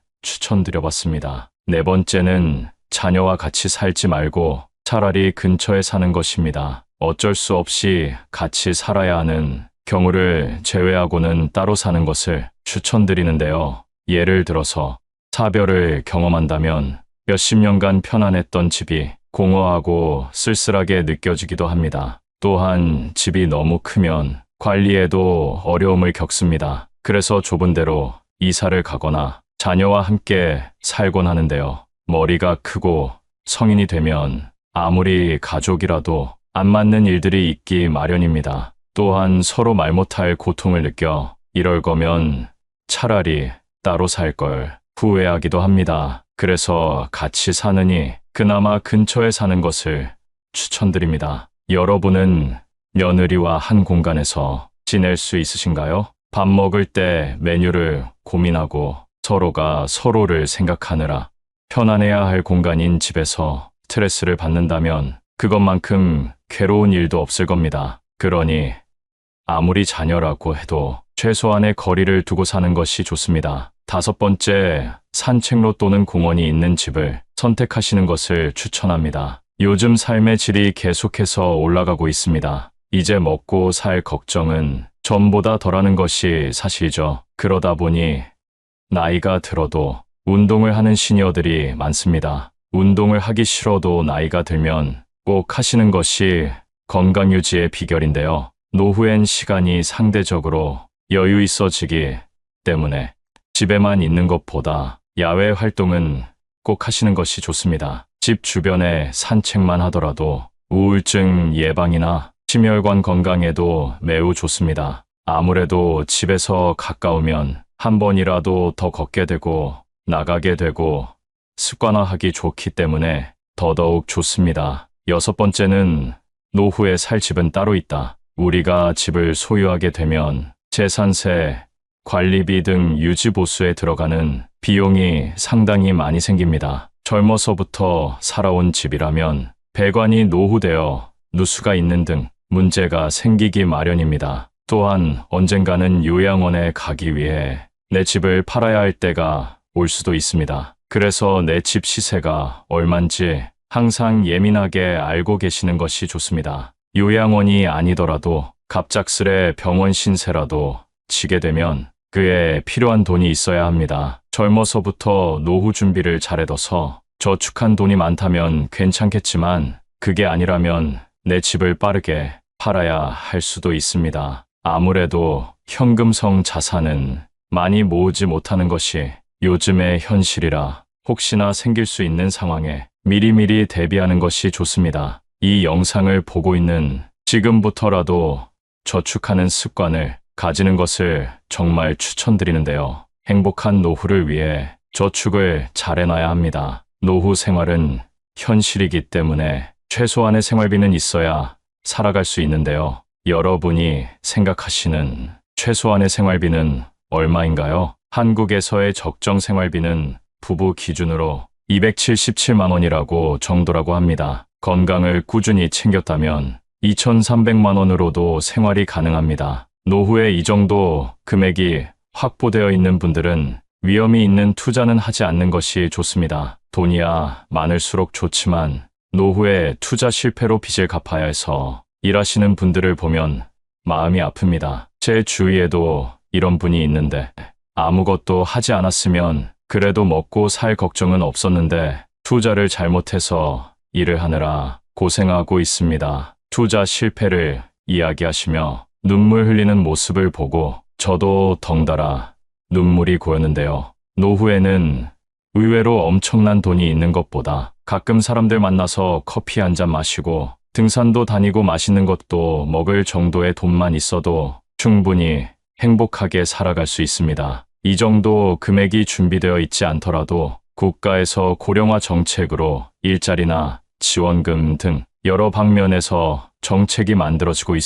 추천드려봤습니다. 네 번째는 자녀와 같이 살지 말고 차라리 근처에 사는 것입니다. 어쩔 수 없이 같이 살아야 하는 경우를 제외하고는 따로 사는 것을 추천드리는데요. 예를 들어서 사별을 경험한다면 몇십 년간 편안했던 집이 공허하고 쓸쓸하게 느껴지기도 합니다. 또한 집이 너무 크면 관리에도 어려움을 겪습니다. 그래서 좁은 데로 이사를 가거나 자녀와 함께 살곤 하는데요. 머리가 크고 성인이 되면 아무리 가족이라도 안 맞는 일들이 있기 마련입니다. 또한 서로 말 못할 고통을 느껴 이럴 거면 차라리 따로 살 걸 후회하기도 합니다. 그래서 같이 사느니 그나마 근처에 사는 것을 추천드립니다. 여러분은 며느리와 한 공간에서 지낼 수 있으신가요? 밥 먹을 때 메뉴를 고민하고 서로가 서로를 생각하느라 편안해야 할 공간인 집에서 스트레스를 받는다면 그것만큼 괴로운 일도 없을 겁니다. 그러니 아무리 자녀라고 해도 최소한의 거리를 두고 사는 것이 좋습니다. 다섯 번째, 산책로 또는 공원이 있는 집을 선택하시는 것을 추천합니다. 요즘 삶의 질이 계속해서 올라가고 있습니다. 이제 먹고 살 걱정은 전보다 덜하는 것이 사실이죠. 그러다 보니 나이가 들어도 운동을 하는 시니어들이 많습니다. 운동을 하기 싫어도 나이가 들면 꼭 하시는 것이 건강 유지의 비결인데요. 노후엔 시간이 상대적으로 여유 있어지기 때문에 집에만 있는 것보다 야외 활동은 꼭 하시는 것이 좋습니다. 집 주변에 산책만 하더라도 우울증 예방이나 심혈관 건강에도 매우 좋습니다. 아무래도 집에서 가까우면 한 번이라도 더 걷게 되고 나가게 되고 습관화하기 좋기 때문에 더더욱 좋습니다. 여섯 번째는 노후에 살 집은 따로 있다. 우리가 집을 소유하게 되면 재산세, 관리비 등 유지보수에 들어가는 비용이 상당히 많이 생깁니다. 젊어서부터 살아온 집이라면 배관이 노후되어 누수가 있는 등 문제가 생기기 마련입니다. 또한 언젠가는 요양원에 가기 위해 내 집을 팔아야 할 때가 올 수도 있습니다. 그래서 내 집 시세가 얼만지 항상 예민하게 알고 계시는 것이 좋습니다. 요양원이 아니더라도 갑작스레 병원 신세라도 지게 되면 그에 필요한 돈이 있어야 합니다. 젊어서부터 노후 준비를 잘해둬서 저축한 돈이 많다면 괜찮겠지만 그게 아니라면 내 집을 빠르게 팔아야 할 수도 있습니다. 아무래도 현금성 자산은 많이 모으지 못하는 것이 요즘의 현실이라 혹시나 생길 수 있는 상황에 미리미리 대비하는 것이 좋습니다. 이 영상을 보고 있는 지금부터라도 저축하는 습관을 가지는 것을 정말 추천드리는데요. 행복한 노후를 위해 저축을 잘해놔야 합니다. 노후 생활은 현실이기 때문에 최소한의 생활비는 있어야 살아갈 수 있는데요. 여러분이 생각하시는 최소한의 생활비는 얼마인가요? 한국에서의 적정 생활비는 부부 기준으로 277만 원이라고 정도라고 합니다. 건강을 꾸준히 챙겼다면 2,300만 원으로도 생활이 가능합니다. 노후에 이 정도 금액이 확보되어 있는 분들은 위험이 있는 투자는 하지 않는 것이 좋습니다. 돈이야 많을수록 좋지만 노후에 투자 실패로 빚을 갚아야 해서 일하시는 분들을 보면 마음이 아픕니다. 제 주위에도 이런 분이 있는데 아무것도 하지 않았으면 그래도 먹고 살 걱정은 없었는데 투자를 잘못해서 일을 하느라 고생하고 있습니다. 투자 실패를 이야기하시며 눈물 흘리는 모습을 보고 저도 덩달아 눈물이 고였는데요. 노후에는 의외로 엄청난 돈이 있는 것보다 가끔 사람들 만나서 커피 한 잔 마시고 등산도 다니고 맛있는 것도 먹을 정도의 돈만 있어도 충분히 행복하게 살아갈 수 있습니다. 이 정도 금액이 준비되어 있지 않더라도 국가에서 고령화 정책으로 일자리나 지원금 등 여러 방면에서 정책이 만들어지고 있습니다.